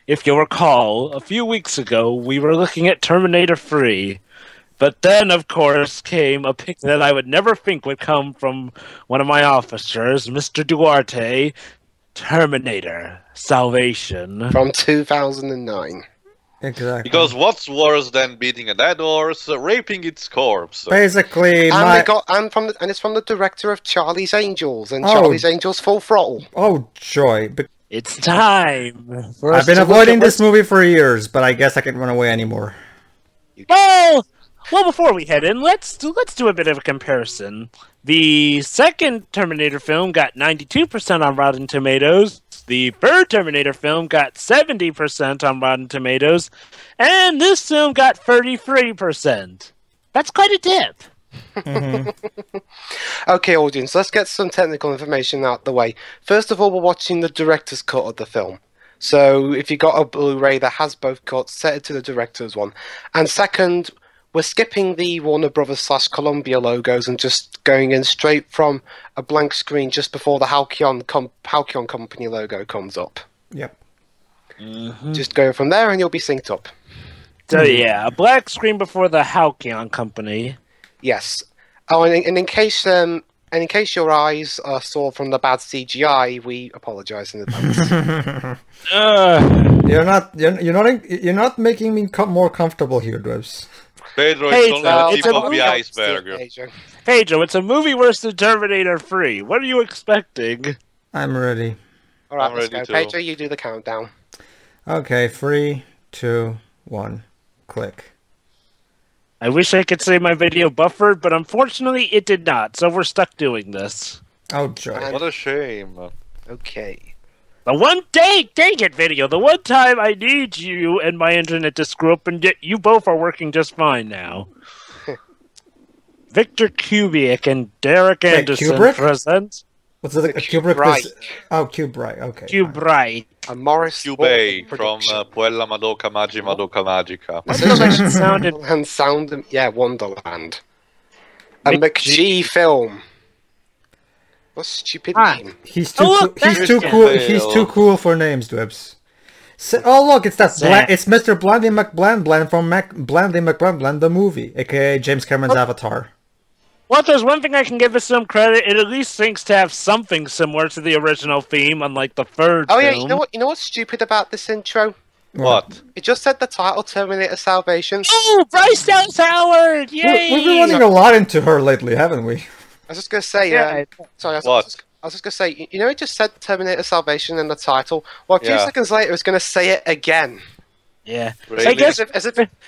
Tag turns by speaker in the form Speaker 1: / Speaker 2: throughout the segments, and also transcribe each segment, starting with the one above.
Speaker 1: if you'll recall, a few weeks ago, we were looking at Terminator 3. But then, of course, came a pick that I would never think would come from one of my officers, Mr. Duarte, Terminator Salvation.
Speaker 2: From 2009.
Speaker 3: Exactly.
Speaker 4: Because what's worse than beating a dead horse? Raping its corpse.
Speaker 3: Basically,
Speaker 2: And it's from the director of Charlie's Angels and Charlie's Angels Full Throttle.
Speaker 3: Oh, joy.
Speaker 1: It's time for
Speaker 3: I've been avoiding this movie for years, but I guess I can't run away anymore.
Speaker 1: Well, before we head in, let's do a bit of a comparison. The second Terminator film got 92% on Rotten Tomatoes. The third Terminator film got 70% on Rotten Tomatoes, and this film got 33%. That's quite a dip.
Speaker 2: Okay, audience, let's get some technical information out the way. First of all, we're watching the director's cut of the film. So if you got a Blu-ray that has both cuts, set it to the director's one. And second, we're skipping the Warner Brothers / Columbia logos and just going in straight from a blank screen just before the Halcyon Company logo comes up.
Speaker 3: Yep.
Speaker 2: Just go from there and you'll be synced up.
Speaker 1: So yeah, a black screen before the Halcyon Company.
Speaker 2: Yes. Oh, and in case your eyes are sore from the bad CGI, we apologise in advance.
Speaker 3: You're not making me more comfortable here, Dwebs.
Speaker 4: Pedro, it's only the tip of the iceberg.
Speaker 1: Pedro, it's a movie worse than Terminator 3. What are you expecting?
Speaker 3: I'm ready.
Speaker 2: Alright, let's go. Pedro, you do the countdown.
Speaker 3: Okay, 3, 2, 1, click.
Speaker 1: I wish I could say my video buffered, but unfortunately it did not, so we're stuck doing this.
Speaker 3: Oh, joy.
Speaker 4: What a shame.
Speaker 2: Okay.
Speaker 1: The one dang it, video. The one time I need you and my internet to screw up, and yet you both are working just fine now. Victor Kubiak and Derek Anderson present.
Speaker 3: What's it? Kubrick? Oh, Kubrick. Okay.
Speaker 1: Kubrick.
Speaker 2: And Morris
Speaker 4: Kubay from Puella Madoka Magi Madoka Magica.
Speaker 2: Sound, yeah, Wonderland. A McGee film. What stupid name?
Speaker 3: He's too cool. He's too cool for names, Dwebs. Oh look, it's it's Mr. Blandy McBland from Blandy McBland, the movie, aka James Cameron's Avatar.
Speaker 1: Well, if there's one thing I can give it some credit, it at least seems to have something similar to the original theme, unlike the third film.
Speaker 2: Yeah, you know what's stupid about this intro?
Speaker 4: What?
Speaker 2: It just said the title, Terminator Salvation.
Speaker 1: Oh, Bryce Dallas Howard! Yay!
Speaker 3: We've been running a lot into her lately, haven't we?
Speaker 2: I was just gonna say, sorry, I was just gonna say, you know, it just said Terminator Salvation in the title. Well, a few seconds later, it's gonna say it again.
Speaker 1: Yeah,
Speaker 4: really?
Speaker 1: I guess.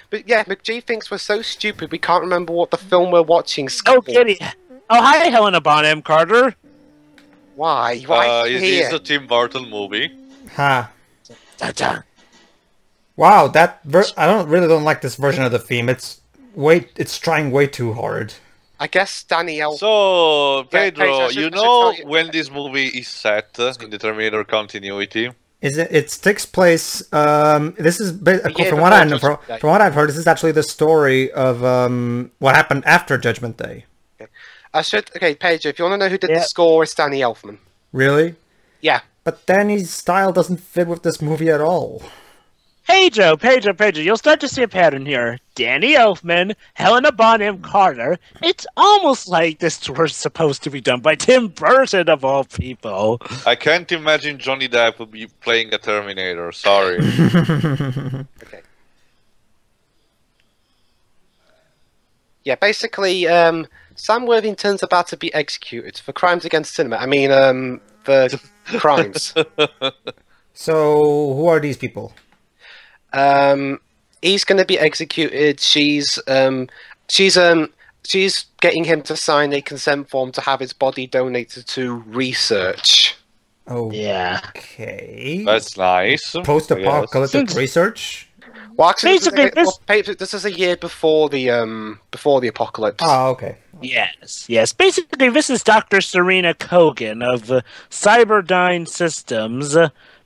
Speaker 2: But yeah, McGee thinks we're so stupid we can't remember what the film we're watching.
Speaker 1: Oh, kitty! Oh, hi, Helena Bonham Carter.
Speaker 2: Why?
Speaker 4: Is this a Tim Burton movie?
Speaker 3: Ha! Wow, I really don't like this version of the theme. It's trying way too hard.
Speaker 2: I guess Danny Elfman.
Speaker 4: So, Pedro, you know when this movie is set in the Terminator continuity?
Speaker 3: It takes place. This is from what I've heard. This is actually the story of what happened after Judgment Day.
Speaker 2: Okay, Pedro, if you want to know who did the score, it's Danny Elfman.
Speaker 3: Really?
Speaker 2: Yeah.
Speaker 3: But Danny's style doesn't fit with this movie at all.
Speaker 1: Pedro, you'll start to see a pattern here. Danny Elfman, Helena Bonham Carter. It's almost like this was supposed to be done by Tim Burton, of all people.
Speaker 4: I can't imagine Johnny Depp would be playing a Terminator, sorry.
Speaker 2: Okay. Yeah, basically, Sam Worthington's about to be executed for crimes against cinema. I mean, for crimes.
Speaker 3: So, who are these people?
Speaker 2: He's going to be executed. She's getting him to sign a consent form to have his body donated to research.
Speaker 3: Oh,
Speaker 1: yeah.
Speaker 3: Okay.
Speaker 4: That's nice.
Speaker 3: Post-apocalyptic research.
Speaker 2: Well, actually, this is a year before the apocalypse.
Speaker 3: Oh, okay.
Speaker 1: Yes. Basically, this is Dr. Serena Kogan of Cyberdyne Systems.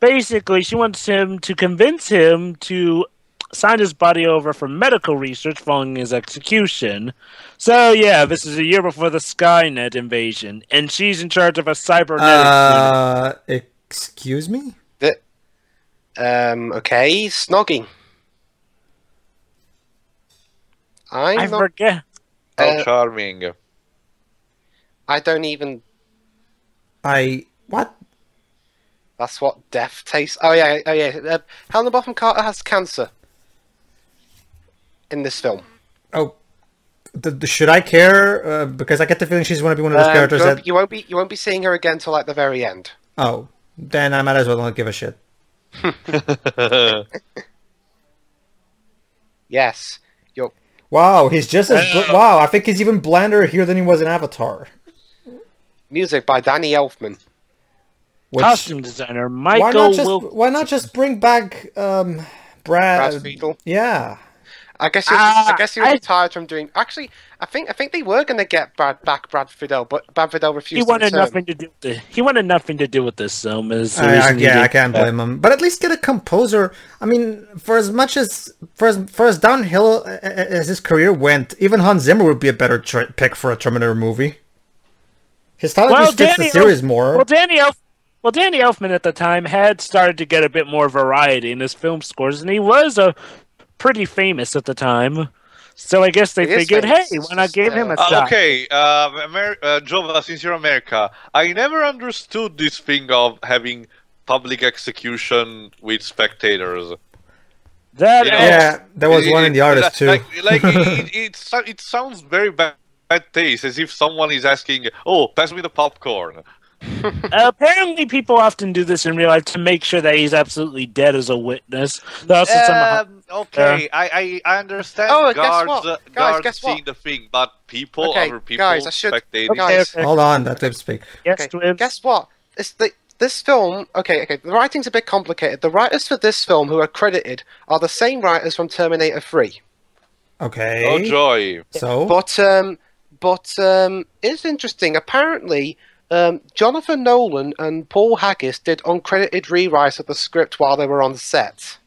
Speaker 1: Basically, she wants him to convince him to sign his body over for medical research following his execution. So, yeah, this is a year before the Skynet invasion, and she's in charge of a cybernetic unit.
Speaker 3: Excuse me?
Speaker 2: Okay, snogging.
Speaker 1: I forget.
Speaker 4: How charming.
Speaker 2: I don't even...
Speaker 3: What?
Speaker 2: That's what death tastes... Oh, yeah. Helena Bonham Carter has cancer. In this film.
Speaker 3: Oh. Should I care? Because I get the feeling she's going to be one of those characters that...
Speaker 2: You won't be seeing her again till like the very end.
Speaker 3: Oh. Then I might as well not give a shit.
Speaker 2: Yes.
Speaker 3: Wow, he's just as... wow, I think he's even blander here than he was in Avatar.
Speaker 2: Music by Danny Elfman.
Speaker 1: Costume designer Michael
Speaker 3: Why not just bring back Brad
Speaker 2: Fiedel?
Speaker 3: Yeah.
Speaker 2: I guess he was tired from doing. Actually, I think they were going to get back Brad Fiedel, but Brad Fiedel refused.
Speaker 1: He wanted nothing to do with it. He wanted nothing to do with this film.
Speaker 3: I can't blame him. But at least get a composer. I mean, for as downhill as his career went, even Hans Zimmer would be a better pick for a Terminator movie. His style just fits the series more.
Speaker 1: Well, Danny Elfman at the time had started to get a bit more variety in his film scores, and he was pretty famous at the time. So I guess they figured, hey, why not give him a shot?
Speaker 4: Okay, Jova, since you're America, I never understood this thing of having public execuation with spectators.
Speaker 1: There
Speaker 3: was one in The Artist too.
Speaker 4: It sounds very bad taste, as if someone is asking, "Oh, pass me the popcorn."
Speaker 1: Apparently, people often do this in real life to make sure that he's absolutely dead as a witness.
Speaker 4: Okay, I understand.
Speaker 2: Oh,
Speaker 4: guards seeing the thing, but other people, spectators.
Speaker 3: Hold on, let them speak.
Speaker 1: Yes,
Speaker 2: guess what? This film. Okay. The writing's a bit complicated. The writers for this film who are credited are the same writers from Terminator 3.
Speaker 3: Okay.
Speaker 4: Oh joy!
Speaker 3: So,
Speaker 2: but it's interesting. Apparently. Jonathan Nolan and Paul Haggis did uncredited rewrites of the script while they were on set.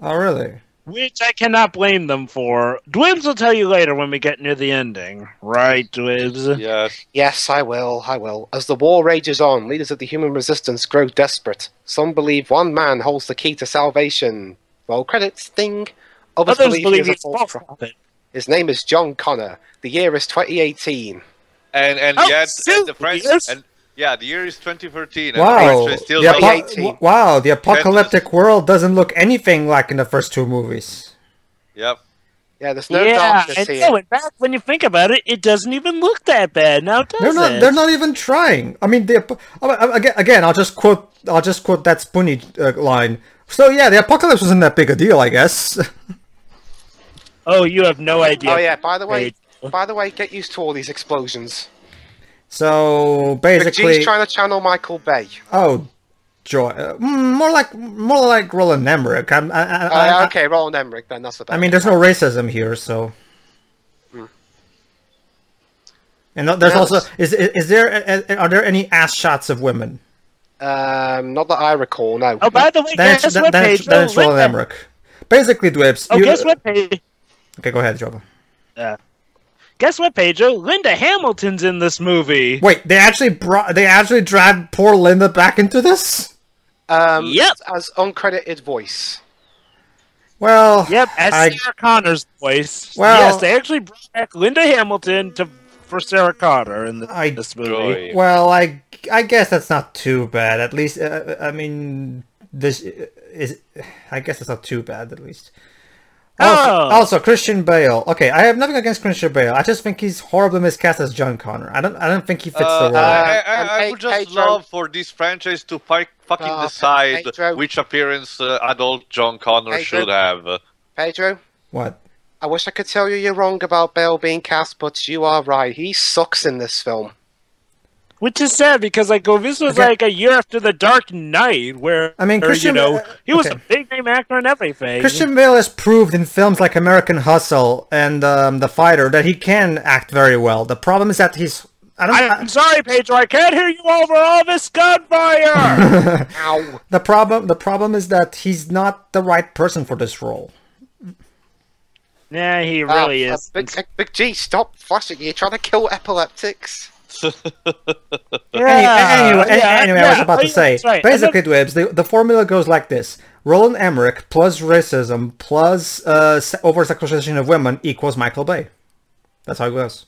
Speaker 3: Oh, really?
Speaker 1: Which I cannot blame them for. Dwibs will tell you later when we get near the ending. Right, Dwibs?
Speaker 4: Yes.
Speaker 2: Yes, I will. As the war rages on, leaders of the human resistance grow desperate. Some believe one man holds the key to salvation. Roll credits, ding. Others believe he's a false prophet. His name is John Connor. The year is 2018.
Speaker 4: And yet the French the year is 2013.
Speaker 3: Wow,
Speaker 4: and still
Speaker 3: the apocalyptic world doesn't look anything like in the first two movies.
Speaker 4: Yep.
Speaker 2: Yeah, there's no darkness here.
Speaker 1: In fact, when you think about it, it doesn't even look that bad now, does it?
Speaker 3: They're not even trying. I mean, again, I'll just quote that Spoonie line. So yeah, the apocalypse wasn't that big a deal, I guess.
Speaker 1: Oh, you have no idea.
Speaker 2: Oh yeah, by the way, get used to all these explosions.
Speaker 3: So basically,
Speaker 2: McGee's trying to channel Michael Bay.
Speaker 3: Oh, joy! More like Roland Emmerich.
Speaker 2: Okay, Roland Emmerich. Then that's about.
Speaker 3: I mean, there's no racism here, so. And there's also are there any ass shots of women?
Speaker 2: Not that I recall. No.
Speaker 1: Oh, by the way, guess what page?
Speaker 3: Then it's Roland Emmerich. Basically, Dwibs.
Speaker 1: Oh, guess what page?
Speaker 3: Okay, go ahead, Jova.
Speaker 1: Guess what, Pedro? Linda Hamilton's in this movie.
Speaker 3: Wait, they actually dragged poor Linda back into this?
Speaker 1: Yep.
Speaker 2: As uncredited voice.
Speaker 3: Well,
Speaker 1: yep, as Sarah Connor's voice.
Speaker 3: Well,
Speaker 1: yes, they actually brought back Linda Hamilton for Sarah Connor in this movie.
Speaker 3: Well, I guess that's not too bad. At least, I mean, I guess it's not too bad, at least. Also, Christian Bale. Okay, I have nothing against Christian Bale. I just think he's horribly miscast as John Connor. I don't think he fits the role.
Speaker 4: I would just love for this franchise to fucking decide which appearance adult John Connor should have.
Speaker 2: Pedro?
Speaker 3: What?
Speaker 2: I wish I could tell you you're wrong about Bale being cast, but you are right. He sucks in this film.
Speaker 1: Which is sad because this was like a year after The Dark Knight, where Christian, he was a big name actor and everything.
Speaker 3: Christian Bale has proved in films like American Hustle and The Fighter that he can act very well. The problem is that he's.
Speaker 1: I'm sorry, Pedro. I can't hear you over all this gunfire.
Speaker 2: Ow.
Speaker 3: The problem is that he's not the right person for this role.
Speaker 1: Yeah, he really is.
Speaker 2: Big G, stop flashing. You're trying to kill epileptics.
Speaker 3: Anyway, I was about to say, basically, Dwibs, the formula goes like this. Roland Emmerich plus racism plus over-sexualization of women equals Michael Bay. That's how it goes.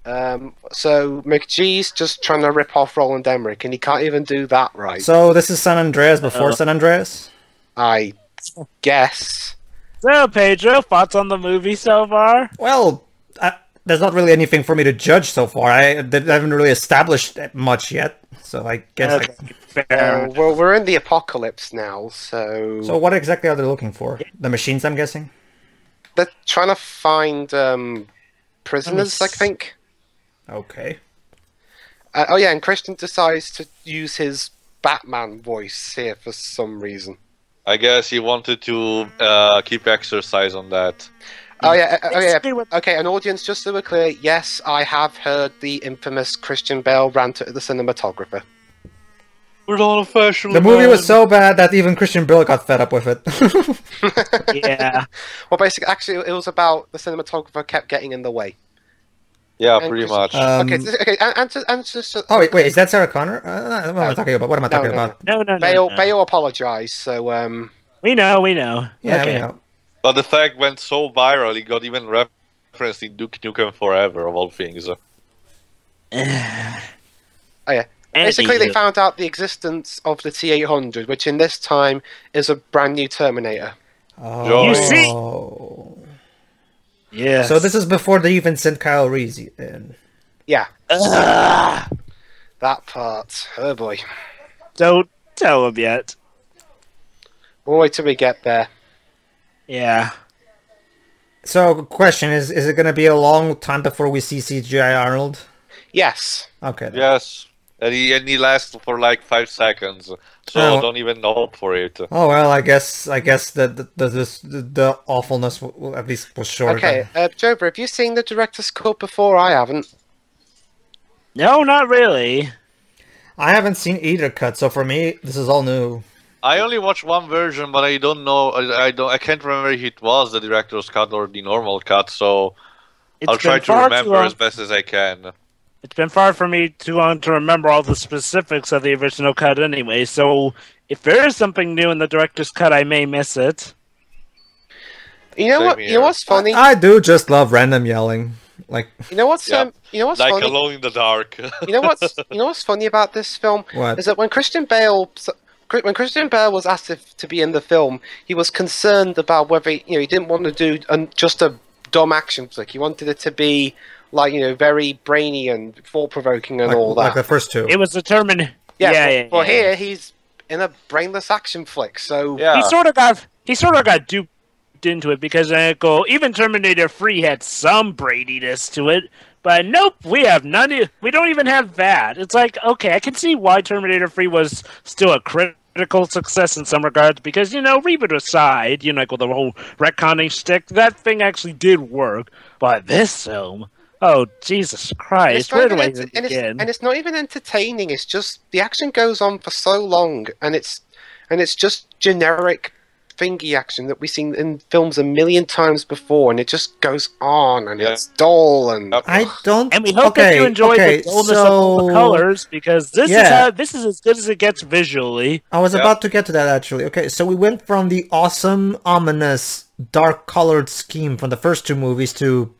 Speaker 2: So McGee's just trying to rip off Roland Emmerich, and he can't even do that right.
Speaker 3: So this is San Andreas before San Andreas?
Speaker 2: I guess.
Speaker 1: So, Pedro, thoughts on the movie so far?
Speaker 3: Well, there's not really anything for me to judge so far. I haven't really established much yet, so I guess.
Speaker 1: Fair.
Speaker 2: Well, we're in the apocalypse now, so.
Speaker 3: So what exactly are they looking for? The machines, I'm guessing.
Speaker 2: They're trying to find prisoners, I think.
Speaker 3: Okay.
Speaker 2: Oh yeah, and Christian decides to use his Batman voice here for some reason.
Speaker 4: I guess he wanted to keep exercise on that.
Speaker 2: Oh yeah. Okay, an audience, just so we're clear, yes, I have heard the infamous Christian Bale rant at the cinematographer.
Speaker 4: We're not officially.
Speaker 3: The movie was so bad that even Christian Bale got fed up with it.
Speaker 1: Yeah.
Speaker 2: Well, basically, actually, it was about the cinematographer kept getting in the way.
Speaker 4: Yeah,
Speaker 2: And
Speaker 4: pretty
Speaker 2: Chris-
Speaker 4: much.
Speaker 2: Okay, and just
Speaker 3: Oh wait, is that Sarah Connor? What am I talking about? What am I talking about?
Speaker 1: No.
Speaker 2: Bale apologized, so
Speaker 1: We know.
Speaker 3: Yeah,
Speaker 1: Okay.
Speaker 3: we know.
Speaker 4: But the fact went so viral, he got even referenced in Duke Nukem Forever, of all things.
Speaker 2: oh yeah. Basically, they found out the existence of the T-800, which in this time is a brand new Terminator.
Speaker 3: Oh.
Speaker 1: You see? Yeah.
Speaker 3: So this is before they even sent Kyle Reese in.
Speaker 2: Yeah. That part. Oh boy.
Speaker 1: Don't tell him yet.
Speaker 2: We'll wait till we get there.
Speaker 1: Yeah.
Speaker 3: So, question is it going to be a long time before we see CGI Arnold?
Speaker 2: Yes.
Speaker 3: Okay. Then.
Speaker 4: Yes, and he lasts for like 5 seconds, so don't even hope for it.
Speaker 3: Oh well, I guess the awfulness will at least was short.
Speaker 2: Okay, Jober, have you seen the director's cut before? I haven't.
Speaker 1: No, not really.
Speaker 3: I haven't seen either cut, so for me, this is all new.
Speaker 4: I only watched one version, but I don't know. I can't remember if it was the director's cut or the normal cut. So I'll try to remember as best as I can.
Speaker 1: It's been far from me too long to remember all the specifics of the original cut anyway, so if there is something new in the director's cut, I may miss it.
Speaker 2: You know what? You know what's funny?
Speaker 3: I do just love random yelling. Like
Speaker 2: you know what's
Speaker 4: like
Speaker 2: funny?
Speaker 4: Alone in the Dark.
Speaker 2: You know what's funny about this film is that when Christian Bale was asked to be in the film, he was concerned about whether he didn't want to do just a dumb action flick. He wanted it to be like very brainy and thought-provoking and all that.
Speaker 3: Like the first two.
Speaker 1: It was determined. Yeah.
Speaker 2: Well, here he's in a brainless action flick, so
Speaker 1: he sort of got duped into it because even Terminator 3 had some braininess to it, but nope, we have none. We don't even have that. It's like, okay, I can see why Terminator 3 was still a critical success in some regards because reboot aside, like with the whole retconning stick, that thing actually did work. But this film. Oh, Jesus Christ, where do I even begin?
Speaker 2: And it's not even entertaining, it's just, the action goes on for so long, and it's just generic thingy action that we've seen in films a million times before, and it just goes on, and it's dull, and...
Speaker 3: I don't...
Speaker 1: And we hope that you enjoy the dullness of all the colors, because this is as good as it gets visually.
Speaker 3: I was about to get to that, actually. Okay, so we went from the awesome, ominous, dark-colored scheme from the first two movies to,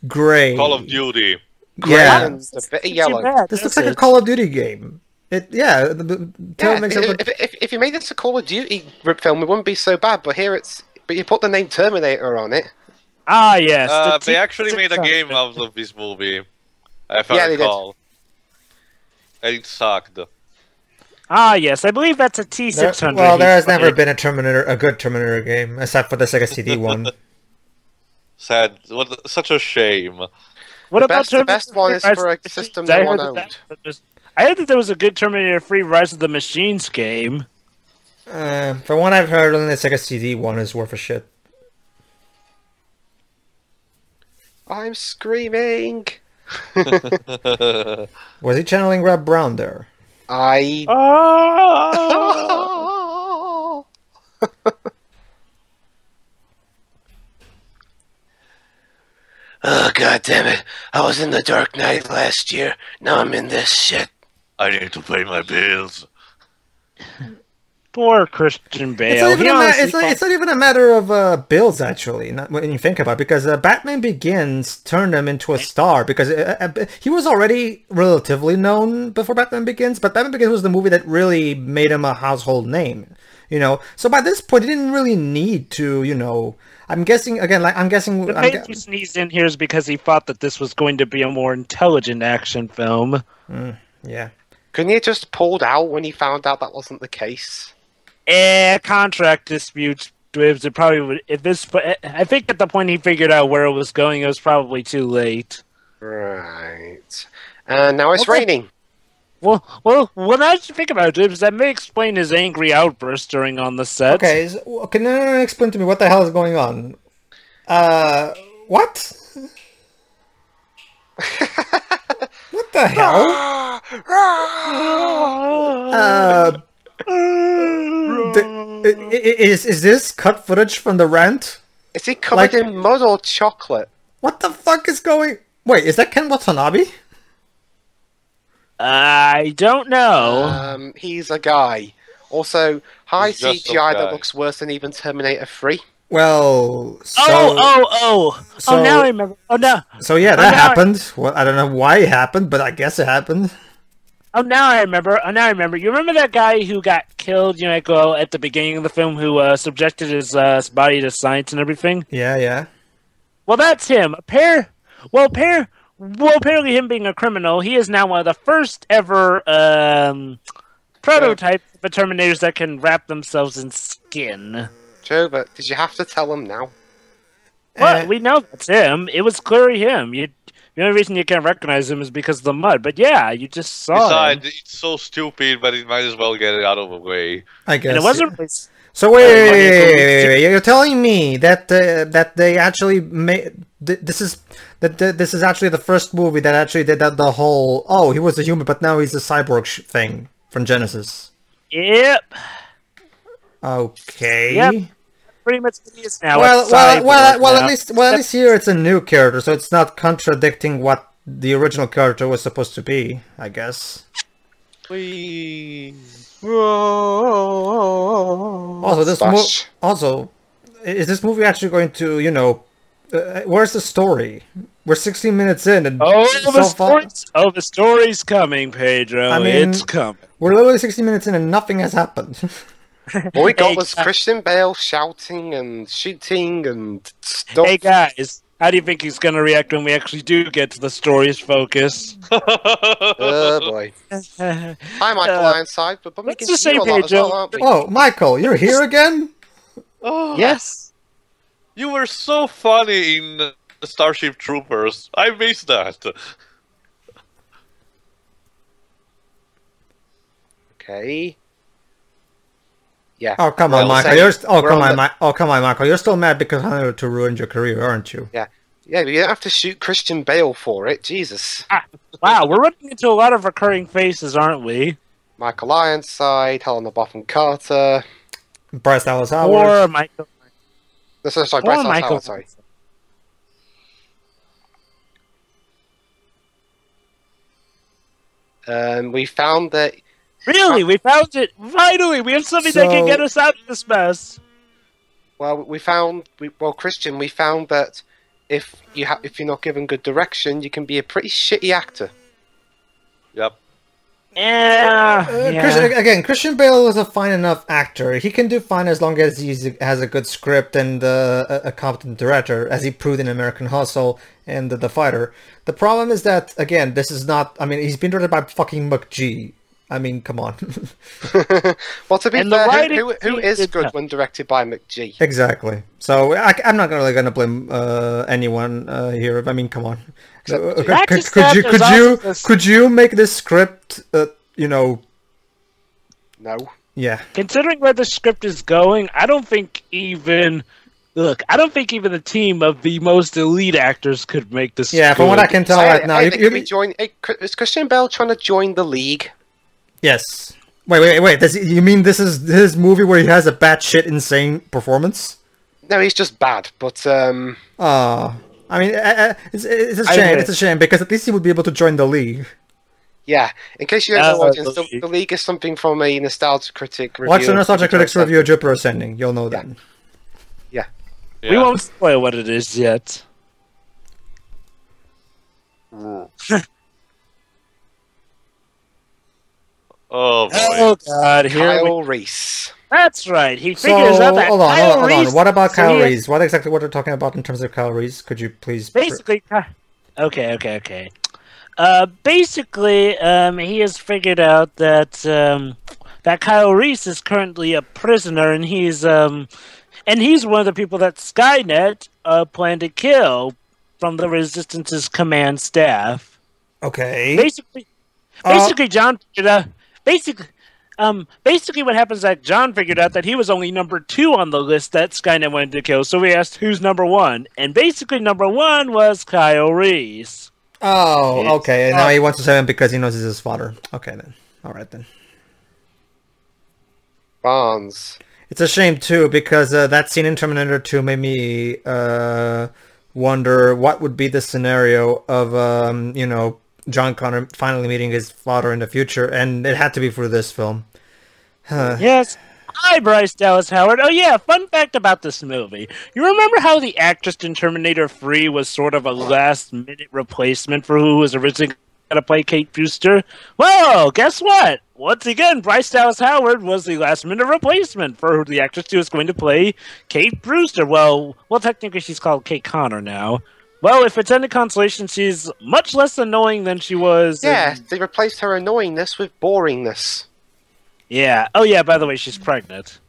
Speaker 3: gray.
Speaker 4: Call of Duty.
Speaker 3: Yeah.
Speaker 2: A bit yellow.
Speaker 3: This looks like a Call of Duty game. If
Speaker 2: you made this a Call of Duty film, it wouldn't be so bad. But you put the name Terminator on it.
Speaker 1: Ah, yes.
Speaker 4: They actually made a game out of this movie. If I recall. And it sucked.
Speaker 1: Ah, yes. I believe that's a T600.
Speaker 3: Well, there has never been a good Terminator game, except for the Sega CD one.
Speaker 4: Sad. Such a shame.
Speaker 2: The best one is for a system no one owned.
Speaker 1: I heard that there was a good Terminator 3 Rise of the Machines game.
Speaker 3: From what I've heard, only the Sega CD one is worth a shit.
Speaker 2: I'm screaming.
Speaker 3: Was he channeling Rob Brown there?
Speaker 2: Oh, God damn it. I was in the Dark Knight last year. Now I'm in this shit.
Speaker 4: I need to pay my bills.
Speaker 1: Poor Christian Bale.
Speaker 3: It's not even a matter of bills, actually, not when you think about it, because Batman Begins turned him into a star, because he was already relatively known before Batman Begins, but Batman Begins was the movie that really made him a household name, you know? So by this point, he didn't really need to, you know... I'm guessing, again,
Speaker 1: The main reason he's in here is because he thought that this was going to be a more intelligent action film.
Speaker 3: Yeah.
Speaker 2: Couldn't he have just pulled out when he found out that wasn't the case?
Speaker 1: Contract disputes. It probably would. I think at the point he figured out where it was going, it was probably too late.
Speaker 2: Right. And now it's raining.
Speaker 1: Well, now that you think about it, that may explain his angry outburst during on the set.
Speaker 3: Okay, can you explain to me what the hell is going on? What? What the hell? Is this cut footage from the rant?
Speaker 2: Is he covered in mud or chocolate?
Speaker 3: What the fuck is going... Wait, is that Ken Watanabe?
Speaker 1: I don't know.
Speaker 2: He's a guy. Also, high CGI that looks worse than even Terminator 3.
Speaker 3: Well, so...
Speaker 1: Oh, now I remember. Oh, no.
Speaker 3: So yeah, that happened. Well, I don't know why it happened, but I guess it happened.
Speaker 1: Oh, now I remember. You remember that guy who got killed, you know, at the beginning of the film, who subjected his body to science and everything?
Speaker 3: Yeah.
Speaker 1: Well, that's him. Apparently him being a criminal, he is now one of the first ever prototype of the Terminators that can wrap themselves in skin.
Speaker 2: True, but did you have to tell him now?
Speaker 1: Well, we know that's him. It was clearly him. The only reason you can't recognize him is because of the mud. But yeah, you just saw him.
Speaker 4: It's so stupid, but it might as well get it out of the way.
Speaker 3: I guess.
Speaker 1: And it wasn't...
Speaker 3: So wait, you're telling me that they actually made... This is actually the first movie that actually did the whole... Oh, he was a human, but now he's a cyborg thing from Genesis.
Speaker 1: Yep.
Speaker 3: Okay.
Speaker 1: Yep. Pretty much it is now.
Speaker 3: Well, at least here it's a new character, so it's not contradicting what the original character was supposed to be, I guess. Also, is this movie actually going to, you know, where's the story? We're 16 minutes in, and
Speaker 1: the story's coming, Pedro. I mean, it's coming.
Speaker 3: We're literally 16 minutes in, and nothing has happened.
Speaker 2: All we got was Christian Bale shouting and shooting and stuff.
Speaker 1: Hey guys, how do you think he's going to react when we actually do get to the story's focus?
Speaker 2: Oh boy. Hi, Michael Ironside. But we can see you a lot as well, aren't we?
Speaker 3: Oh, Michael, you're here again?
Speaker 4: Oh,
Speaker 1: yes.
Speaker 4: You were so funny in Starship Troopers. I missed that.
Speaker 2: Okay. Yeah.
Speaker 3: Oh come on, Michael! Come on, Michael! You're still mad because Hunter 2 ruined your career, aren't you?
Speaker 2: Yeah, but you don't have to shoot Christian Bale for it. Jesus.
Speaker 1: Wow, we're running into a lot of recurring faces, aren't we?
Speaker 2: Michael Ironside, Helena Bonham Carter,
Speaker 3: Bryce Dallas Howard,
Speaker 1: or Michael.
Speaker 2: Bryce Dallas Howard. Sorry. We found that.
Speaker 1: Really? We found it! Finally! We have something that can get us out of this mess!
Speaker 2: Well, Christian, we found that if you're not given good direction, you can be a pretty shitty actor.
Speaker 4: Yep.
Speaker 1: Yeah.
Speaker 3: Christian Bale is a fine enough actor. He can do fine as long as he has a good script and a competent director, as he proved in American Hustle and The Fighter. The problem is that, again, this is not... I mean, he's been directed by fucking McG. I mean, come on.
Speaker 2: Well, to be fair, who is good when directed by McG?
Speaker 3: Exactly. So I'm not really going to blame anyone here. I mean, come on. Could you make this script? You know.
Speaker 2: No.
Speaker 3: Yeah.
Speaker 1: Considering where the script is going, I don't think even the team of the most elite actors could make this.
Speaker 3: Yeah, from what I can tell right now,
Speaker 2: is Christian Bale trying to join the League?
Speaker 3: Yes. Wait. You mean this is his movie where he has a batshit insane performance?
Speaker 2: No, he's just bad. But I
Speaker 3: mean, it's a shame. It's a shame because at least he would be able to join the League.
Speaker 2: Yeah, in case you don't know, audience, the League is something from a Nostalgia Critic review.
Speaker 3: Watch the Nostalgia Critic's review of Jupiter Ascending. You'll know that.
Speaker 2: Yeah.
Speaker 1: We won't spoil what it is yet.
Speaker 4: Oh, boy.
Speaker 1: Oh, God.
Speaker 2: Kyle Reese.
Speaker 1: That's right. He figures out that
Speaker 3: hold on. What about Kyle Reese? What exactly what are you talking about in terms of Kyle Reese? Could you please...
Speaker 1: Basically... Okay. Basically, he has figured out that that Kyle Reese is currently a prisoner, and he's one of the people that Skynet planned to kill from the Resistance's command staff.
Speaker 3: Okay.
Speaker 1: Basically, John figured out. Basically, what happens is that John figured out that he was only number 2 on the list that Skynet wanted to kill. So we asked, who's number 1? And basically, number 1 was Kyle Reese.
Speaker 3: Oh, okay. And now he wants to save him because he knows he's his father. Okay, then. All right, then.
Speaker 2: Barnes.
Speaker 3: It's a shame, too, because that scene in Terminator 2 made me wonder what would be the scenario of, John Connor finally meeting his father in the future, and it had to be for this film.
Speaker 1: Yes. Hi, Bryce Dallas Howard. Oh, yeah, fun fact about this movie. You remember how the actress in Terminator 3 was sort of a last-minute replacement for who was originally going to play Kate Brewster? Well, guess what? Once again, Bryce Dallas Howard was the last-minute replacement for the actress who was going to play Kate Brewster. Well, technically she's called Kate Connor now. Well, if it's any consolation, she's much less annoying than she was.
Speaker 2: Yeah, they replaced her annoyingness with boringness.
Speaker 1: Yeah. Oh, yeah, by the way, she's pregnant.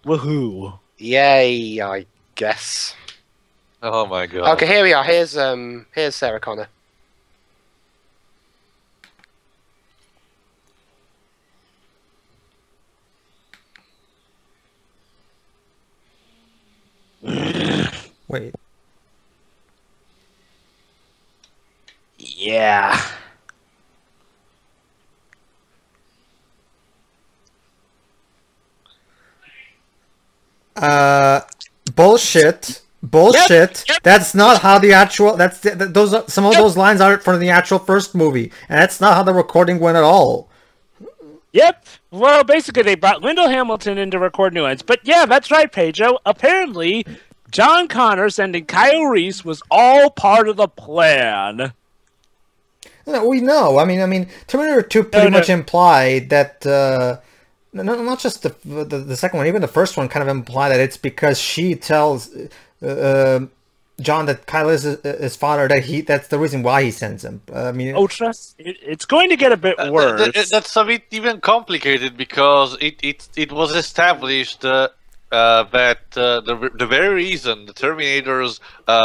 Speaker 1: Woohoo.
Speaker 2: Yay, I guess.
Speaker 4: Oh, my God.
Speaker 2: Okay, here we are. Here's Sarah Connor.
Speaker 3: Wait.
Speaker 1: Yeah.
Speaker 3: Bullshit. Yep. That's not how the actual. Some of those lines are from the actual first movie, and that's not how the recording went at all.
Speaker 1: Yep. Well, basically, they brought Lyndall Hamilton in to record new lines. But yeah, that's right, Pedro. Apparently, John Connor sending Kyle Reese was all part of the plan.
Speaker 3: No, we know. I mean, Terminator 2 pretty much implied that. Not just the second one, even the first one kind of implied that it's because she tells John that Kyle is his father, that's the reason why he sends him. I mean,
Speaker 1: it's going to get a bit worse.
Speaker 4: That's a bit even complicated because it was established that the very reason the Terminators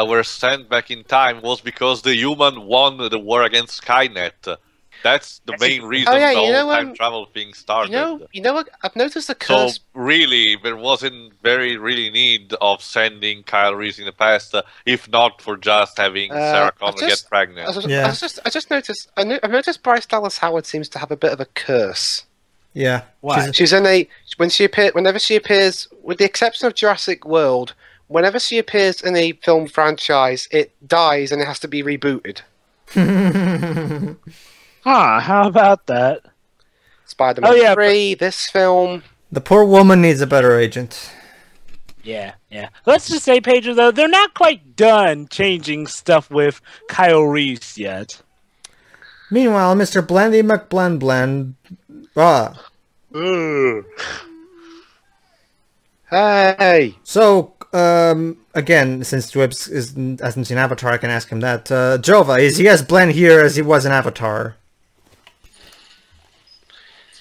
Speaker 4: were sent back in time was because the human won the war against Skynet. That's the main reason the whole time travel thing started.
Speaker 2: You know what? I've noticed a curse.
Speaker 4: So really, there wasn't really need of sending Kyle Reese in the past, if not for just having Sarah Connor get pregnant.
Speaker 2: I just noticed. I've noticed Bryce Dallas Howard seems to have a bit of a curse.
Speaker 3: Yeah.
Speaker 1: Why?
Speaker 2: Whenever she appears, with the exception of Jurassic World, whenever she appears in a film franchise, it dies and it has to be rebooted.
Speaker 1: How about that?
Speaker 2: Spider-Man 3, this film.
Speaker 3: The poor woman needs a better agent.
Speaker 1: Yeah. Let's just say, Pedro, though, they're not quite done changing stuff with Kyle Reese yet.
Speaker 3: Meanwhile, Mr. Blendy McBlend.
Speaker 2: Hey!
Speaker 3: So, again, since Dwebs hasn't seen Avatar, I can ask him that. Jova, is he as Blen here as he was in Avatar?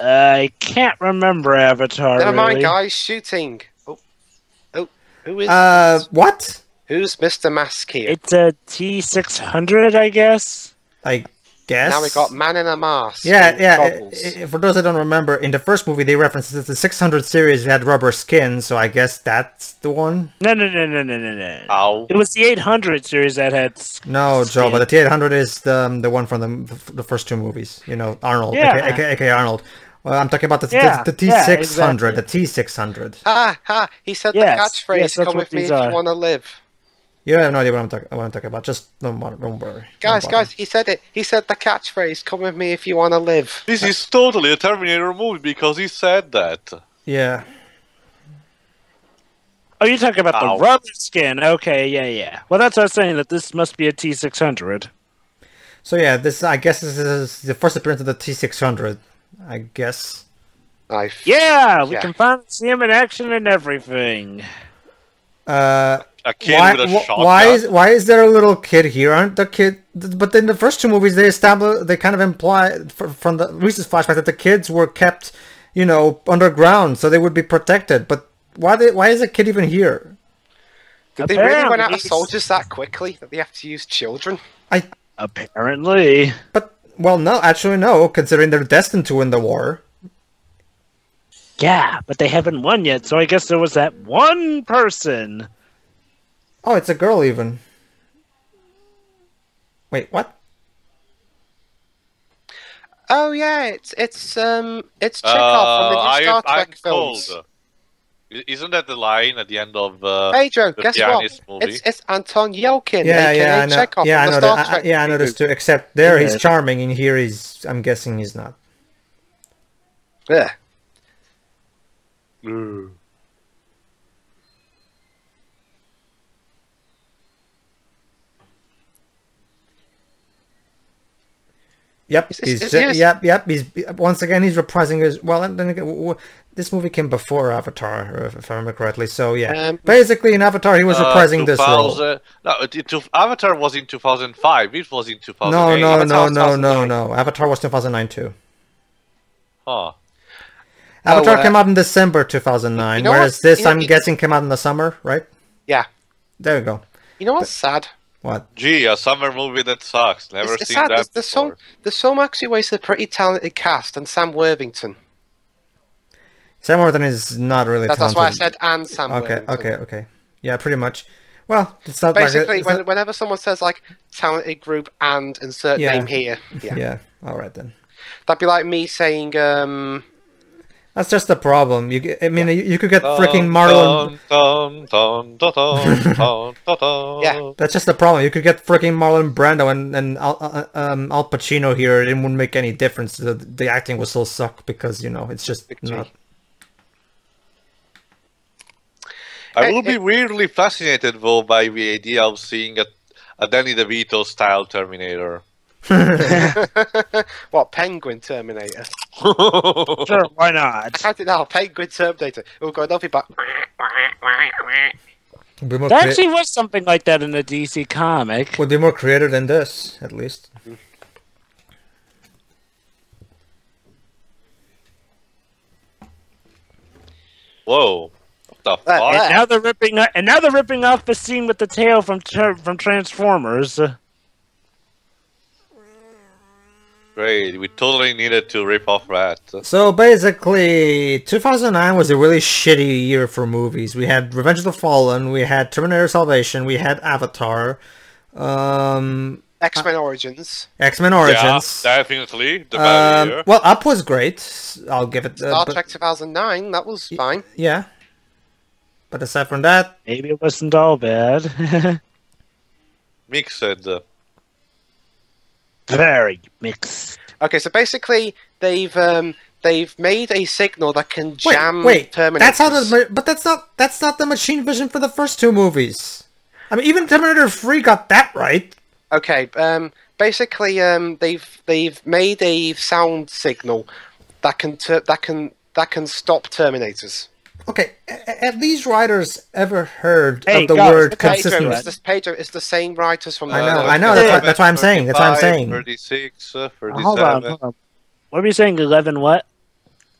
Speaker 1: I can't remember Avatar.
Speaker 2: Never mind, guys. Shooting. Oh, who is?
Speaker 3: What?
Speaker 2: Who's Mr. Mask here?
Speaker 1: It's a T600, I guess.
Speaker 3: I guess.
Speaker 2: Now we got Man in a Mask.
Speaker 3: Yeah. For those that don't remember, in the first movie they referenced that the 600 series had rubber skin, so I guess that's the one.
Speaker 1: No.
Speaker 4: Ow.
Speaker 1: It was the 800 series that had.
Speaker 3: No, Joe, but the T800 is the one from the first 2 movies. Arnold, aka Arnold. Well, I'm talking about the T600, exactly. The T600.
Speaker 2: He said the catchphrase, come with me if you want to live.
Speaker 3: You have no idea what I'm talking about. Just don't worry.
Speaker 2: Guys, he said it. He said the catchphrase, "Come with me if you want to live."
Speaker 4: This is totally a Terminator movie because he said that.
Speaker 3: Yeah.
Speaker 1: Oh, you're talking about the rubber skin. Okay, yeah. Well, that's what I was saying, that this must be a T600.
Speaker 3: So yeah, I guess this is the first appearance of the T600. I guess.
Speaker 1: Yeah, we can finally see him in action and everything.
Speaker 4: A kid with a shotgun.
Speaker 3: Why is there a little kid here? Aren't the kid? But in the first two movies, they kind of imply from the recent flashback that the kids were kept, underground, so they would be protected. But why is the kid even here?
Speaker 2: Did they really run out of soldiers that quickly that they have to use children?
Speaker 1: Apparently.
Speaker 3: But no, actually no, considering they're destined to win the war.
Speaker 1: Yeah, but they haven't won yet, so I guess there was that one person.
Speaker 3: Oh, it's a girl even. Wait, what?
Speaker 2: Oh yeah, it's Chekhov from the new Star Trek films.
Speaker 4: Isn't that the line at the end of
Speaker 2: Pedro,
Speaker 4: the
Speaker 2: guess
Speaker 4: pianist
Speaker 2: what?
Speaker 4: movie?
Speaker 2: It's Anton Yelkin,
Speaker 3: yeah,
Speaker 2: aka Chekhov
Speaker 3: I
Speaker 2: from
Speaker 3: know
Speaker 2: the Star Trek.
Speaker 3: I noticed too. Except there he's charming, and here I'm guessing he's not.
Speaker 2: Yeah.
Speaker 3: Yep, He's once again he's reprising his. Well, and then again, this movie came before Avatar, if I remember correctly. So yeah, basically in Avatar he was reprising this role.
Speaker 4: No, Avatar was in 2005. It was in 2008.
Speaker 3: No. Avatar was 2009 too.
Speaker 4: Huh.
Speaker 3: Avatar came out in December 2009, whereas this, I'm guessing, came out in the summer, right?
Speaker 2: Yeah.
Speaker 3: There you go.
Speaker 2: You know what's sad?
Speaker 3: What?
Speaker 4: Gee, a summer movie that sucks. Never seen that before.
Speaker 2: There's some actually wasted a pretty talented cast, and Sam Worthington.
Speaker 3: Sam Worthington is not really talented.
Speaker 2: That's why I said and Sam Worthington.
Speaker 3: Okay. Yeah, pretty much. Well, it's not
Speaker 2: basically
Speaker 3: like
Speaker 2: whenever someone says like talented group and insert name here.
Speaker 3: Yeah. All right then.
Speaker 2: That'd be like me saying.
Speaker 3: That's just the problem. You could get freaking Marlon.
Speaker 2: Yeah,
Speaker 3: that's just the problem. You could get freaking Marlon Brando and Al Pacino here. It wouldn't make any difference. The acting will still suck because it's just not.
Speaker 4: I will be weirdly fascinated though by the idea of seeing a Danny DeVito style Terminator.
Speaker 2: What, Penguin Terminator?
Speaker 1: Sure, why not?
Speaker 2: I had it now, Penguin Terminator. Oh god, nothing but.
Speaker 1: There actually was something like that in the DC comic.
Speaker 3: Would be more creative than this, at least.
Speaker 4: Whoa. What the fuck?
Speaker 1: And now they're ripping off the scene with the tail from Transformers.
Speaker 4: Great, we totally needed to rip off that.
Speaker 3: So basically, 2009 was a really shitty year for movies. We had Revenge of the Fallen, we had Terminator Salvation, we had Avatar,
Speaker 2: X-Men Origins.
Speaker 3: X-Men Origins.
Speaker 4: Yeah, definitely. The bad year.
Speaker 3: Well, Up was great. I'll give it.
Speaker 2: Star Trek 2009, that was fine.
Speaker 3: Yeah. But aside from that,
Speaker 1: maybe it wasn't all bad.
Speaker 4: Mixed.
Speaker 1: Very mixed.
Speaker 2: Okay, so basically they've made a signal that can jam Terminators.
Speaker 3: That's how that's not the machine vision for the first two movies. I mean, even Terminator 3 got that right.
Speaker 2: Okay, basically they've made a sound signal that can stop Terminators.
Speaker 3: Okay, have these writers ever heard of the word consistent?
Speaker 2: Pedro, it's the same writers from.
Speaker 3: I know. That's why I'm saying.
Speaker 4: 36, 37.
Speaker 1: Hold on. What were you saying? 11 what?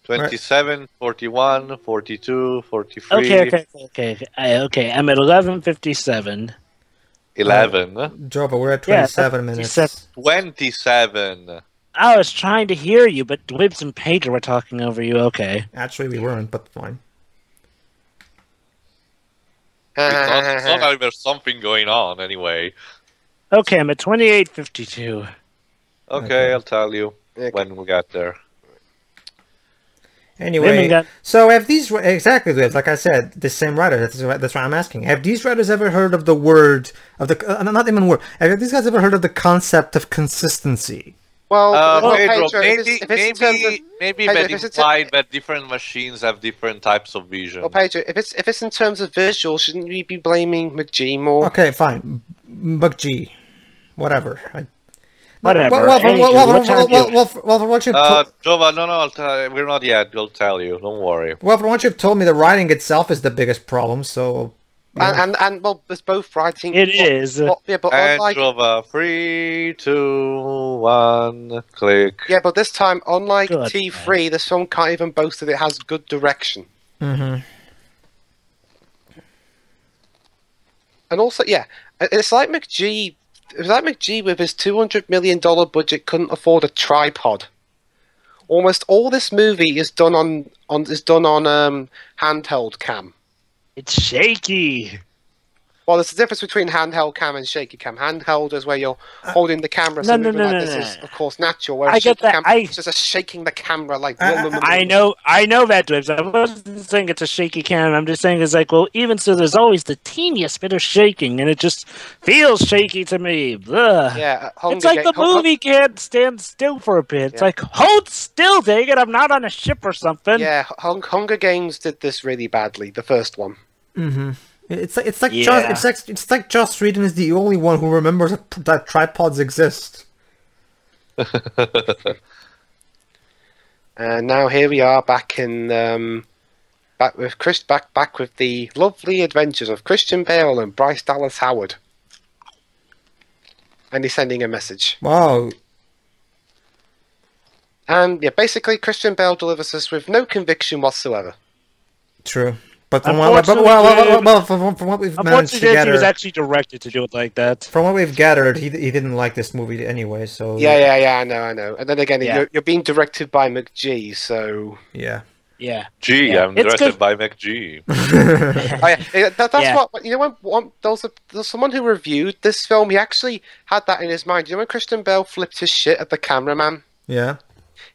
Speaker 4: 27, 41, 42, 43.
Speaker 1: Okay. I'm at 11:57.
Speaker 4: 11.
Speaker 3: Jova, we're at 27 minutes.
Speaker 4: 27.
Speaker 1: I was trying to hear you, but Wibbs and Pedro were talking over you. Okay.
Speaker 3: Actually, we weren't, but fine.
Speaker 4: It's not like there's something going on anyway.
Speaker 1: Okay, I'm at 28:52.
Speaker 4: Okay, I'll tell you when we got there.
Speaker 3: Anyway, so have these exactly like I said, the same writers? That's why I'm asking. Have these writers ever heard of the word of the not even word? Have these guys ever heard of the concept of consistency?
Speaker 2: Well,
Speaker 4: Pedro,
Speaker 2: Pedro,
Speaker 4: maybe that implied that different machines have different types of vision.
Speaker 2: Well, Pedro, if it's in terms of visual, shouldn't we be blaming McGee more?
Speaker 3: Okay, fine, McGee, whatever.
Speaker 1: Whatever.
Speaker 3: Well, for what you
Speaker 4: Jova, no, we're not yet. We'll tell you. Don't worry.
Speaker 3: Well, from what you've told me, the writing itself is the biggest problem. So,
Speaker 2: and well, there's both writing.
Speaker 1: It is.
Speaker 2: But
Speaker 4: and
Speaker 2: unlike,
Speaker 4: Jova, 3, 2, 1, click.
Speaker 2: Yeah, but this time, unlike
Speaker 1: Good,
Speaker 2: T3, this film can't even boast that it has good direction.
Speaker 3: Mm-hmm.
Speaker 2: And also, yeah, it's like McGee. It was like McGee with his $200 million budget couldn't afford a tripod. Almost all this movie is done on handheld cam.
Speaker 1: It's shaky.
Speaker 2: Well, there's a difference between handheld cam and shaky cam. Handheld is where you're holding the camera, so moving like this is, of course, natural. Whereas
Speaker 1: I get that.
Speaker 2: It's just shaking the camera like.
Speaker 1: I know that, Dwebs. I wasn't saying it's a shaky cam. I'm just saying it's like, well, even so, there's always the teeniest bit of shaking, and it just feels shaky to me. Ugh.
Speaker 2: Yeah,
Speaker 1: it's like the movie can't stand still for a bit. It's like, hold still, dang it! I'm not on a ship or something.
Speaker 2: Yeah, Hunger Games did this really badly. The first one.
Speaker 3: Mm-hmm. It's like Joss Whedon is the only one who remembers that tripods exist.
Speaker 2: And now here we are back in back with the lovely adventures of Christian Bale and Bryce Dallas Howard. And he's sending a message.
Speaker 3: Wow.
Speaker 2: And yeah, basically Christian Bale delivers us with no conviction whatsoever.
Speaker 3: True. But from what we've managed to gather,
Speaker 1: he was actually directed to do it like that.
Speaker 3: From what we've gathered, he didn't like this movie anyway. So
Speaker 2: yeah, I know. And then again, you're being directed by McGee, so
Speaker 3: yeah.
Speaker 4: Gee, I'm directed by McGee.
Speaker 2: That's what you know. When there's someone who reviewed this film, he actually had that in his mind. You know when Christian Bale flipped his shit at the cameraman?
Speaker 3: Yeah.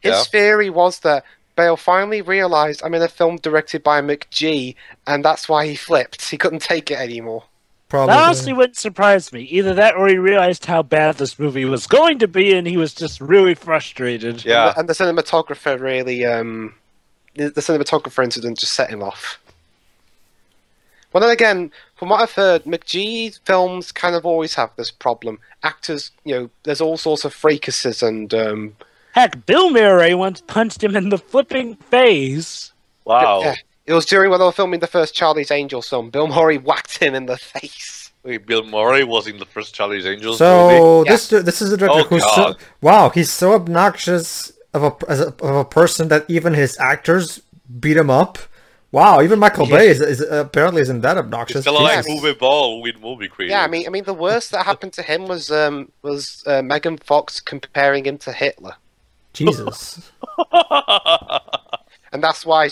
Speaker 2: His theory was that Bale finally realised I'm in a film directed by McGee, and that's why he flipped. He couldn't take it anymore.
Speaker 3: Probably.
Speaker 1: That honestly wouldn't surprise me. Either that or he realized how bad this movie was going to be, and he was just really frustrated.
Speaker 4: Yeah.
Speaker 2: And the cinematographer really, the cinematographer incident just set him off. Well, then again, from what I've heard, McGee films kind of always have this problem. Actors, there's all sorts of fracases and...
Speaker 1: Heck, Bill Murray once punched him in the flipping face.
Speaker 4: Wow.
Speaker 2: Yeah. It was during when they were filming the first Charlie's Angels film. Bill Murray whacked him in the face.
Speaker 4: Wait, Bill Murray was in the first Charlie's Angels
Speaker 3: movie?
Speaker 4: So
Speaker 3: this is a director who's he's so obnoxious of a person that even his actors beat him up. Wow, even Michael Bay is apparently isn't that obnoxious.
Speaker 4: It's kind of like movie ball with movie creators.
Speaker 2: Yeah, I mean the worst that happened to him was Megan Fox comparing him to Hitler.
Speaker 3: Jesus.
Speaker 2: And that's why.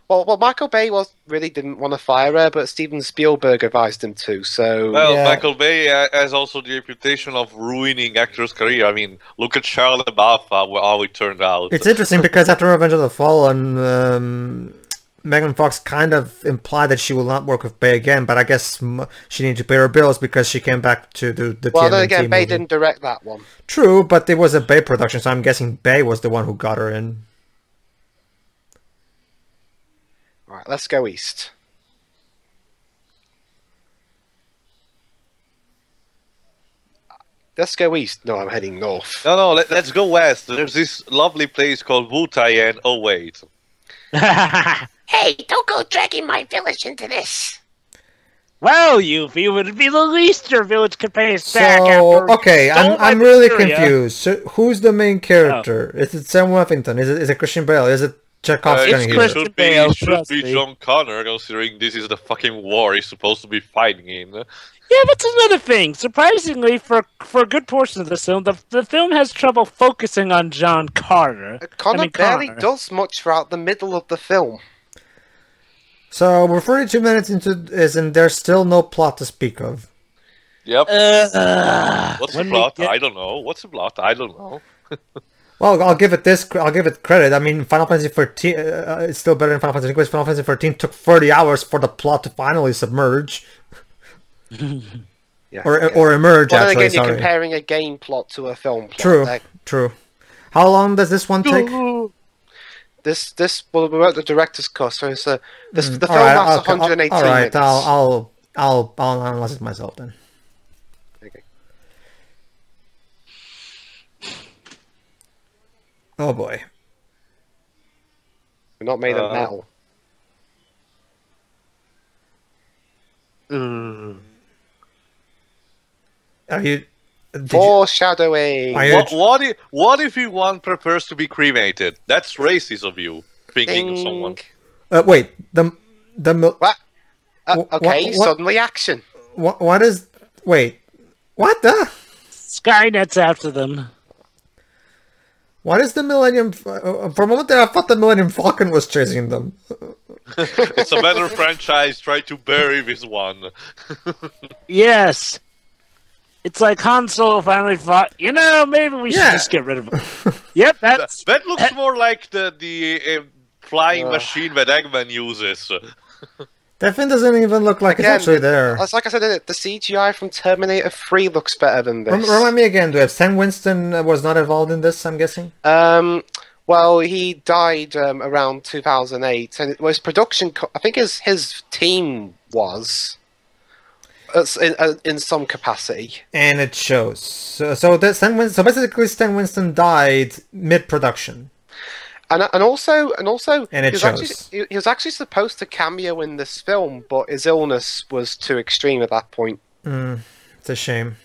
Speaker 2: Well, Michael Bay really didn't want to fire her, but Steven Spielberg advised him to. So
Speaker 4: Michael Bay has also the reputation of ruining actors' career. I mean, look at Shia LaBeouf, how it turned out.
Speaker 3: It's interesting because after Revenge of the Fallen, Megan Fox kind of implied that she will not work with Bay again, but I guess she needed to pay her bills because she came back to the
Speaker 2: Well,
Speaker 3: TMNT
Speaker 2: then again, Bay
Speaker 3: movie.
Speaker 2: didn't direct that one.
Speaker 3: True, but it was a Bay production, so I'm guessing Bay was the one who got her in.
Speaker 2: Right, let's go east. Let's go east. No, I'm heading north.
Speaker 4: No, let's go west. There's this lovely place called Wutayen. Oh, wait.
Speaker 5: Hey, don't go dragging my village into this.
Speaker 1: Well, Yuffie, would be the least your village could pay us back after...
Speaker 3: Okay, I'm really confused. So, who's the main character? Is it Sam Worthington? Is it Christian Bale? Is it Chekhov?
Speaker 1: It
Speaker 4: should be John Connor, considering this is the fucking war he's supposed to be fighting in.
Speaker 1: Yeah, that's another thing. Surprisingly, for a good portion of the film, the film has trouble focusing on John Connor.
Speaker 2: Connor barely does much throughout the middle of the film.
Speaker 3: So we're 42 minutes into this, and there's still no plot to speak of.
Speaker 4: Yep. What's the plot? I don't know. What's the plot? I don't know.
Speaker 3: Well, I'll give it this. I'll give it credit. I mean, Final Fantasy 14. It's still better than Final Fantasy because Final Fantasy 14 took 30 hours for the plot to finally submerge.
Speaker 2: Yeah,
Speaker 3: or emerge.
Speaker 2: Well,
Speaker 3: actually,
Speaker 2: again, you're
Speaker 3: sorry.
Speaker 2: comparing a game plot to a film plot.
Speaker 3: True.
Speaker 2: Like,
Speaker 3: True. How long does this one take?
Speaker 2: This well, we wrote the director's cut, so it's the film
Speaker 3: Alright,
Speaker 2: lasts
Speaker 3: okay,
Speaker 2: 118
Speaker 3: all right,
Speaker 2: minutes.
Speaker 3: I'll analyze it myself then.
Speaker 2: Okay.
Speaker 3: Oh boy.
Speaker 2: We're not made of metal.
Speaker 3: Are you?
Speaker 2: Foreshadowing.
Speaker 4: What if one prefers to be cremated? That's racist of you, thinking of someone.
Speaker 3: Wait. The
Speaker 2: What? Okay,
Speaker 3: what-
Speaker 2: suddenly action.
Speaker 3: what is? Wait. What the?
Speaker 1: Skynet's after them.
Speaker 3: What is the Millennium? For a moment there, I thought the Millennium Falcon was chasing them.
Speaker 4: It's a better franchise. Try to bury this one.
Speaker 1: Yes. It's like Han Solo finally thought, maybe we should
Speaker 3: Yeah.
Speaker 1: just get rid of him. Yep, that's...
Speaker 4: That looks more like the flying machine that Eggman uses.
Speaker 3: That thing doesn't even look like
Speaker 2: Again,
Speaker 3: it's actually there.
Speaker 2: It's like I said, the CGI from Terminator 3 looks better than this.
Speaker 3: Remind me again, do Sam Winston was not involved in this, I'm guessing?
Speaker 2: Well, he died around 2008, and it was production. I think his team was in some capacity.
Speaker 3: And it shows. So basically Stan Winston died mid-production.
Speaker 2: And also,
Speaker 3: And it
Speaker 2: he was
Speaker 3: shows.
Speaker 2: he was actually supposed to cameo in this film, but his illness was too extreme at that point.
Speaker 3: It's a shame.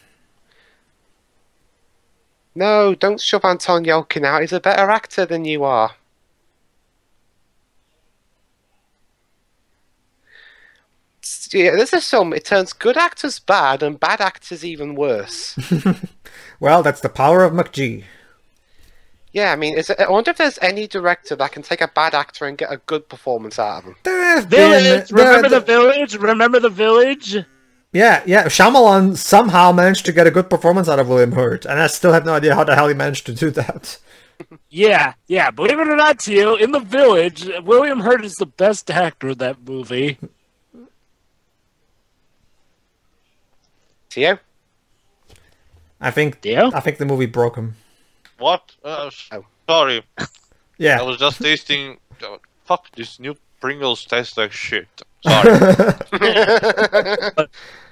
Speaker 2: No, don't shove Anton Yelkin out. He's a better actor than you are. Yeah, this is film. It turns good actors bad and bad actors even worse.
Speaker 3: Well, that's the power of McGee.
Speaker 2: Yeah, I mean, I wonder if there's any director that can take a bad actor and get a good performance out of him.
Speaker 3: There have
Speaker 1: Village!
Speaker 3: been...
Speaker 1: Remember the Village? Remember the Village?
Speaker 3: Yeah. Shyamalan somehow managed to get a good performance out of William Hurt, and I still have no idea how the hell he managed to do that.
Speaker 1: Yeah. Believe it or not, to you, in the Village, William Hurt is the best actor in that movie.
Speaker 2: Theo?
Speaker 3: I think
Speaker 1: Theo?
Speaker 3: the movie broke him.
Speaker 4: What? Sorry.
Speaker 3: Yeah.
Speaker 4: I was just tasting. Fuck, these new Pringles taste like shit. Sorry.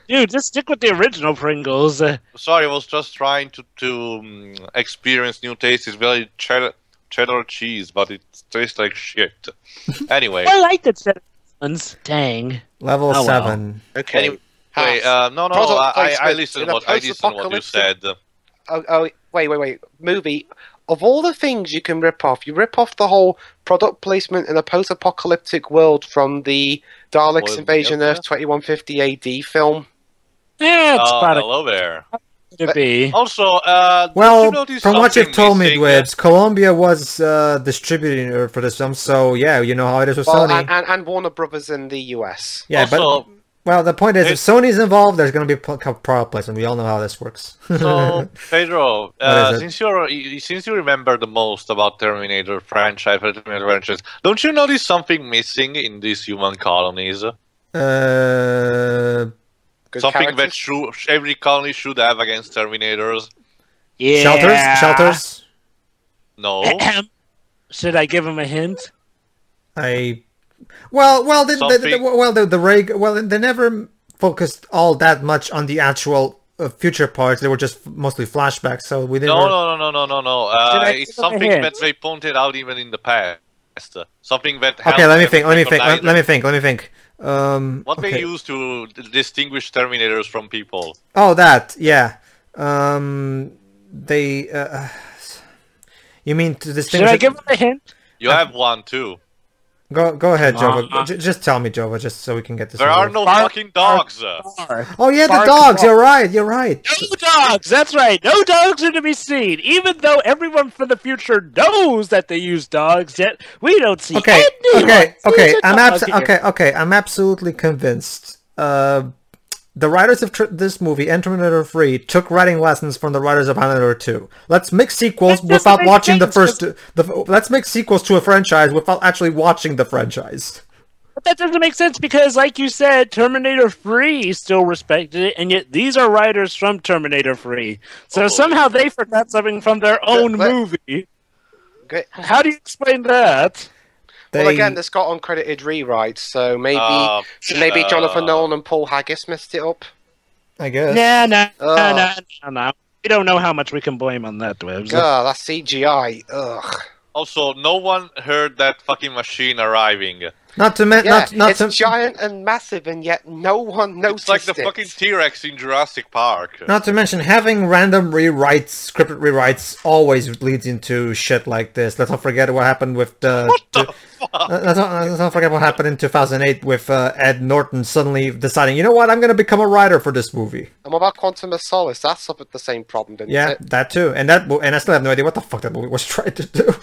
Speaker 1: Dude, just stick with the original Pringles.
Speaker 4: Sorry, I was just trying to experience new tastes. It's very cheddar cheese, but it tastes like shit. Anyway.
Speaker 1: I like the cheddar ones. Dang.
Speaker 3: Level
Speaker 1: Oh,
Speaker 3: 7.
Speaker 2: Okay.
Speaker 4: Anyway, no,
Speaker 2: Product
Speaker 4: I
Speaker 2: placement
Speaker 4: listened
Speaker 2: in a
Speaker 4: what you said.
Speaker 2: Wait. Movie. Of all the things you can rip off, you rip off the whole product placement in a post-apocalyptic world from the Daleks
Speaker 4: Well,
Speaker 2: Invasion
Speaker 4: yeah.
Speaker 2: Earth 2150 AD film.
Speaker 1: Yeah, it's about
Speaker 4: Hello there.
Speaker 1: to be.
Speaker 4: Also,
Speaker 3: Well,
Speaker 4: did you notice
Speaker 3: from what
Speaker 4: something
Speaker 3: you've told me,
Speaker 4: missing?
Speaker 3: Dwebs, Columbia was distributing for this film, so yeah, you know how it is with
Speaker 2: Well,
Speaker 3: Sony.
Speaker 2: and Warner Brothers in the US.
Speaker 3: Yeah,
Speaker 4: Also,
Speaker 3: well, the point is, if Sony's involved, there's going to be product placement. We all know how this works.
Speaker 4: so Pedro,
Speaker 3: What is it?
Speaker 4: since you remember the most about Terminator franchise, don't you notice something missing in these human colonies?
Speaker 2: Good
Speaker 4: Something that
Speaker 2: characters.
Speaker 4: every colony should have against Terminators.
Speaker 1: Yeah.
Speaker 3: Shelters.
Speaker 4: No.
Speaker 1: Should I give him a hint?
Speaker 3: They never focused all that much on the actual future parts. They were just mostly flashbacks, so we didn't.
Speaker 4: No. It's
Speaker 1: give him a
Speaker 4: something
Speaker 1: hint?
Speaker 4: that they pointed out even in the past. Something that.
Speaker 3: Okay,
Speaker 4: helped
Speaker 3: let me
Speaker 4: them
Speaker 3: think.
Speaker 4: recognize
Speaker 3: Let me think.
Speaker 4: What
Speaker 3: okay.
Speaker 4: they use to distinguish Terminators from people.
Speaker 3: Oh, that, yeah. You mean to
Speaker 1: Should
Speaker 3: distinguish?
Speaker 1: I give him a hint?
Speaker 4: You have one too.
Speaker 3: Go ahead, Jova. Just tell me, Jova, just so we can get this.
Speaker 4: There
Speaker 3: over
Speaker 4: are
Speaker 3: with.
Speaker 4: no fucking dogs.
Speaker 3: Oh yeah, the
Speaker 1: Bark,
Speaker 3: dogs.
Speaker 1: bark.
Speaker 3: You're right.
Speaker 1: No dogs! That's right. No dogs are to be seen. Even though everyone from the future knows that they use dogs, yet we don't see
Speaker 3: Okay.
Speaker 1: anyone use a dog here.
Speaker 3: I'm absolutely convinced. the writers of this movie and Terminator 3 took writing lessons from the writers of Terminator 2. Let's make sequels without watching the first. Let's make sequels to a franchise without actually watching the franchise.
Speaker 1: But that doesn't make sense because, like you said, Terminator 3 still respected it, and yet these are writers from Terminator 3. So somehow they forgot something from their own movie.
Speaker 2: Okay.
Speaker 1: How do you explain that?
Speaker 2: Well, again, this got uncredited rewrites, so maybe Jonathan Nolan and Paul Haggis messed it up.
Speaker 3: I guess.
Speaker 1: No. We don't know how much we can blame on that, Dwebs.
Speaker 2: That's CGI. Ugh.
Speaker 4: Also, no one heard that fucking machine arriving.
Speaker 3: Not to mention,
Speaker 2: it's giant and massive, and yet no one noticed it.
Speaker 4: It's like the fucking T-Rex in Jurassic Park.
Speaker 3: Not to mention, having random rewrites, scripted rewrites, always leads into shit like this. Let's not forget what happened with
Speaker 4: What the fuck?
Speaker 3: let's not forget what happened in 2008 with Ed Norton suddenly deciding, you know what, I'm going to become a writer for this movie.
Speaker 2: And what about Quantum of Solace? That suffered the same problem, didn't it?
Speaker 3: Yeah, that too. And I still have no idea what the fuck that movie was trying to do.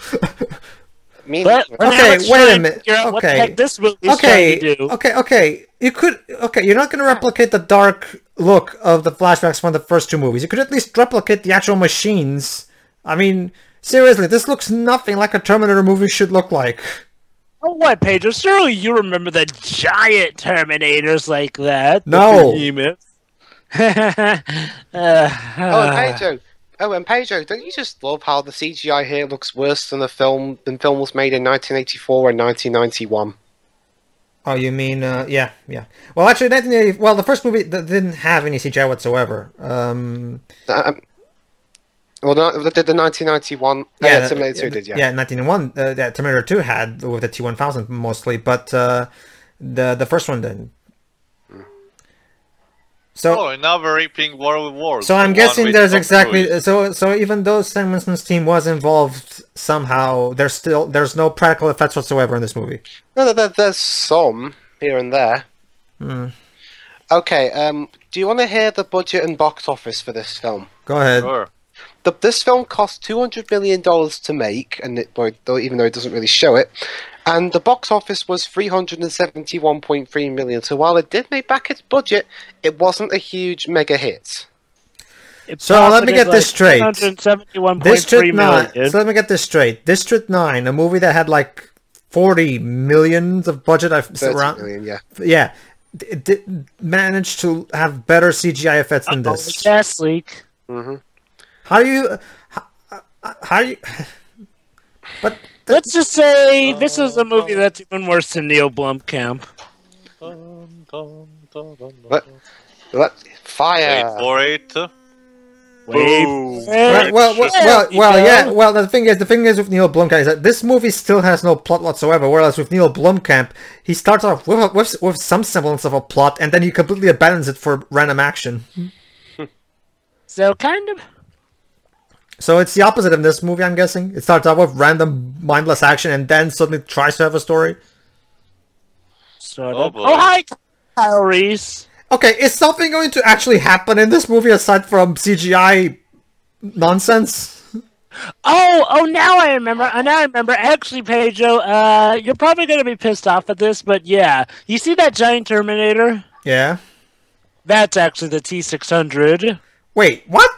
Speaker 1: Okay,
Speaker 3: wait a minute.
Speaker 1: What the heck this movie's
Speaker 3: Okay,
Speaker 1: trying to do.
Speaker 3: okay. You're not going to replicate the dark look of the flashbacks from the first two movies. You could at least replicate the actual machines. I mean, seriously, this looks nothing like a Terminator movie should look like.
Speaker 1: Oh, what, Pedro? Surely you remember the giant Terminators like that.
Speaker 3: No.
Speaker 2: And Pedro, don't you just love how the CGI here looks worse than the film was made in 1984 and 1991?
Speaker 3: Oh, you mean, yeah. Well, actually, the first movie didn't have any CGI whatsoever.
Speaker 2: Well, did the 1991...
Speaker 3: Yeah,
Speaker 2: Terminator 2 did, yeah.
Speaker 3: Yeah, 1991, Terminator 2 had, with the T-1000 mostly, but the first one didn't. So,
Speaker 4: and now we're reaping War with War.
Speaker 3: So I'm guessing there's exactly... So even though Sam Winston's team was involved somehow, there's no practical effects whatsoever in this movie.
Speaker 2: No, there's some here and there. Okay, do you want to hear the budget and box office for this film?
Speaker 3: Go ahead.
Speaker 4: Sure.
Speaker 2: This film cost $200 million to make, and even though it doesn't really show it, and the box office was $371.3 million. So while it did make back its budget, it wasn't a huge mega hit.
Speaker 3: So let me get this straight.
Speaker 1: $171.3 million.
Speaker 3: So let me get this straight. District 9, a movie that had like 40 million of budget.
Speaker 2: 30 million, yeah.
Speaker 3: Yeah. It managed to have better CGI effects than this.
Speaker 1: Gas leak.
Speaker 3: How do you... But...
Speaker 1: Let's just say this is a movie that's even worse than Neil Blomkamp.
Speaker 2: What? Fire!
Speaker 4: Wait for it.
Speaker 3: Well, the thing is with Neil Blomkamp is that this movie still has no plot whatsoever, whereas with Neil Blomkamp, he starts off with some semblance of a plot, and then he completely abandons it for random action.
Speaker 1: So, kind of...
Speaker 3: So it's the opposite in this movie, I'm guessing. It starts out with random, mindless action, and then suddenly tries to have a story.
Speaker 1: Sort of. Oh, hi, Kyle Reese.
Speaker 3: Okay, is something going to actually happen in this movie aside from CGI nonsense?
Speaker 1: Oh, now I remember. Actually, Pedro, you're probably going to be pissed off at this, but yeah. You see that giant Terminator?
Speaker 3: Yeah.
Speaker 1: That's actually the T-600.
Speaker 3: Wait, what?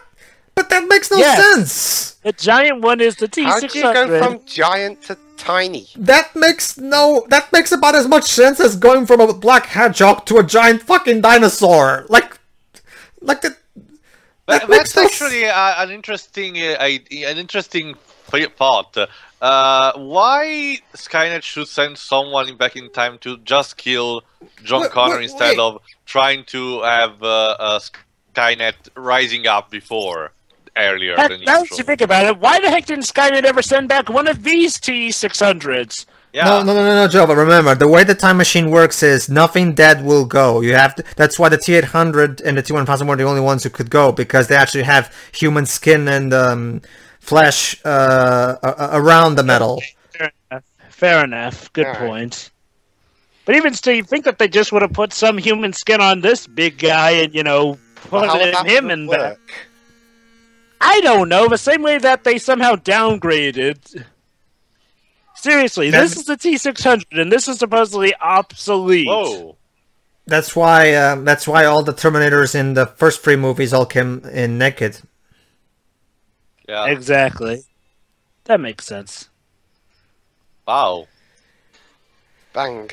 Speaker 3: But that makes no sense!
Speaker 1: The giant one is the T-600.
Speaker 2: How do you go from giant to tiny?
Speaker 3: That makes about as much sense as going from a black hedgehog to a giant fucking dinosaur.
Speaker 4: That's actually an interesting thought. Why Skynet should send someone back in time to just kill John Connor instead of trying to have Skynet rising up earlier than
Speaker 1: now
Speaker 4: usual?
Speaker 1: that you think about it, why the heck didn't Skynet ever send back one of these T-600s?
Speaker 4: Yeah.
Speaker 3: No, Joe, but remember, the way the time machine works is nothing dead will go. You have to, that's why the T-800 and the T-1000 were the only ones who could go, because they actually have human skin and flesh around the metal.
Speaker 1: Fair enough. Good point. But even still, you think that they just would have put some human skin on this big guy and, put him in there. I don't know, the same way that they somehow downgraded. Seriously, this is the T-600, and this is supposedly obsolete.
Speaker 4: Oh.
Speaker 3: That's why all the Terminators in the first 3 movies all came in naked.
Speaker 4: Yeah.
Speaker 1: Exactly. That makes sense.
Speaker 4: Wow.
Speaker 2: Bang.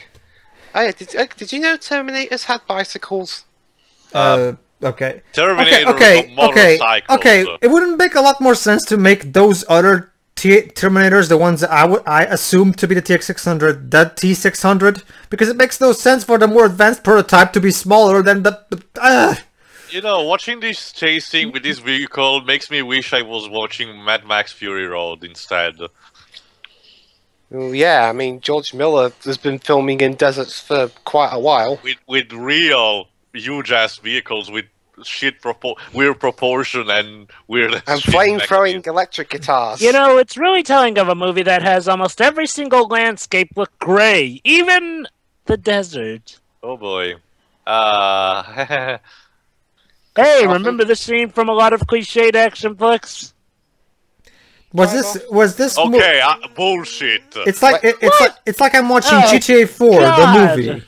Speaker 2: Oh, yeah, did you know Terminators had bicycles?
Speaker 3: Okay.
Speaker 4: Terminator
Speaker 3: Okay.
Speaker 4: motorcycles.
Speaker 3: It wouldn't make a lot more sense to make those other Terminators, the ones that I assume to be the TX600, the T600, because it makes no sense for the more advanced prototype to be smaller than the.
Speaker 4: You know, watching this chasing with this vehicle makes me wish I was watching Mad Max Fury Road instead.
Speaker 2: Well, yeah, I mean, George Miller has been filming in deserts for quite a while.
Speaker 4: With real huge-ass vehicles with weird proportion and weird...
Speaker 2: And flame-throwing electric guitars.
Speaker 1: You know, it's really telling of a movie that has almost every single landscape look gray, even the desert.
Speaker 4: Oh boy.
Speaker 1: Hey, remember this scene from a lot of cliched action flicks?
Speaker 3: Was this
Speaker 4: okay, bullshit.
Speaker 3: It's like I'm watching
Speaker 1: Oh,
Speaker 3: GTA 4,
Speaker 1: God.
Speaker 3: the movie.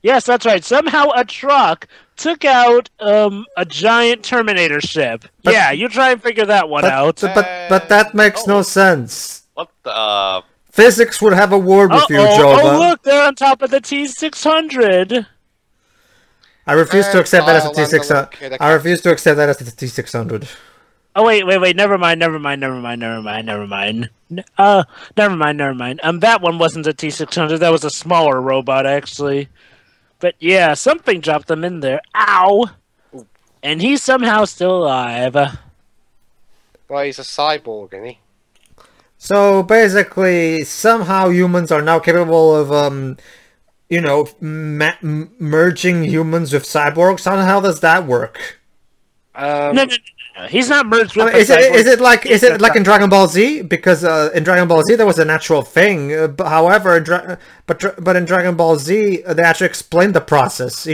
Speaker 1: Yes, that's right. Somehow a truck took out a giant Terminator ship.
Speaker 3: But-
Speaker 1: yeah, you try and figure that one out.
Speaker 3: But that makes no sense.
Speaker 4: What the...
Speaker 3: Physics would have a word with you, Jova.
Speaker 1: Oh, look, they're on top of the T600.
Speaker 3: I refuse to accept that as a
Speaker 2: Kyle
Speaker 3: T600.
Speaker 2: Landon,
Speaker 3: I refuse to accept that as a T600.
Speaker 1: Oh, wait, never mind. Never mind. That one wasn't a T600, that was a smaller robot, actually. But yeah, something dropped them in there. Ow! And he's somehow still alive.
Speaker 2: Well, he's a cyborg, isn't he?
Speaker 3: So basically, somehow humans are now capable of, merging humans with cyborgs. How does that work?
Speaker 1: No. He's not merged with
Speaker 3: Is it like in Dragon Ball Z? Because in Dragon Ball Z there was a natural thing. However, but in Dragon Ball Z they actually explained the process.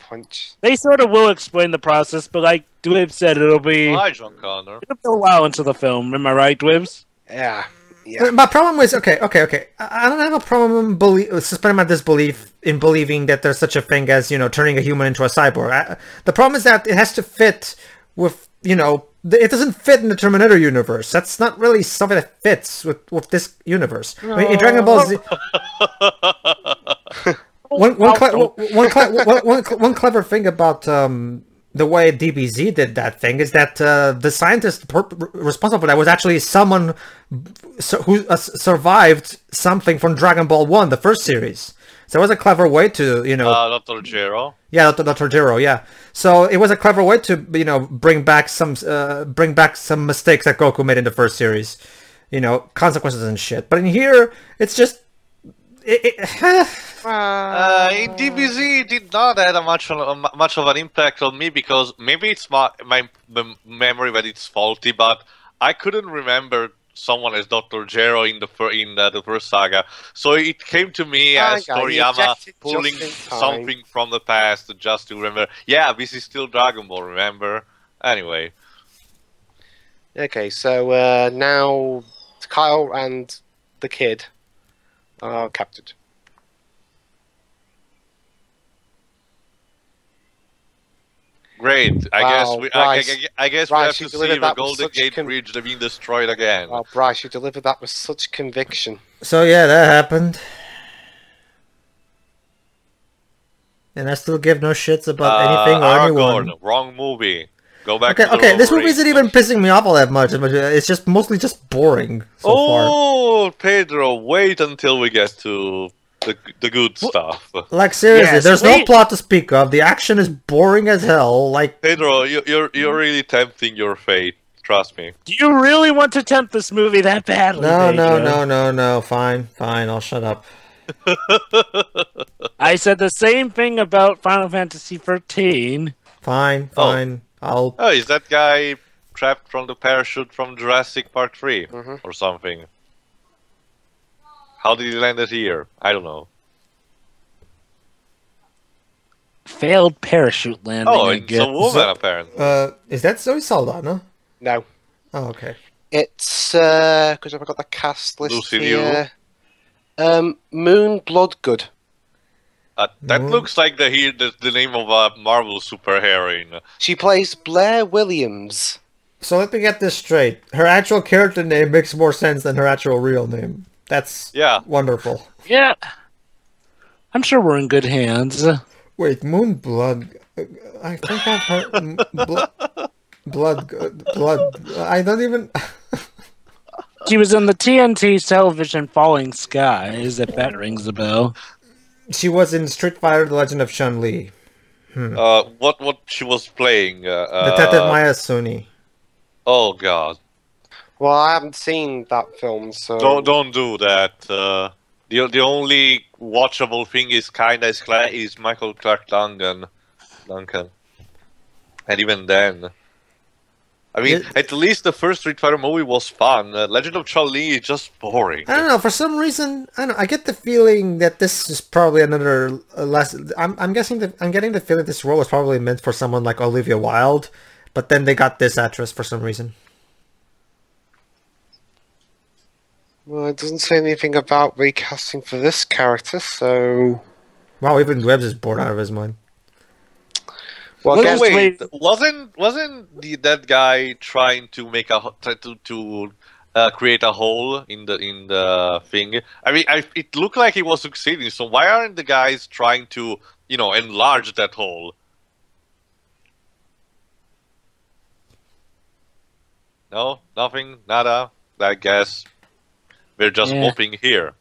Speaker 2: Punch.
Speaker 1: They sort of will explain the process, but like Dwib said, it'll be
Speaker 4: Hi, John Connor.
Speaker 1: a while into the film. Am I right, Dwibs?
Speaker 2: Yeah.
Speaker 3: My problem is okay. I don't have a problem suspending my disbelief in believing that there's such a thing as turning a human into a cyborg. The problem is that it has to fit with it doesn't fit in the Terminator universe. That's not really something that fits with this universe. I mean, in Dragon Ball Z, one clever thing about the way DBZ did that thing is that the scientist responsible for that was actually someone who survived something from Dragon Ball 1, the first series. So it was a clever way to,
Speaker 4: Dr. Jero.
Speaker 3: Yeah, Dr. Jero, yeah. So it was a clever way to, bring back some mistakes that Goku made in the first series. Consequences and shit. But in here, it's just...
Speaker 4: in DBZ, it did not have much of an impact on me because maybe it's my memory that it's faulty, but I couldn't remember someone as Dr. Jero in the first saga, so it came to me as Toriyama pulling something from the past just to remember. Yeah, this is still Dragon Ball. Remember? Anyway.
Speaker 2: Okay, so now Kyle and the kid are captured.
Speaker 4: Great. I guess we have to see the Golden Gate Bridge being destroyed again.
Speaker 2: Oh, Bryce, you delivered that with such conviction.
Speaker 3: So yeah, that happened. And I still give no shits about anything or anyone.
Speaker 4: Wrong movie. Go back.
Speaker 3: Okay. This movie isn't even pissing me off all that much. It's just mostly just boring so far.
Speaker 4: Oh, Pedro, wait until we get to the good stuff.
Speaker 3: Like seriously, there's no plot to speak of. The action is boring as hell. Like
Speaker 4: Pedro, you're really tempting your fate. Trust me.
Speaker 1: Do you really want to tempt this movie that badly?
Speaker 3: No. Fine. I'll shut up.
Speaker 1: I said the same thing about Final Fantasy XIII.
Speaker 3: Fine.
Speaker 4: Oh, is that guy trapped from the parachute from Jurassic Park 3 or something? How did he land it here? I don't know.
Speaker 1: Failed parachute landing.
Speaker 4: Oh, it's a woman apparently.
Speaker 3: Is that Zoe Saldana?
Speaker 2: No.
Speaker 3: Oh, okay.
Speaker 2: It's because I've got the cast list
Speaker 4: Lucy
Speaker 2: here. Moon Bloodgood.
Speaker 4: That looks like the name of a Marvel superheroine.
Speaker 2: She plays Blair Williams.
Speaker 3: So let me get this straight. Her actual character name makes more sense than her actual real name. That's wonderful.
Speaker 1: Yeah. I'm sure we're in good hands.
Speaker 3: Wait, Moonblood. I think I've heard blood. I don't even.
Speaker 1: She was in the TNT television Falling Skies, if that rings a bell.
Speaker 3: She was in Street Fighter: The Legend of Chun-Li.
Speaker 4: What she was playing?
Speaker 3: Detective Maya Suni.
Speaker 4: Oh God.
Speaker 2: Well, I haven't seen that film, so
Speaker 4: Don't do that. The only watchable thing is Michael Clark Duncan, and even then, I mean, at least the first Street Fighter movie was fun. Legend of Chun-Li is just boring.
Speaker 3: I don't know. For some reason, I get the feeling that this is probably another less. I'm getting the feeling this role was probably meant for someone like Olivia Wilde, but then they got this actress for some reason.
Speaker 2: Well, it doesn't say anything about recasting for this character, so...
Speaker 3: Wow, even Webbs is bored out of his mind.
Speaker 2: Well,
Speaker 4: wait, wasn't that guy trying to make create a hole in the thing? I mean, it looked like he was succeeding. So why aren't the guys trying to enlarge that hole? No, nothing, nada. I guess. We're just hoping here.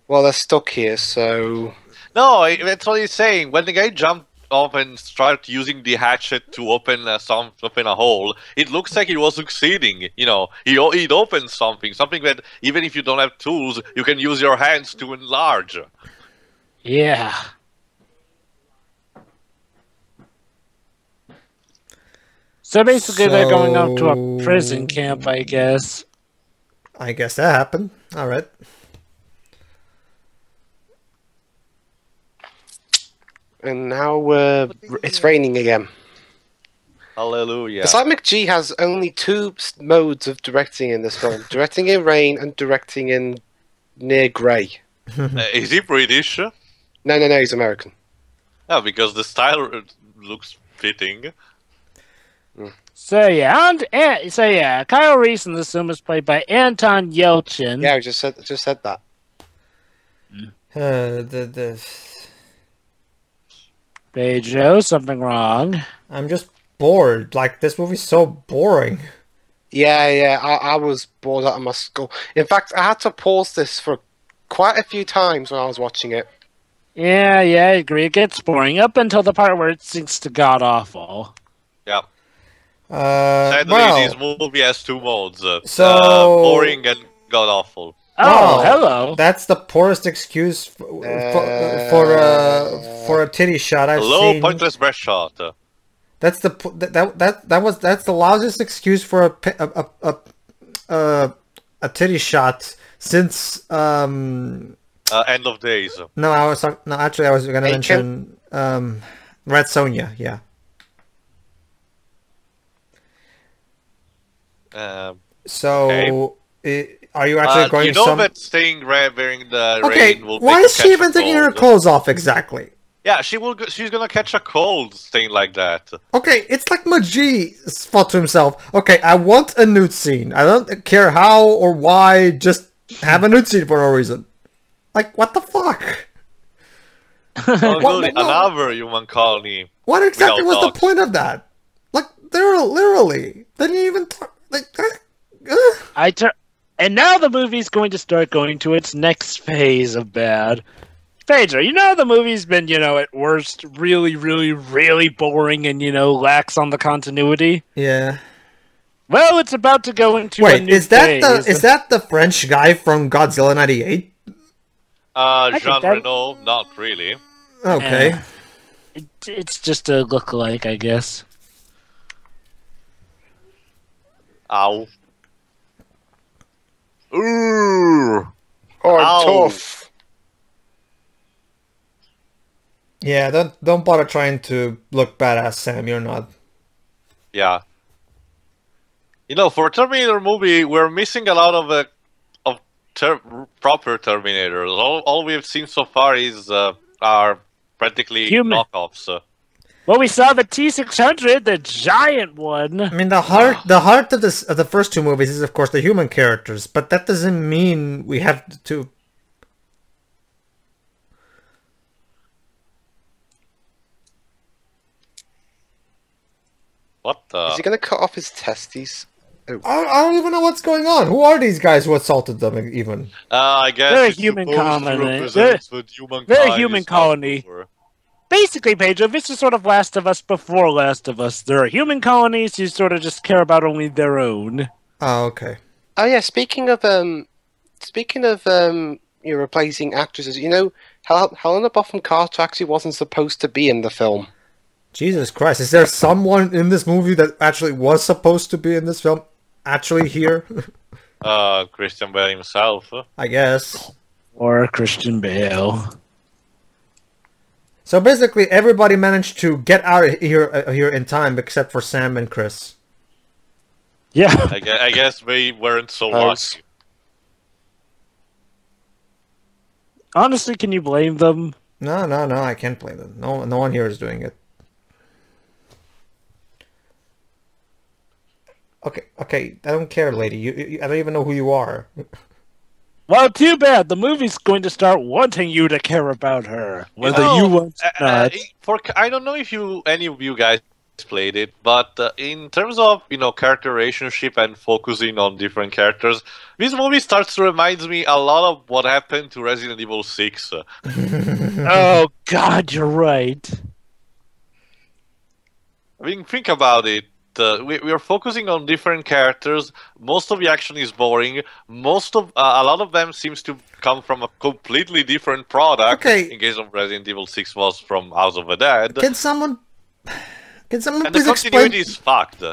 Speaker 2: Well, they're stuck here, so...
Speaker 4: No, that's what he's saying. When the guy jumped off and started using the hatchet to open a hole, it looks like he was succeeding. He'd opened something that even if you don't have tools, you can use your hands to enlarge.
Speaker 1: Yeah. So basically they're going up to a prison camp, I guess.
Speaker 3: I guess that happened. All right.
Speaker 2: And now it's raining again.
Speaker 4: Hallelujah.
Speaker 2: It's like McGee has only two modes of directing in this film. Directing in rain and directing in near grey.
Speaker 4: Is he British?
Speaker 2: No, he's American.
Speaker 4: No, because the style looks fitting.
Speaker 1: So yeah, Kyle Reese in this film was played by Anton Yelchin.
Speaker 2: Yeah, I just said that.
Speaker 1: Pedro, something wrong?
Speaker 3: I'm just bored. Like, this movie's so boring.
Speaker 2: Yeah, I was bored out of my skull. In fact, I had to pause this for quite a few times when I was watching it.
Speaker 1: Yeah, I agree. It gets boring up until the part where it sinks to god awful.
Speaker 4: Yeah. Sadly, this movie has two modes. Boring and god awful.
Speaker 1: Oh, hello.
Speaker 3: That's the poorest excuse for a titty shot I've seen.
Speaker 4: Hello, pointless breast shot.
Speaker 3: That's the loudest excuse for a titty shot since
Speaker 4: End of Days.
Speaker 3: No, I was going to mention Red Sonja. Yeah. Are you actually going?
Speaker 4: That staying wearing the rain will.
Speaker 3: Why is she even taking her clothes off exactly?
Speaker 4: Yeah, she's gonna catch a cold staying like that.
Speaker 3: Okay, it's like Majee thought to himself. Okay, I want a nude scene. I don't care how or why. Just have a nude scene for no reason. Like, what the fuck?
Speaker 4: Another human colony.
Speaker 3: What exactly was the point of that? Like, literally, they didn't even talk. Like,
Speaker 1: and now the movie's going to start going to its next phase of bad. Pedro, the movie's been, at worst, really, really, really boring and, lacks on the continuity.
Speaker 3: Yeah.
Speaker 1: Well, it's about to go into a new phase.
Speaker 3: Is that the French guy from Godzilla 98?
Speaker 4: Jean Reno, not really.
Speaker 3: Okay.
Speaker 1: It's just a look-alike, I guess.
Speaker 4: Ow. Ooh.
Speaker 2: Oh, tough.
Speaker 3: Yeah, don't bother trying to look badass, Sam. You're not.
Speaker 4: Yeah. For a Terminator movie, we're missing a lot of proper Terminators. All we have seen so far are practically
Speaker 1: Human.
Speaker 4: knockoffs.
Speaker 1: Well, we saw the T-600, the giant one.
Speaker 3: I mean, the heart of the first two movies is, of course, the human characters, but that doesn't mean we have to.
Speaker 4: What the?
Speaker 2: Is he going to cut off his testes?
Speaker 3: I don't even know what's going on. Who are these guys who assaulted them? Even
Speaker 4: I guess
Speaker 1: They're a
Speaker 4: it's
Speaker 1: human
Speaker 4: supposed to
Speaker 1: colony.
Speaker 4: represent what humankind
Speaker 1: They're a human
Speaker 4: is
Speaker 1: colony.
Speaker 4: for.
Speaker 1: Basically, Pedro, this is sort of Last of Us before Last of Us. There are human colonies who sort of just care about only their own.
Speaker 3: oh, okay.
Speaker 2: Oh yeah, speaking of you replacing actresses, you know, Helena Bonham Carter actually wasn't supposed to be in the film.
Speaker 3: Jesus Christ! Is there someone in this movie that actually was supposed to be in this film actually here?
Speaker 4: Christian Bale himself.
Speaker 3: I guess.
Speaker 1: Or Christian Bale.
Speaker 3: So basically, everybody managed to get out of here in time except for Sam and Chris.
Speaker 1: Yeah.
Speaker 4: I guess they weren't so
Speaker 2: Close.
Speaker 4: lucky.
Speaker 1: Honestly, can you blame them?
Speaker 3: No, I can't blame them. No one here is doing it. Okay, I don't care, lady. I don't even know who you are.
Speaker 1: Well, too bad. The movie's going to start wanting you to care about her, whether you want or not.
Speaker 4: I don't know if any of you guys played it, but in terms of character relationship and focusing on different characters, this movie starts to remind me a lot of what happened to Resident Evil 6.
Speaker 1: Oh God, you're right.
Speaker 4: I mean, think about it. We are focusing on different characters. Most of the action is boring. A lot of them seems to come from a completely different product.
Speaker 3: Okay.
Speaker 4: In case of Resident Evil 6 was from House of the Dead.
Speaker 3: Can someone
Speaker 4: And the
Speaker 3: please explain?
Speaker 4: continuity is fucked.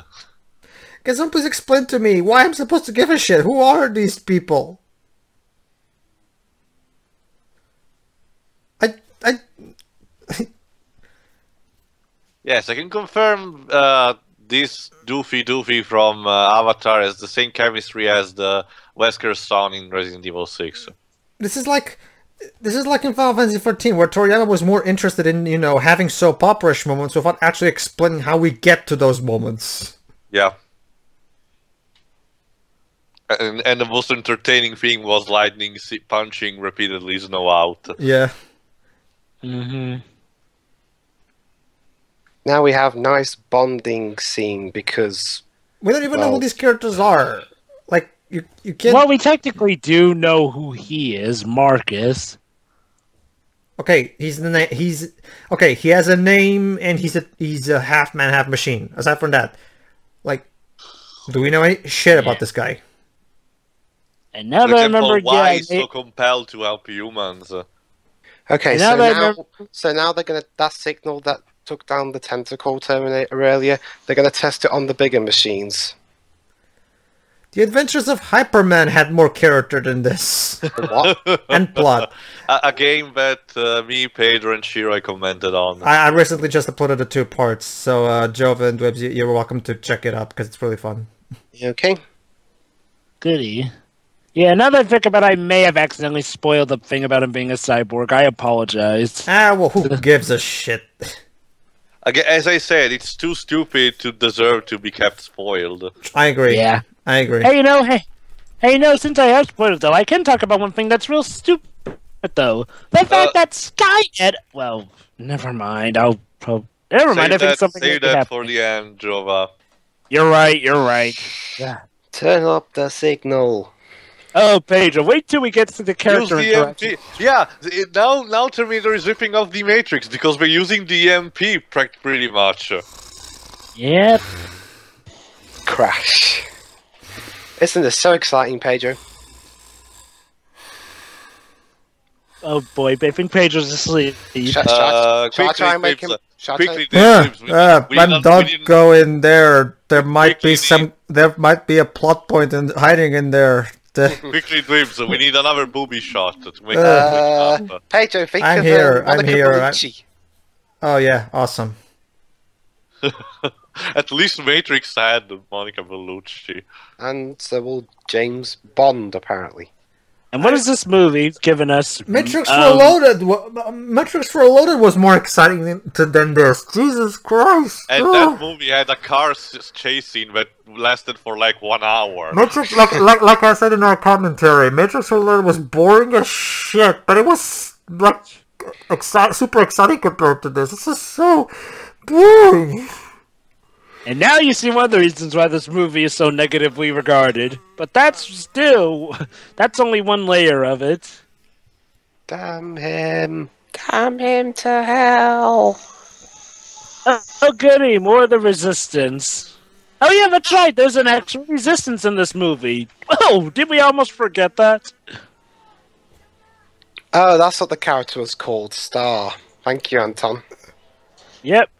Speaker 3: Can someone please explain to me why I'm supposed to give a shit? Who are these people?
Speaker 4: Yes, I can confirm this doofy from Avatar has the same chemistry as the Wesker's son in Resident Evil 6.
Speaker 3: This is like in Final Fantasy 14, where Toriyama was more interested in, having soap opera-ish moments without actually explaining how we get to those moments.
Speaker 4: Yeah. And the most entertaining thing was lightning punching repeatedly Snow out.
Speaker 3: Yeah.
Speaker 1: Mm-hmm.
Speaker 2: Now we have nice bonding scene because
Speaker 3: We don't even know who these characters are. Like, you can't...
Speaker 1: Well, we technically do know who he is, Marcus.
Speaker 3: Okay, he has a name, and he's a half man, half machine. Aside from that, like, do we know any shit about this guy?
Speaker 1: And now
Speaker 4: For
Speaker 1: that I
Speaker 4: example,
Speaker 1: remember,
Speaker 4: why
Speaker 1: yeah,
Speaker 4: he's so compelled to help humans.
Speaker 2: okay,
Speaker 1: Now
Speaker 2: so
Speaker 1: that I
Speaker 2: now,
Speaker 1: remember-
Speaker 2: so now they're gonna that signal that took down the tentacle Terminator earlier. They're gonna test it on the bigger machines.
Speaker 3: The Adventures of Hyperman had more character than this.
Speaker 2: What?
Speaker 3: And plot.
Speaker 4: A game that me, Pedro, and Shiroi commented on.
Speaker 3: I recently just uploaded the 2 parts, so Jove and Dwebs, you're welcome to check it out, because it's really fun.
Speaker 2: You okay?
Speaker 1: goody. Yeah, now that I think about it, I may have accidentally spoiled the thing about him being a cyborg. I apologize.
Speaker 3: Well, who gives a shit?
Speaker 4: Again, as I said, it's too stupid to deserve to be kept spoiled.
Speaker 3: I agree.
Speaker 1: Yeah.
Speaker 3: I agree.
Speaker 1: Hey, since I have spoiled it, though, I can talk about one thing that's real stupid, though. The fact that Skynet... Well, never mind. Never mind, I think something
Speaker 4: Save that for the end, Jova.
Speaker 1: You're right. Yeah.
Speaker 2: Turn up the signal.
Speaker 1: Oh, Pedro, wait till we get to the
Speaker 4: Use
Speaker 1: character
Speaker 4: the
Speaker 1: interaction.
Speaker 4: EMP. Yeah, now Terminator is ripping off the Matrix because we're using the EMP pretty much.
Speaker 1: Yep.
Speaker 2: Crash. Isn't this so exciting, Pedro?
Speaker 3: Oh
Speaker 1: boy, I think Pedro's asleep.
Speaker 2: Shall I try and make him...
Speaker 4: Quickly,
Speaker 3: I'm not going there. There might be a plot point hiding in there.
Speaker 4: Quickly, Dwibs, we need another booby shot to make it
Speaker 2: Pedro, think
Speaker 3: I'm
Speaker 2: of
Speaker 3: here.
Speaker 2: Monica Bellucci.
Speaker 3: Oh yeah, awesome.
Speaker 4: At least Matrix had Monica Bellucci.
Speaker 2: And so will James Bond, apparently.
Speaker 1: And what is this movie giving us?
Speaker 3: Matrix Reloaded. Matrix Reloaded was more exciting than this. Jesus Christ!
Speaker 4: And that movie had a car chase scene that lasted for like 1 hour.
Speaker 3: Matrix, like I said in our commentary, Matrix Reloaded was boring as shit, but it was like super exciting compared to this. This is so boring.
Speaker 1: And now you see one of the reasons why this movie is so negatively regarded. But that's only one layer of it.
Speaker 2: Damn him.
Speaker 5: Damn him to hell.
Speaker 1: Oh goody, more of the resistance. Oh yeah, that's right, there's an actual resistance in this movie. Oh, did we almost forget that?
Speaker 2: Oh, that's what the character was called, Star. Thank you, Anton.
Speaker 1: Yep.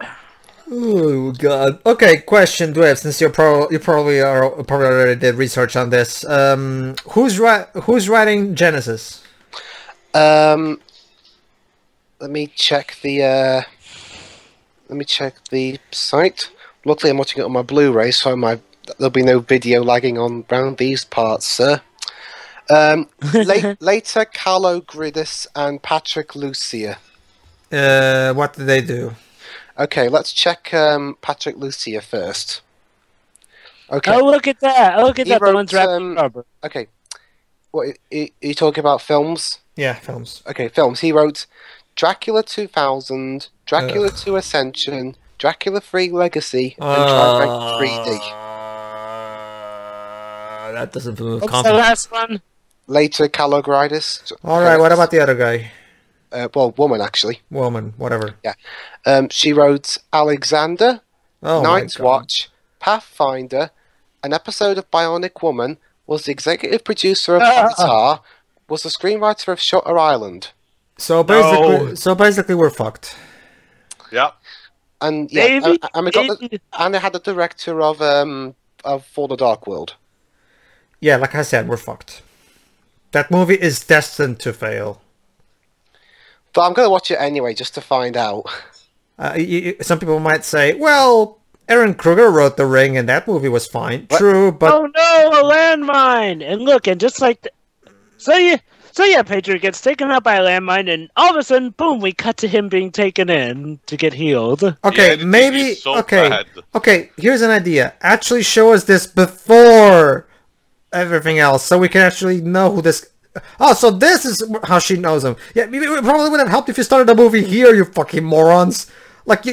Speaker 3: Oh god. Okay, question, Dweeb, since you probably already did research on this. Who's writing Genesis?
Speaker 2: Let me check the site. Luckily, I'm watching it on my Blu-ray, so there'll be no video lagging on around these parts, sir. Later, Carlo Gridis and Patrick Lucia.
Speaker 3: What did they do?
Speaker 2: Okay, let's check Patrick Lucia first. Okay.
Speaker 1: Oh, look at that! Look at that! The one's wrapped in rubber.
Speaker 2: Okay. What are you talking about? Films?
Speaker 3: Yeah, films.
Speaker 2: Okay, films. He wrote Dracula 2000, Dracula 2 Ascension, Dracula 3 Legacy, and Tribeca 3D.
Speaker 3: That doesn't feel
Speaker 1: What's the last one?
Speaker 2: Later, Calogridis.
Speaker 3: Alright, what about the other guy?
Speaker 2: Well, woman, actually.
Speaker 3: Woman, whatever.
Speaker 2: Yeah. She wrote Alexander, Night's Watch, Pathfinder, an episode of Bionic Woman, was the executive producer of Avatar, was the screenwriter of Shutter Island.
Speaker 3: So basically we're fucked.
Speaker 4: Yeah.
Speaker 2: And yeah, and I had the director of For the Dark World.
Speaker 3: Yeah, like I said, we're fucked. That movie is destined to fail.
Speaker 2: But I'm going to watch it anyway, just to find out.
Speaker 3: Some people might say, well, Aaron Kruger wrote The Ring, and that movie was fine. What? True, but...
Speaker 1: Oh no, a landmine! And look, and just like... So yeah, Patriot gets taken out by a landmine, and all of a sudden, boom, we cut to him being taken in to get healed.
Speaker 3: Okay,
Speaker 4: yeah,
Speaker 3: maybe...
Speaker 4: So bad.
Speaker 3: Okay, here's an idea. Actually show us this before everything else, so we can actually know who this... Oh, so this is how she knows him. Yeah, it probably would have helped if you started the movie here, you fucking morons. Like,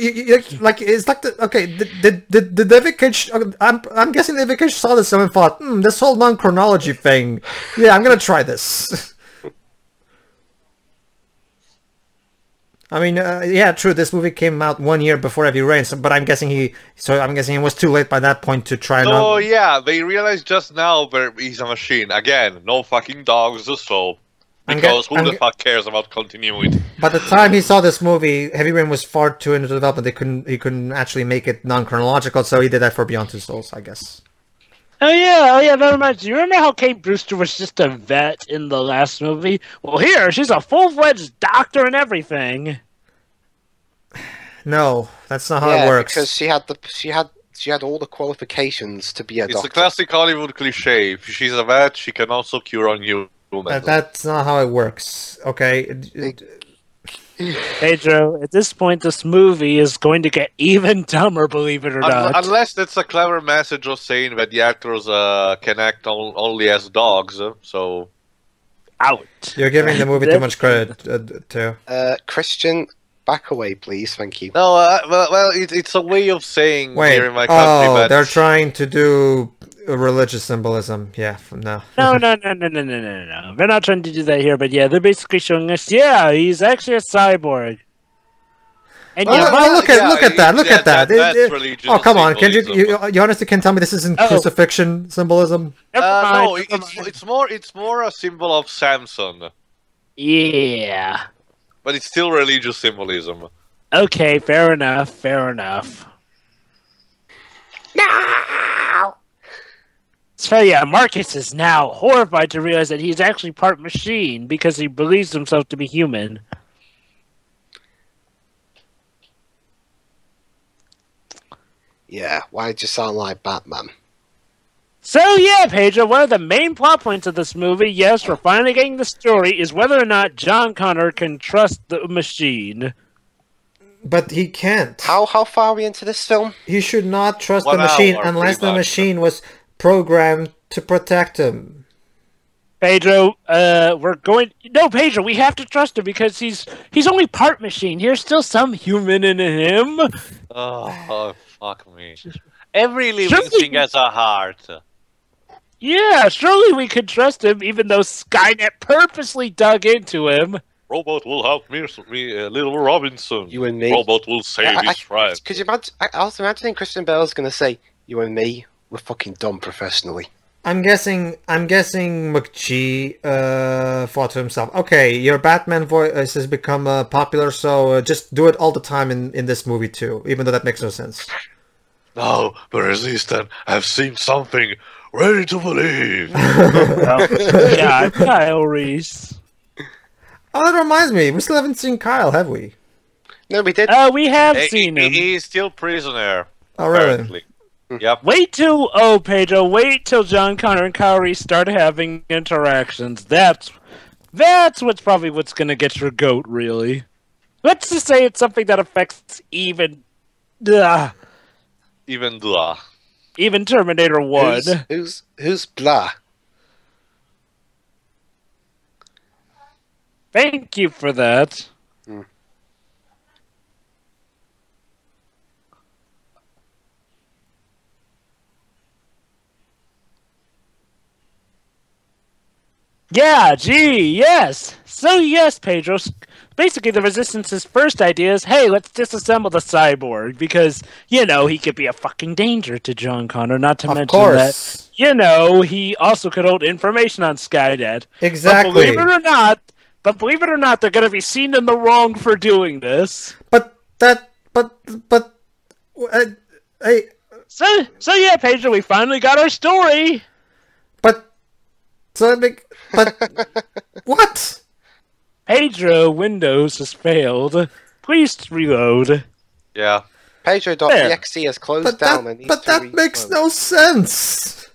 Speaker 3: like it's like the... Okay, did David Cage... I'm guessing David Cage saw this and thought, this whole non-chronology thing, yeah, I'm gonna try this. I mean, yeah, true. This movie came out 1 year before Heavy Rain, but I'm guessing he was too late by that point to try.
Speaker 4: Oh yeah, they realized just now that he's a machine again. No fucking dogs, so because who the fuck cares about continuity?
Speaker 3: By the time he saw this movie, Heavy Rain was far too into development. He couldn't actually make it non-chronological, so he did that for Beyond Two Souls, I guess.
Speaker 1: Oh yeah, that reminds me. You remember how Kate Brewster was just a vet in the last movie? Well, here, she's a full-fledged doctor and everything.
Speaker 3: No, that's not how it works.
Speaker 2: Because she had all the qualifications to be a doctor.
Speaker 4: It's a classic Hollywood cliche. If she's a vet, she can also cure on you.
Speaker 3: That's not how it works, okay?
Speaker 1: Pedro, at this point, this movie is going to get even dumber, believe it or not.
Speaker 4: Unless it's a clever message of saying that the actors can act only as dogs, so...
Speaker 1: Out.
Speaker 3: You're giving the movie too much credit, too.
Speaker 2: Christian, back away, please. Thank you.
Speaker 4: No, well, it's a way of saying here in my country that...
Speaker 3: they're trying to do religious symbolism. Yeah, No.
Speaker 1: No. They're not trying to do that here, but yeah, they're basically showing us, yeah, he's actually a cyborg. And
Speaker 3: look at that.
Speaker 4: That's religious
Speaker 3: oh, come on.
Speaker 4: symbolism.
Speaker 3: You honestly can tell me this isn't crucifixion symbolism?
Speaker 4: No, it's more a symbol of Samson.
Speaker 1: Yeah.
Speaker 4: But it's still religious symbolism.
Speaker 1: Okay, fair enough.
Speaker 5: No!
Speaker 1: So yeah, Marcus is now horrified to realize that he's actually part machine because he believes himself to be human.
Speaker 2: Yeah, why did you sound like Batman?
Speaker 1: So yeah, Pedro, one of the main plot points of this movie, yes, we're finally getting the story, is whether or not John Connor can trust the machine.
Speaker 3: But he can't.
Speaker 2: How far are we into this film?
Speaker 3: He should not trust the
Speaker 4: 1
Speaker 3: machine
Speaker 4: hour,
Speaker 3: unless
Speaker 4: pretty
Speaker 3: the
Speaker 4: much.
Speaker 3: machine was programmed to protect him.
Speaker 1: Pedro, No, Pedro, we have to trust him because he's only part machine. There's still some human in him.
Speaker 4: Oh, fuck me. Every living
Speaker 1: Surely-
Speaker 4: thing has a heart.
Speaker 1: Yeah, surely we could trust him, even though Skynet purposely dug into him.
Speaker 4: Robot will help me, little Robinson.
Speaker 2: You and me.
Speaker 4: Robot will save his friend.
Speaker 2: Could you imagine? I was imagining Christian Bale's going to say, "You and me, we're fucking done professionally."
Speaker 3: I'm guessing McGee thought to himself, okay, your Batman voice has become popular, so just do it all the time in this movie too, even though that makes no sense.
Speaker 4: No, but resistant. I've seen something. Ready to believe.
Speaker 1: Yeah, Kyle Reese.
Speaker 3: Oh, that reminds me, we still haven't seen Kyle, have we?
Speaker 2: No, we did.
Speaker 1: We have seen him.
Speaker 4: He's still prisoner.
Speaker 3: Oh, really?
Speaker 4: Apparently. Yep.
Speaker 1: Wait till John Connor and Kyle Reese start having interactions. That's what's gonna get your goat, really. Let's just say it's something that affects even Terminator 1.
Speaker 2: Who's blah?
Speaker 1: Thank you for that. Yeah, gee, yes. So yes, Pedro. Basically, the Resistance's first idea is, hey, let's disassemble the cyborg because, he could be a fucking danger to John Connor, not to mention
Speaker 3: course.
Speaker 1: that, he also could hold information on Skynet.
Speaker 3: Exactly.
Speaker 1: But believe it or not, they're going to be seen in the wrong for doing this.
Speaker 3: Hey.
Speaker 1: So yeah, Pedro, we finally got our story.
Speaker 3: What?
Speaker 1: Pedro, Windows has failed. Please reload.
Speaker 4: Yeah.
Speaker 2: Pedro.exe has closed down.
Speaker 3: But that makes no sense.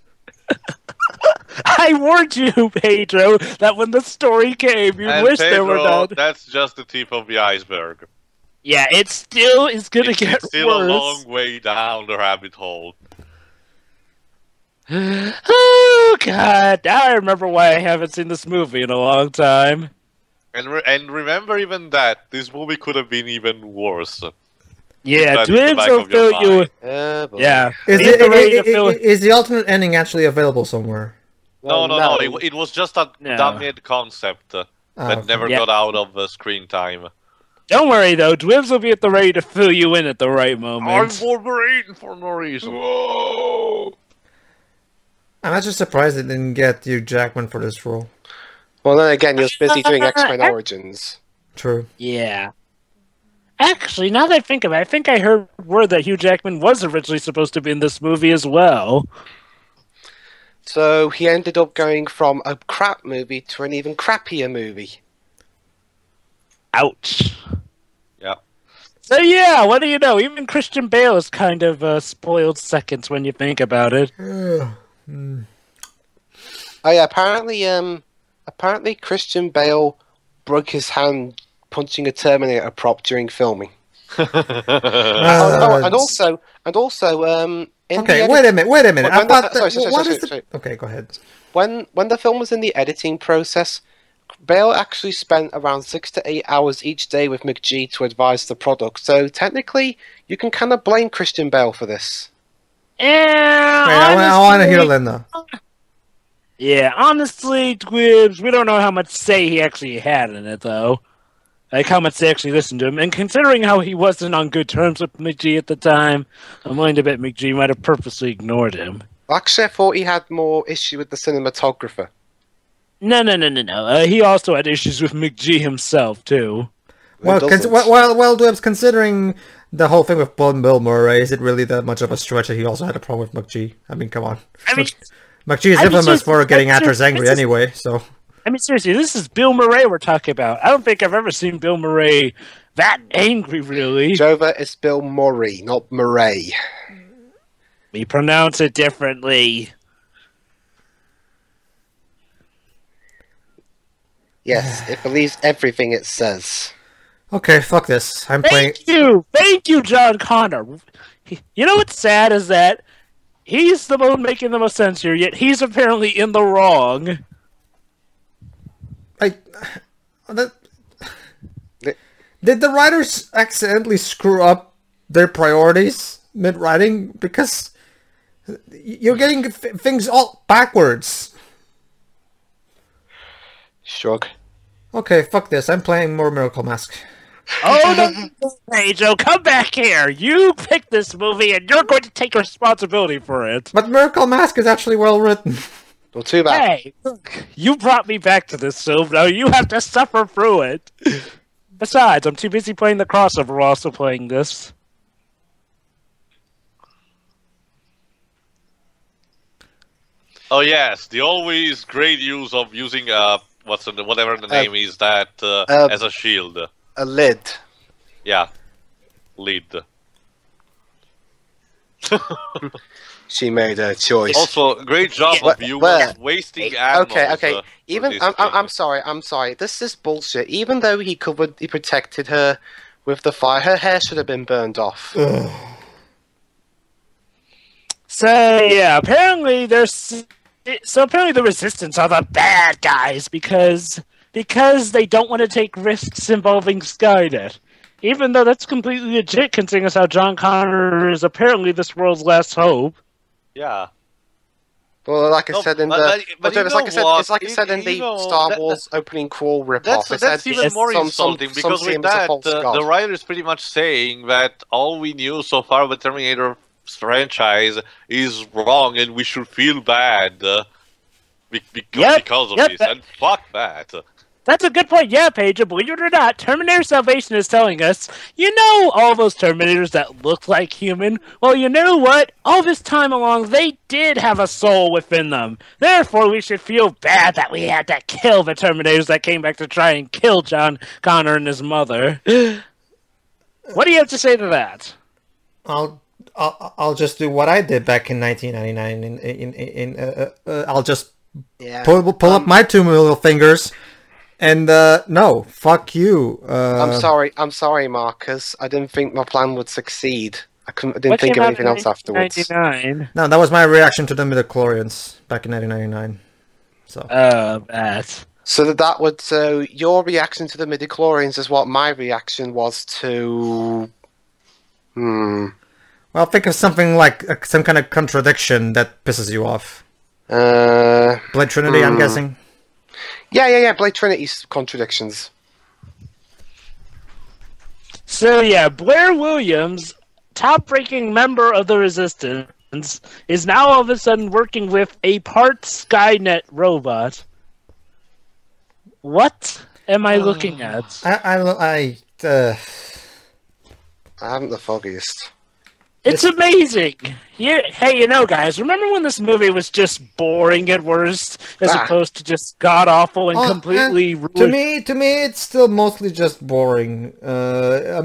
Speaker 1: I warned you, Pedro, that when the story came, you'd wish they were done.
Speaker 4: That's just the tip of the iceberg.
Speaker 1: Yeah, it still is gonna get
Speaker 4: It's still
Speaker 1: worse.
Speaker 4: a long way down the rabbit hole.
Speaker 1: Oh God! Now I remember why I haven't seen this movie in a long time.
Speaker 4: And remember even that this movie could have been even worse.
Speaker 1: Yeah,
Speaker 4: Keep that in the
Speaker 1: Dwibs
Speaker 4: back
Speaker 1: will
Speaker 4: of your
Speaker 1: fill you.
Speaker 4: mind.
Speaker 1: Yeah.
Speaker 3: Is the alternate ending actually available somewhere?
Speaker 4: No. It was just a dumb concept that
Speaker 3: okay.
Speaker 4: never got out of screen time.
Speaker 1: Don't worry though, Dwibs will be at the ready to fill you in at the right moment.
Speaker 4: I'm Wolverine for no reason. Whoa.
Speaker 3: I'm actually surprised they didn't get Hugh Jackman for this role.
Speaker 2: Well, then again, you're busy doing X-Men Origins.
Speaker 3: True.
Speaker 1: Yeah. Actually, now that I think of it, I think I heard word that Hugh Jackman was originally supposed to be in this movie as well.
Speaker 2: So he ended up going from a crap movie to an even crappier movie.
Speaker 1: Ouch.
Speaker 4: Yeah.
Speaker 1: So yeah, what do you know? Even Christian Bale is kind of spoiled seconds when you think about it.
Speaker 2: Oh yeah, apparently Christian Bale broke his hand punching a Terminator prop during filming. And also,
Speaker 3: okay, wait a minute. Okay, go ahead.
Speaker 2: When the film was in the editing process, Bale actually spent around 6 to 8 hours each day with McGee to advise the product. So technically, you can kind of blame Christian Bale for this.
Speaker 1: Yeah,
Speaker 3: I want to hear Linda.
Speaker 1: Yeah, honestly, Dwibs, we don't know how much say he actually had in it, though. Like, how much they actually listened to him. And considering how he wasn't on good terms with McGee at the time, I'm willing to bet McGee might have purposely ignored him.
Speaker 2: Actually, I thought he had more issue with the cinematographer.
Speaker 1: No. He also had issues with McGee himself, too.
Speaker 3: Well, Dwibs, considering the whole thing with Bill Murray, is it really that much of a stretch that he also had a problem with McGee? I mean, come on. McGee is infamous for getting actors angry anyway, so...
Speaker 1: I mean, seriously, this is Bill Murray we're talking about. I don't think I've ever seen Bill Murray that angry, really.
Speaker 2: Jova, it's Bill Murray, not Murray.
Speaker 1: We pronounce it differently.
Speaker 2: Yes, it believes everything it says.
Speaker 3: Okay, fuck this. I'm playing.
Speaker 1: Thank you, John Connor. You know what's sad is that he's the one making the most sense here, yet he's apparently in the wrong.
Speaker 3: Did the writers accidentally screw up their priorities mid-writing? Because you're getting things all backwards.
Speaker 2: Shrug.
Speaker 3: Okay, fuck this. I'm playing more Miracle Mask.
Speaker 1: Oh, no, hey, Joe, come back here. You picked this movie, and you're going to take responsibility for it.
Speaker 3: But Miracle Mask is actually well written.
Speaker 2: Well, too bad.
Speaker 1: Hey, look, you brought me back to this film. Now you have to suffer through it. Besides, I'm too busy playing the crossover while also playing this.
Speaker 4: Oh yes, the always great use of using whatever the name is that as a shield.
Speaker 2: A lid.
Speaker 4: Yeah, lid.
Speaker 2: She made a choice.
Speaker 4: Also, great job of you wasting ammo.
Speaker 2: Okay. Even I'm sorry. This is bullshit. Even though he protected her with the fire, her hair should have been burned off.
Speaker 1: So yeah, apparently apparently the Resistance are the bad guys because they don't want to take risks involving Skynet. Even though that's completely legit, considering as how John Connor is apparently this world's last hope.
Speaker 4: Yeah.
Speaker 2: Well, like I said in the, it's like I said in the Star Wars opening crawl ripoff.
Speaker 4: That's even more insulting because with that, the writer is pretty much saying that all we knew so far of the Terminator franchise is wrong, and we should feel bad because of this. And fuck that.
Speaker 1: That's a good point. Yeah, Paige, believe it or not, Terminator Salvation is telling us, you know all those Terminators that look like human? Well, you know what? All this time along, they did have a soul within them. Therefore, we should feel bad that we had to kill the Terminators that came back to try and kill John Connor and his mother. What do you have to say to that?
Speaker 3: I'll just do what I did back in 1999. I'll just pull up my two middle fingers. And no, fuck you.
Speaker 2: I'm sorry, Marcus. I didn't think my plan would succeed. I didn't think of anything else afterwards.
Speaker 3: No, that was my reaction to the midichlorians back in 1999. So.
Speaker 1: That.
Speaker 2: So your reaction to the midichlorians is what my reaction was to.
Speaker 3: Well, think of something like some kind of contradiction that pisses you off. Blade Trinity, I'm guessing.
Speaker 2: Yeah. Blade Trinity's contradictions.
Speaker 1: So yeah, Blair Williams, top-ranking member of the Resistance, is now all of a sudden working with a part Skynet robot. What am I looking at?
Speaker 2: I haven't the foggiest.
Speaker 1: It's amazing. Hey, guys, remember when this movie was just boring at worst, as opposed to just god awful and completely ruined?
Speaker 3: To me, it's still mostly just boring. The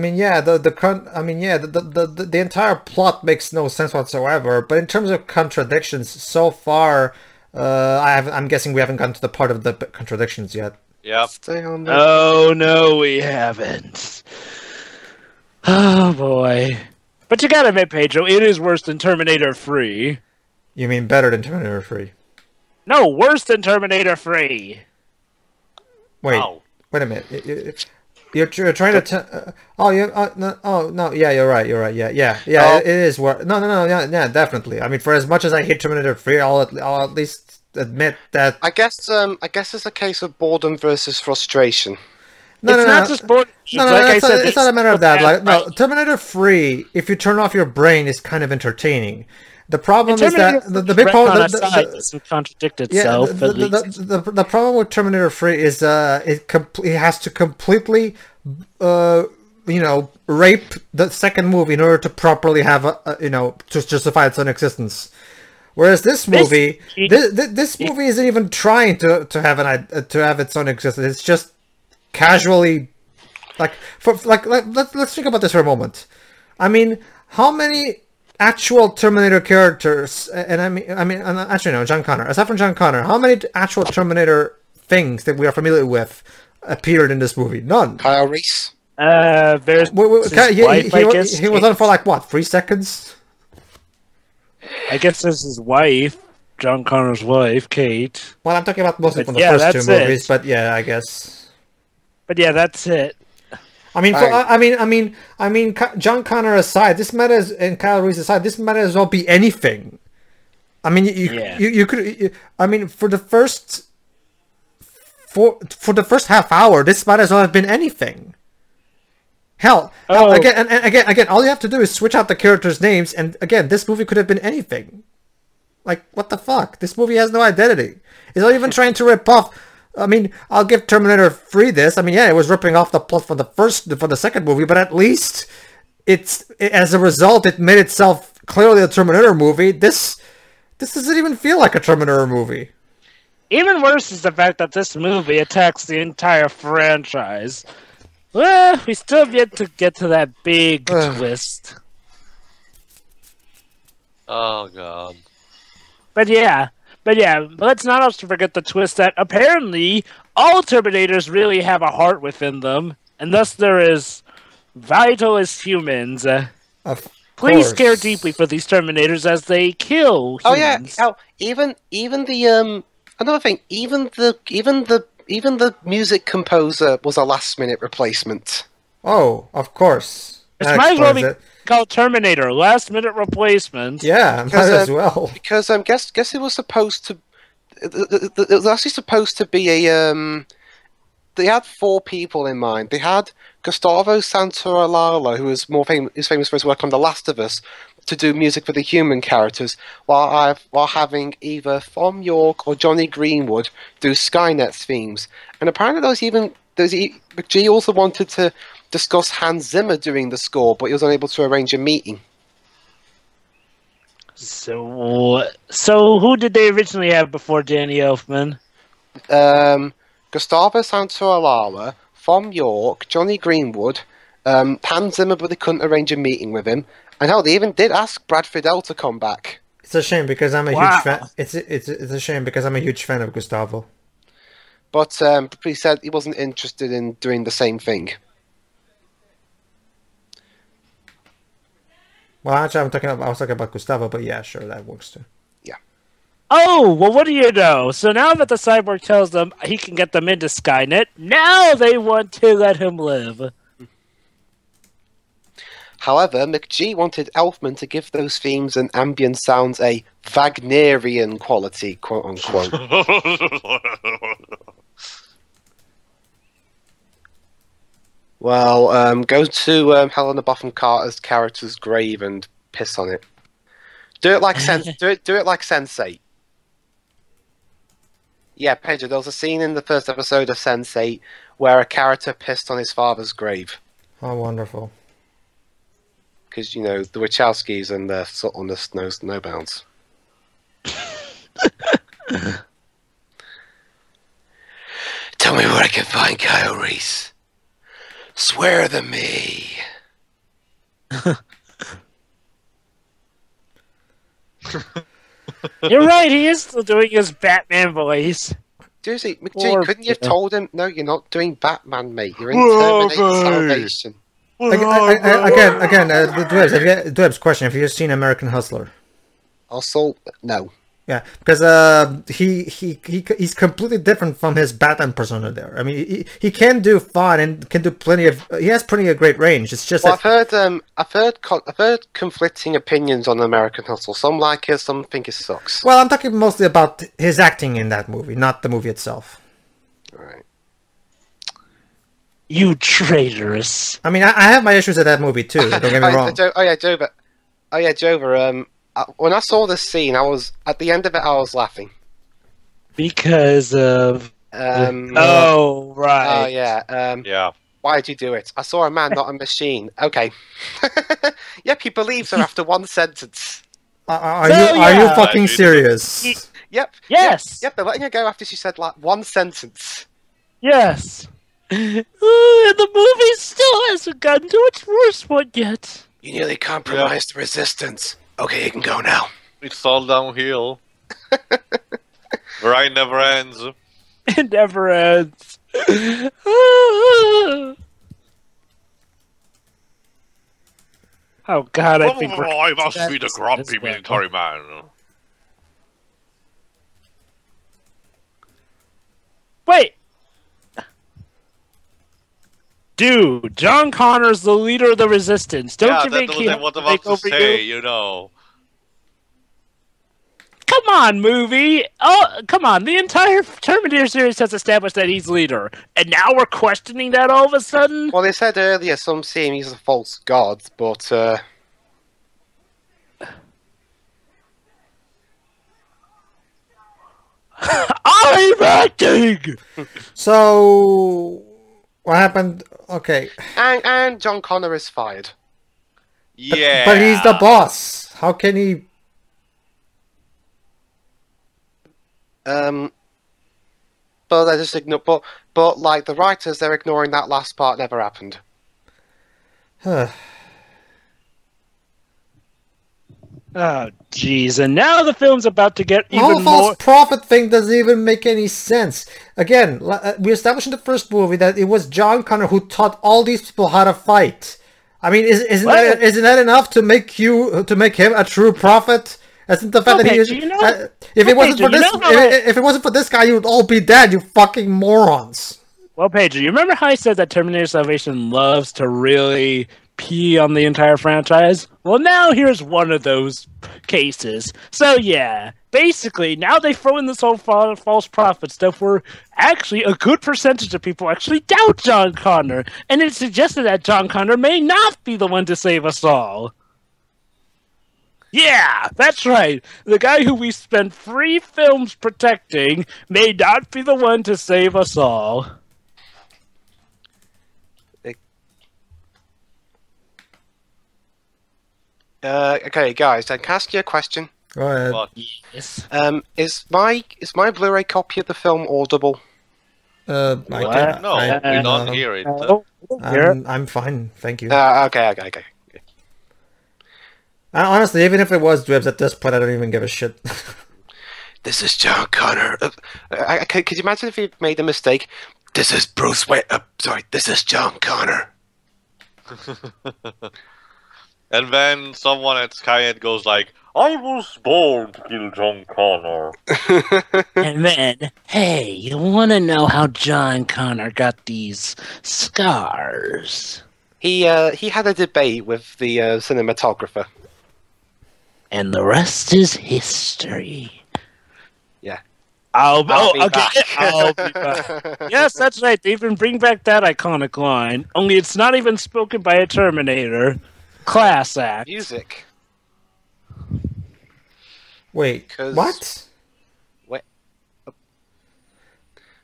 Speaker 3: entire plot makes no sense whatsoever. But in terms of contradictions, so far, I'm guessing we haven't gotten to the part of the contradictions yet.
Speaker 4: Yeah.
Speaker 1: Oh no, we haven't. Oh boy. But you gotta admit, Pedro, it is worse than Terminator 3.
Speaker 3: You mean better than Terminator 3?
Speaker 1: No, worse than Terminator 3.
Speaker 3: Wait a minute. You're trying to yeah, you're right. Yeah, it is worse. No, yeah, definitely. I mean, for as much as I hate Terminator 3, I'll at least admit that.
Speaker 2: I guess it's a case of boredom versus frustration.
Speaker 1: It's not just boredom.
Speaker 3: It's not a matter of that. Terminator 3, if you turn off your brain, is kind of entertaining. The problem is that the big problem
Speaker 1: doesn't contradict itself.
Speaker 3: The problem with Terminator 3 is it has to completely rape the second movie in order to properly have to justify its own existence. Whereas this movie, this movie isn't even trying to have its own existence. It's just casually, let's think about this for a moment. I mean, how many actual Terminator characters? And I mean, actually no, John Connor. Aside from John Connor, how many actual Terminator things that we are familiar with appeared in this movie. None.
Speaker 2: Kyle Reese.
Speaker 1: There's his wife, I guess.
Speaker 3: He was on for like what, 3 seconds?
Speaker 1: I guess this is his wife, John Connor's wife, Kate.
Speaker 3: Well, I'm talking about mostly from the
Speaker 1: yeah,
Speaker 3: first 2
Speaker 1: that's
Speaker 3: movies,
Speaker 1: it.
Speaker 3: but yeah, I guess.
Speaker 1: But yeah, that's it.
Speaker 3: I mean, John Connor aside, this might as and Kyle Reese aside, this might as well be anything. I mean, you could. I mean, for the first half hour, this might as well have been anything. Hell, again, all you have to do is switch out the characters' names, and again, this movie could have been anything. Like, what the fuck? This movie has no identity. It's not even trying to rip off. I mean, I'll give Terminator 3 this. I mean, yeah, it was ripping off the plot for the second movie, but at least as a result, it made itself clearly a Terminator movie. This doesn't even feel like a Terminator movie.
Speaker 1: Even worse is the fact that this movie attacks the entire franchise. Well, we still have yet to get to that big twist.
Speaker 4: Oh god.
Speaker 1: But let's not also forget the twist that apparently all Terminators really have a heart within them, and thus they're as vital as humans. Please care deeply for these Terminators as they kill humans.
Speaker 2: Oh yeah. Even the another thing. Even the music composer was a last-minute replacement.
Speaker 3: Oh, of course.
Speaker 1: It might as well be called Terminator, last-minute replacement.
Speaker 3: Yeah, might as well.
Speaker 2: Because guess it was supposed to. It was actually supposed to be a. They had 4 people in mind. They had Gustavo Santaolalla, who is famous for his work on The Last of Us, to do music for the human characters, while having either Thom Yorke or Johnny Greenwood do Skynet's themes. And apparently McGee also wanted to discuss Hans Zimmer doing the score, but he was unable to arrange a meeting.
Speaker 1: So who did they originally have before Danny Elfman?
Speaker 2: Gustavo Santaolalla, Thom Yorke, Johnny Greenwood, Hans Zimmer, but they couldn't arrange a meeting with him. And hell, they even did ask Brad Fiedel to come back.
Speaker 3: It's a shame because I'm a huge fan. It's a shame because I'm a huge fan of Gustavo.
Speaker 2: But he said he wasn't interested in doing the same thing.
Speaker 3: Well, actually, I was talking about Gustavo, but yeah, sure, that works too.
Speaker 2: Yeah.
Speaker 1: Oh, well, what do you know? So now that the cyborg tells them he can get them into Skynet, now they want to let him live.
Speaker 2: However, McGee wanted Elfman to give those themes and ambient sounds a Wagnerian quality, quote unquote. Well, go to Helena Bonham Carter's character's grave and piss on it. Do it like do it like Sense8. Yeah, Pedro, there was a scene in the first episode of Sense8 where a character pissed on his father's grave.
Speaker 3: Oh, wonderful.
Speaker 2: Because, you know, the Wachowskis and their subtleness knows no bounds. Tell me where I can find Kyle Reese. Swear to me.
Speaker 1: You're right, he is still doing his Batman voice.
Speaker 2: Seriously, McGee, couldn't you have told him, no, you're not doing Batman, mate. You're in Terminator Salvation.
Speaker 3: Again, Dwebs, question: have you seen American Hustler?
Speaker 2: Also, no.
Speaker 3: Yeah, because he's completely different from his Batman persona there. I mean, he can do fun and can do plenty of. He has plenty of great range. It's just.
Speaker 2: Well, I've heard conflicting opinions on American Hustle. Some like it, some think it sucks.
Speaker 3: Well, I'm talking mostly about his acting in that movie, not the movie itself.
Speaker 2: Right.
Speaker 1: You traitorous.
Speaker 3: I mean, I have my issues with that movie too. Don't get me wrong.
Speaker 2: Jover. When I saw this scene, at the end of it, I was laughing
Speaker 1: because of. Oh right.
Speaker 2: Oh yeah.
Speaker 4: Yeah.
Speaker 2: Why did you do it? I saw a man, not a machine. Okay. Yep, he believes her after one sentence.
Speaker 3: Are you fucking serious?
Speaker 2: Yep.
Speaker 1: Yes.
Speaker 2: Yep. They're letting her go after she said like one sentence.
Speaker 1: Yes. And the movie still hasn't gotten to its worst one yet.
Speaker 2: You nearly compromised the resistance. Okay, you can go now.
Speaker 4: It's all downhill. The ride never ends.
Speaker 1: It never ends. Oh God, I think
Speaker 4: I must be the
Speaker 1: as
Speaker 4: grumpy
Speaker 1: well.
Speaker 4: military man.
Speaker 1: Wait, dude, John Connor's the leader of the Resistance. Don't
Speaker 4: Yeah,
Speaker 1: you think
Speaker 4: that
Speaker 1: he
Speaker 4: was
Speaker 1: has
Speaker 4: what
Speaker 1: to
Speaker 4: I was
Speaker 1: take
Speaker 4: about to
Speaker 1: over
Speaker 4: say,
Speaker 1: you?
Speaker 4: you know.
Speaker 1: Come on, movie. Oh, come on. The entire Terminator series has established that he's leader, and now we're questioning that all of a sudden.
Speaker 2: Well, they said earlier some see him as a false god, but
Speaker 1: I'm acting.
Speaker 3: So, what happened? Okay.
Speaker 2: and John Connor is fired.
Speaker 4: Yeah.
Speaker 3: But he's the boss. How can he...
Speaker 2: But they just ignore. But like the writers, they're ignoring that last part. Never happened.
Speaker 1: Oh, jeez. And now the film's about to get
Speaker 3: The whole
Speaker 1: even
Speaker 3: false
Speaker 1: more...
Speaker 3: prophet thing doesn't even make any sense. Again, we established in the first movie that it was John Connor who taught all these people how to fight. I mean, isn't that enough to make him a true prophet? Isn't the fact that he is? If it wasn't for this guy, you would all be dead. You fucking morons.
Speaker 1: Well, Pedro, you remember how I said that Terminator Salvation loves to really pee on the entire franchise? Well, now here's one of those cases. So yeah, basically, now they throw in this whole false prophet stuff where actually a good percentage of people actually doubt John Connor, and it's suggested that John Connor may not be the one to save us all. Yeah, that's right. The guy who we spent 3 films protecting may not be the one to save us all.
Speaker 2: Okay, guys, I can ask you a question.
Speaker 3: Go ahead.
Speaker 4: What?
Speaker 1: Yes.
Speaker 2: Is my Blu-ray copy of the film audible?
Speaker 4: No, we don't hear it.
Speaker 3: I'm fine, thank you.
Speaker 2: Okay.
Speaker 3: Honestly, even if it was Dribs at this point, I don't even give a shit.
Speaker 2: This is John Connor. Could you imagine if he made a mistake? This is Bruce Wayne. Sorry, this is John Connor.
Speaker 4: And then someone at Skynet goes like, I was born to kill John Connor.
Speaker 1: And then, hey, you want to know how John Connor got these scars?
Speaker 2: He had a debate with the cinematographer.
Speaker 1: And the rest is history.
Speaker 2: Yeah.
Speaker 1: I'll be
Speaker 2: back.
Speaker 1: back. Yes, that's right. They even bring back that iconic line. Only it's not even spoken by a Terminator. Class act.
Speaker 2: Music.
Speaker 3: Wait, what?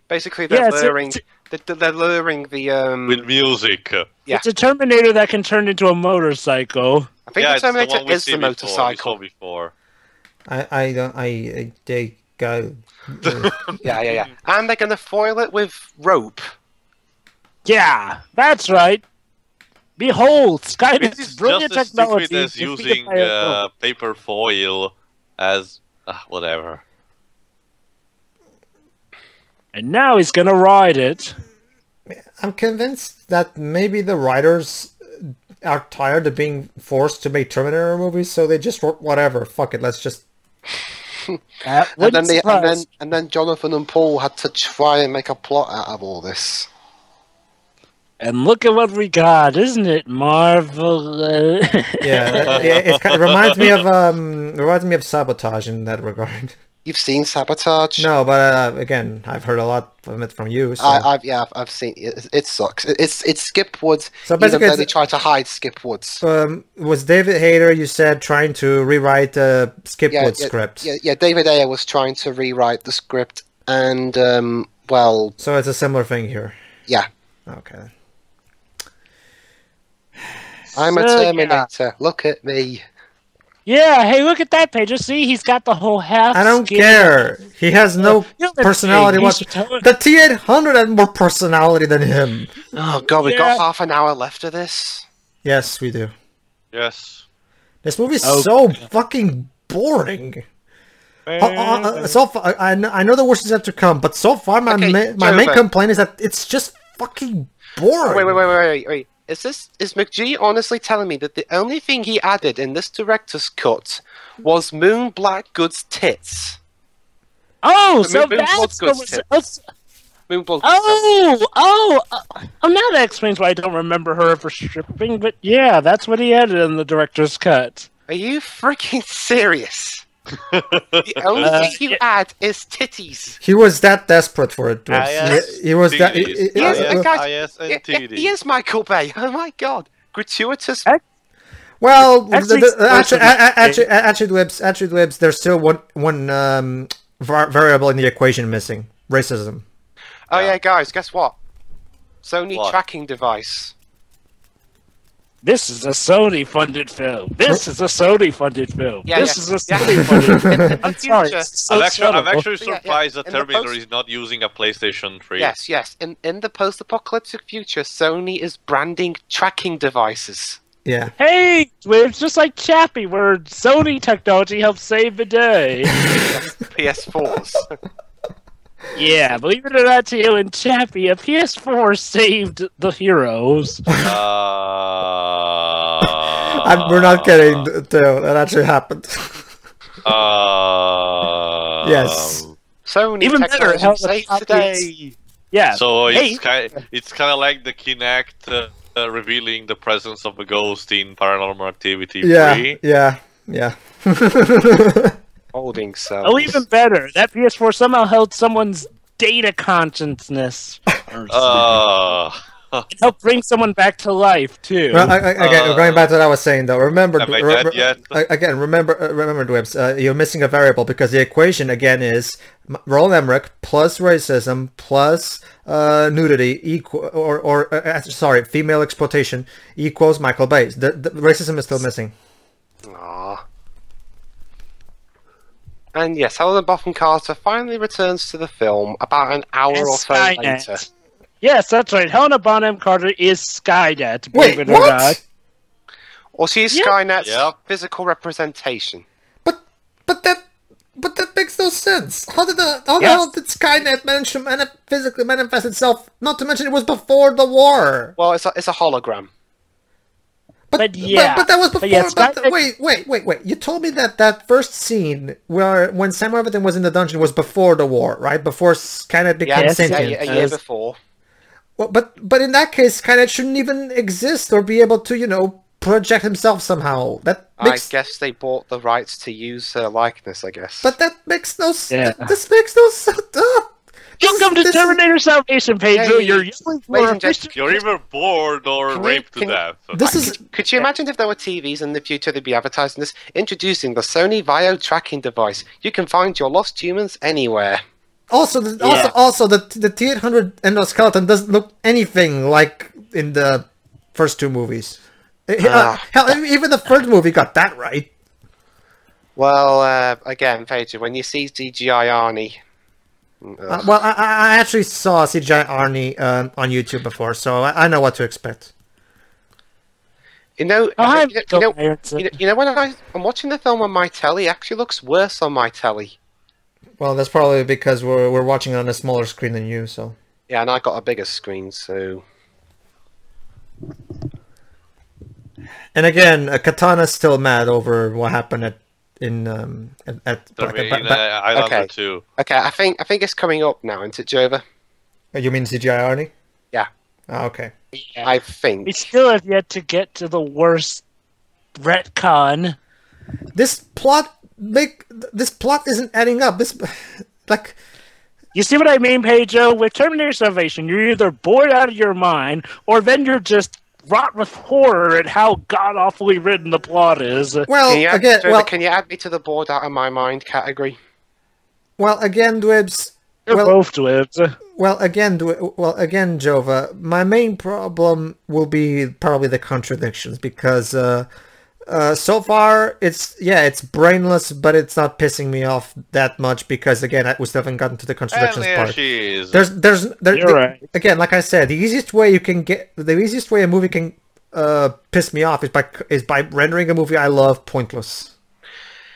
Speaker 2: Basically, they're luring. They're luring the
Speaker 4: With music.
Speaker 2: Yeah.
Speaker 1: It's a Terminator that can turn into a motorcycle.
Speaker 2: I think the Terminator is the motorcycle.
Speaker 4: Before.
Speaker 3: They go.
Speaker 2: Yeah. And they're gonna foil it with rope.
Speaker 1: Yeah, that's right. Behold, Skynet's
Speaker 4: It's
Speaker 1: brilliant
Speaker 4: just as
Speaker 1: technology.
Speaker 4: stupid as
Speaker 1: defeated
Speaker 4: using
Speaker 1: by a rope.
Speaker 4: paper foil as whatever.
Speaker 1: And now he's gonna ride it.
Speaker 3: I'm convinced that maybe the writers are tired of being forced to make Terminator movies, so they just wrote whatever. Fuck it, let's just.
Speaker 2: And then Jonathan and Paul had to try and make a plot out of all this.
Speaker 1: And look at what we got, isn't it marvelous?
Speaker 3: It reminds me of Sabotage in that regard.
Speaker 2: You've seen Sabotage?
Speaker 3: No, but again, I've heard a lot of it from you. So.
Speaker 2: I've seen it. It sucks. It's Skip Woods.
Speaker 3: So basically,
Speaker 2: they try to hide Skip Woods.
Speaker 3: Was David Hayter, you said, trying to rewrite the Skip Woods script?
Speaker 2: Yeah. David Ayer was trying to rewrite the script, and well.
Speaker 3: So it's a similar thing here.
Speaker 2: Yeah.
Speaker 3: Okay.
Speaker 2: I'm a Terminator. Yeah. Look at me.
Speaker 1: Yeah, hey, look at that page. See, he's got the whole half.
Speaker 3: I don't care. He has no personality. The T-800 had more personality than him.
Speaker 2: Oh god, we got half an hour left of this.
Speaker 3: Yes, we do.
Speaker 4: Yes.
Speaker 3: This movie's so fucking boring. So far, I know the worst is yet to come, but so far my main complaint is that it's just fucking boring.
Speaker 2: Wait. Is McGee honestly telling me that the only thing he added in this director's cut was Moon Blackgood's tits?
Speaker 1: Oh, so that's what was... Oh, now that explains why I don't remember her ever stripping, but yeah, that's what he added in the director's cut.
Speaker 2: Are you freaking serious? The only thing you add is titties.
Speaker 3: He was that desperate for it. He was that.
Speaker 2: He is Michael Bay. Oh my god, gratuitous.
Speaker 3: Well, actually, Dwebs, there's still one variable in the equation missing: racism.
Speaker 2: Oh yeah, guys, guess what? Sony tracking device.
Speaker 1: This is a Sony-funded film. This is a Sony-funded film.
Speaker 2: Yeah,
Speaker 1: this is a Sony-funded film. I'm sorry.
Speaker 4: I'm actually surprised that Terminator is not using a PlayStation 3.
Speaker 2: Yes. In the post-apocalyptic future, Sony is branding tracking devices.
Speaker 3: Yeah.
Speaker 1: Hey, it's just like Chappie, where Sony technology helps save the day.
Speaker 2: PS4s.
Speaker 1: Yeah, believe it or not, to you and Chappie, a PS4 saved the heroes.
Speaker 3: We're not kidding, Theo. That actually happened. Yes.
Speaker 2: Sony
Speaker 1: Even better, how
Speaker 2: saved today.
Speaker 1: Yeah.
Speaker 4: So it's kind of like the Kinect revealing the presence of a ghost in Paranormal Activity 3.
Speaker 3: Yeah.
Speaker 2: Holding cells.
Speaker 1: Oh, even better. That PS4 somehow held someone's data consciousness. Help bring someone back to life too.
Speaker 3: Well, again, going back to what I was saying, though. Remember, Dwebs, you're missing a variable because the equation again is Roland Emmerich plus racism plus nudity equal sorry, female exploitation equals Michael Bay. The racism is still missing.
Speaker 2: Aww. And yes, Helena Bonham Carter finally returns to the film about an hour or so later.
Speaker 1: Yes, that's right. Helena Bonham Carter is Skynet.
Speaker 3: Wait, what?
Speaker 2: Or she's Skynet's physical representation.
Speaker 3: But that makes no sense. How the hell did Skynet manage to physically manifest itself? Not to mention it was before the war.
Speaker 2: Well, it's a hologram.
Speaker 3: But that was before. Wait! You told me that first scene when Sam Worthington was in the dungeon was before the war, right? Before Skynet became sentient.
Speaker 2: A year before.
Speaker 3: Well, but in that case, Skynet shouldn't even exist or be able to, project himself somehow. I
Speaker 2: guess they bought the rights to use her likeness. I guess.
Speaker 3: But that makes no sense. This makes no sense.
Speaker 1: Welcome to Terminator Salvation, Pedro. You're
Speaker 4: either bored or raped to death.
Speaker 2: Could you imagine if there were TVs in the future they'd be advertising this? Introducing the Sony Vio tracking device. You can find your lost humans anywhere.
Speaker 3: Also, the T-800 endoskeleton doesn't look anything like in the first two movies. Hell, even the third movie got that right.
Speaker 2: Well, again, Pedro, when you see CGI Arnie...
Speaker 3: well, I actually saw CGI Arnie on YouTube before, so I know what to expect.
Speaker 2: When I'm watching the film on my telly, it actually looks worse on my telly.
Speaker 3: Well, that's probably because we're watching it on a smaller screen than you, so...
Speaker 2: Yeah, and I got a bigger screen, so...
Speaker 3: And again, Katana's still mad over what happened at
Speaker 4: Islander 2.
Speaker 2: Okay, I think it's coming up now, isn't it, Jova?
Speaker 3: You mean CGI Arnie?
Speaker 2: Yeah.
Speaker 3: Oh, okay.
Speaker 1: Yeah.
Speaker 2: I think.
Speaker 1: We still have yet to get to the worst retcon.
Speaker 3: This plot isn't adding up.
Speaker 1: You see what I mean, Pedro? With Terminator Salvation, you're either bored out of your mind, or then you're just wrought with horror at how god-awfully written the plot is.
Speaker 3: Well,
Speaker 2: can you add me to the bored out of my mind category?
Speaker 3: Well, again, Dwebs...
Speaker 1: You're both Dwebs.
Speaker 3: Well, again, Jova, my main problem will be probably the contradictions, because so far it's brainless, but it's not pissing me off that much because again we still haven't gotten to the contradictions part.
Speaker 1: You're right.
Speaker 3: Again, like I said, the easiest way a movie can piss me off is by rendering a movie I love pointless.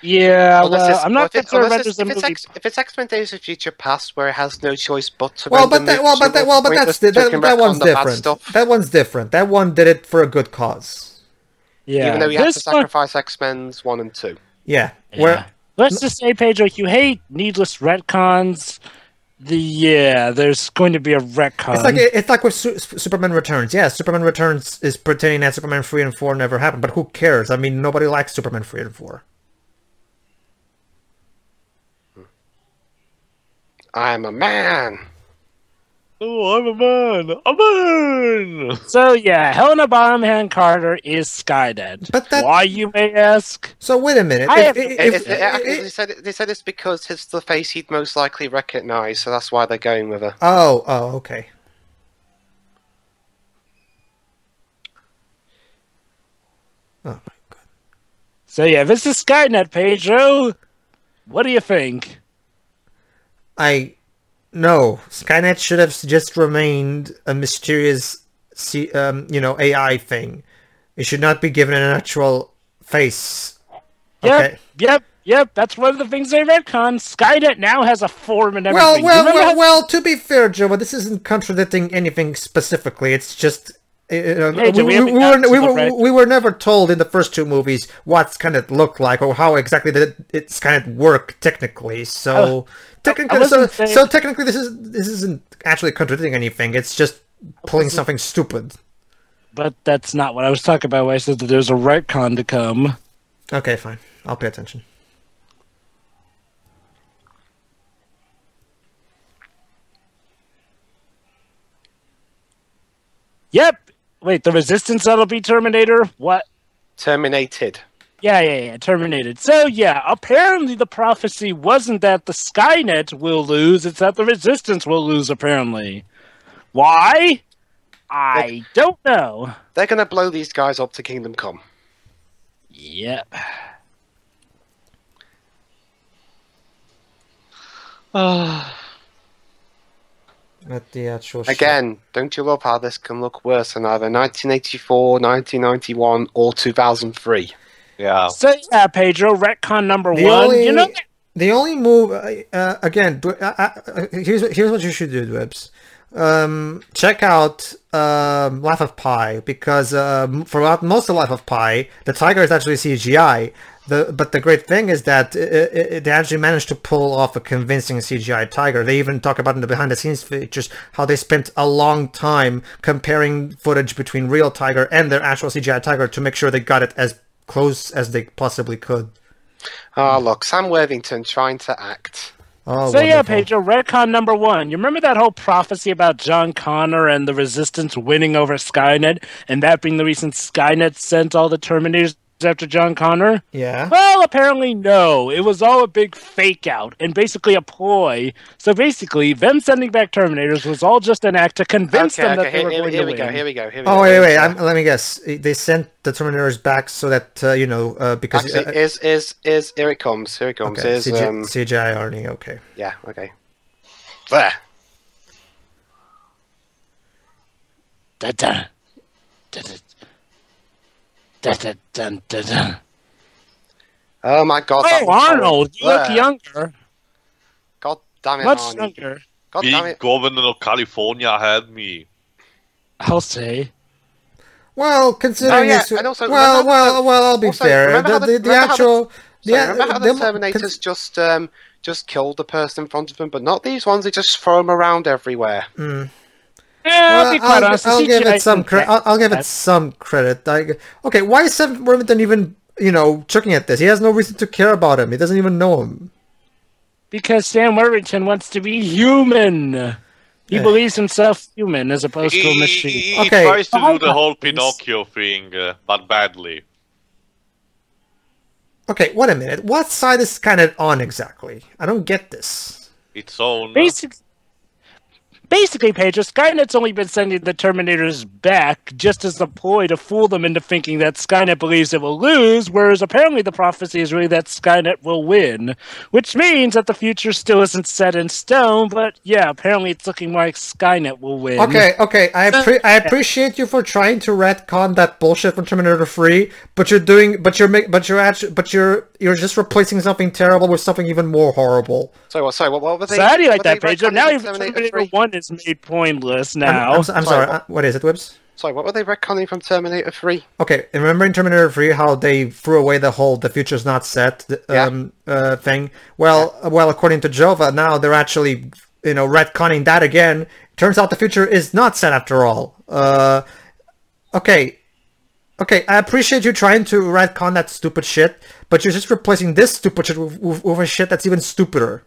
Speaker 1: Yeah,
Speaker 2: Unless
Speaker 1: well,
Speaker 2: it's,
Speaker 1: I'm
Speaker 2: well,
Speaker 1: not
Speaker 2: if, it,
Speaker 1: concerned
Speaker 2: unless
Speaker 1: about
Speaker 2: it's,
Speaker 1: this
Speaker 2: if, it's
Speaker 1: movie.
Speaker 2: if it's X-Men Days of Future Past, where it has no choice but to
Speaker 3: Well,
Speaker 2: render
Speaker 3: but that's that one's different. That one's different. That one did it for a good cause.
Speaker 1: Yeah,
Speaker 2: Even though you had to
Speaker 1: this one.
Speaker 2: sacrifice X-Men's 1 and 2.
Speaker 3: Yeah.
Speaker 1: Yeah. Let's just say, Pedro, you hate needless retcons. There's going to be a retcon.
Speaker 3: It's like with Superman Returns. Yeah, Superman Returns is pretending that Superman 3 and 4 never happened, but who cares? I mean, nobody likes Superman 3 and 4.
Speaker 2: I'm a man.
Speaker 4: Oh, I'm a man. A man.
Speaker 1: So yeah, Helena Bonham Carter is Skynet.
Speaker 3: But
Speaker 1: why, you may ask?
Speaker 3: So wait a minute.
Speaker 2: They said it's because it's the face he'd most likely recognize, so that's why they're going with her.
Speaker 3: Oh, okay. Oh my god.
Speaker 1: So yeah, this is Skynet, Pedro. What do you think?
Speaker 3: No, Skynet should have just remained a mysterious, AI thing. It should not be given an actual face. Okay.
Speaker 1: Yep. That's one of the things they retcon. Skynet now has a form and everything.
Speaker 3: Well. To be fair, Joe, but this isn't contradicting anything specifically. It's just. We were never told in the first two movies what Skynet looked like or how exactly its Skynet worked technically. So technically, this isn't actually contradicting anything. It's just pulling something stupid.
Speaker 1: But that's not what I was talking about when I said that there's a retcon to come.
Speaker 3: Okay, fine. I'll pay attention.
Speaker 1: Yep. Wait, the Resistance that'll be Terminator? What?
Speaker 2: Terminated.
Speaker 1: Yeah, terminated. So yeah, apparently the prophecy wasn't that the Skynet will lose, it's that the Resistance will lose, apparently. Why? I don't know.
Speaker 2: They're gonna blow these guys up to Kingdom Come.
Speaker 1: Yep.
Speaker 3: At the actual
Speaker 2: Again, don't you love how this can look worse than either 1984, 1991, or 2003?
Speaker 4: Yeah.
Speaker 1: So yeah, Pedro, retcon number one.
Speaker 3: The only move again. Here's what you should do, Dwebs. Check out Life of Pi, because throughout most of Life of Pi, the tiger is actually CGI. But the great thing is that they actually managed to pull off a convincing CGI tiger. They even talk about in the behind-the-scenes features how they spent a long time comparing footage between real tiger and their actual CGI tiger to make sure they got it as close as they possibly could.
Speaker 2: Oh, look, Sam Worthington trying to act.
Speaker 3: Oh,
Speaker 1: so
Speaker 3: wonderful.
Speaker 1: yeah, Pedro, retcon number one. You remember that whole prophecy about John Connor and the Resistance winning over Skynet, and that being the reason Skynet sent all the Terminators after John Connor?
Speaker 3: Yeah.
Speaker 1: Well, apparently no. It was all a big fake out and basically a ploy. So basically, them sending back Terminators was all just an act to convince them that they were going to win.
Speaker 2: Here we go.
Speaker 3: Oh, wait. Let me guess. They sent the Terminators back so that, because...
Speaker 2: Actually, here it comes.
Speaker 3: Okay. CGI Arnie, okay.
Speaker 2: Yeah, okay. There.
Speaker 1: Da-da. Da-da. Da-da-dun-da-dun.
Speaker 2: Oh my god.
Speaker 1: Oh, Arnold, you look younger.
Speaker 2: God damn it,
Speaker 1: Much
Speaker 2: Arnie.
Speaker 1: younger.
Speaker 2: God damn
Speaker 4: Big
Speaker 2: it.
Speaker 4: Governor of California had me.
Speaker 1: I'll say.
Speaker 3: Well, considering
Speaker 2: and also,
Speaker 3: I'll be fair.
Speaker 2: Remember how the
Speaker 3: the
Speaker 2: Terminators just killed the person in front of them, but not these ones. They just throw them around everywhere.
Speaker 1: Yeah,
Speaker 3: I'll give it some credit. I'll give it some credit. Okay, why is Sam Worthington even chucking at this? He has no reason to care about him. He doesn't even know him.
Speaker 1: Because Sam Worthington wants to be human. He believes himself human as opposed to a machine.
Speaker 4: He tries to do the whole Pinocchio thing, but badly.
Speaker 3: Okay, wait a minute. What side is Skynet on exactly? I don't get this.
Speaker 4: Its own.
Speaker 1: Basically, Pedro, Skynet's only been sending the Terminators back just as a ploy to fool them into thinking that Skynet believes it will lose, whereas apparently the prophecy is really that Skynet will win. Which means that the future still isn't set in stone, but yeah, apparently it's looking like Skynet will win.
Speaker 3: Okay, I appreciate you for trying to retcon that bullshit from Terminator 3, but you're just replacing something terrible with something even more horrible.
Speaker 2: Sorry, what were they?
Speaker 1: So how do you like that,
Speaker 2: retconning
Speaker 1: Pedro? Now
Speaker 2: from
Speaker 1: even
Speaker 2: Terminator
Speaker 1: Terminator
Speaker 2: 3?
Speaker 1: 1 is made pointless now.
Speaker 3: I'm sorry, what is it, Wibbs?
Speaker 2: Sorry, what were they retconning from Terminator 3?
Speaker 3: Okay, and remember in Terminator 3 how they threw away the whole "the future's not set" thing? Well, according to Jova, now they're actually retconning that again. Turns out the future is not set after all. Okay, I appreciate you trying to retcon that stupid shit, but you're just replacing this stupid shit with a shit that's even stupider.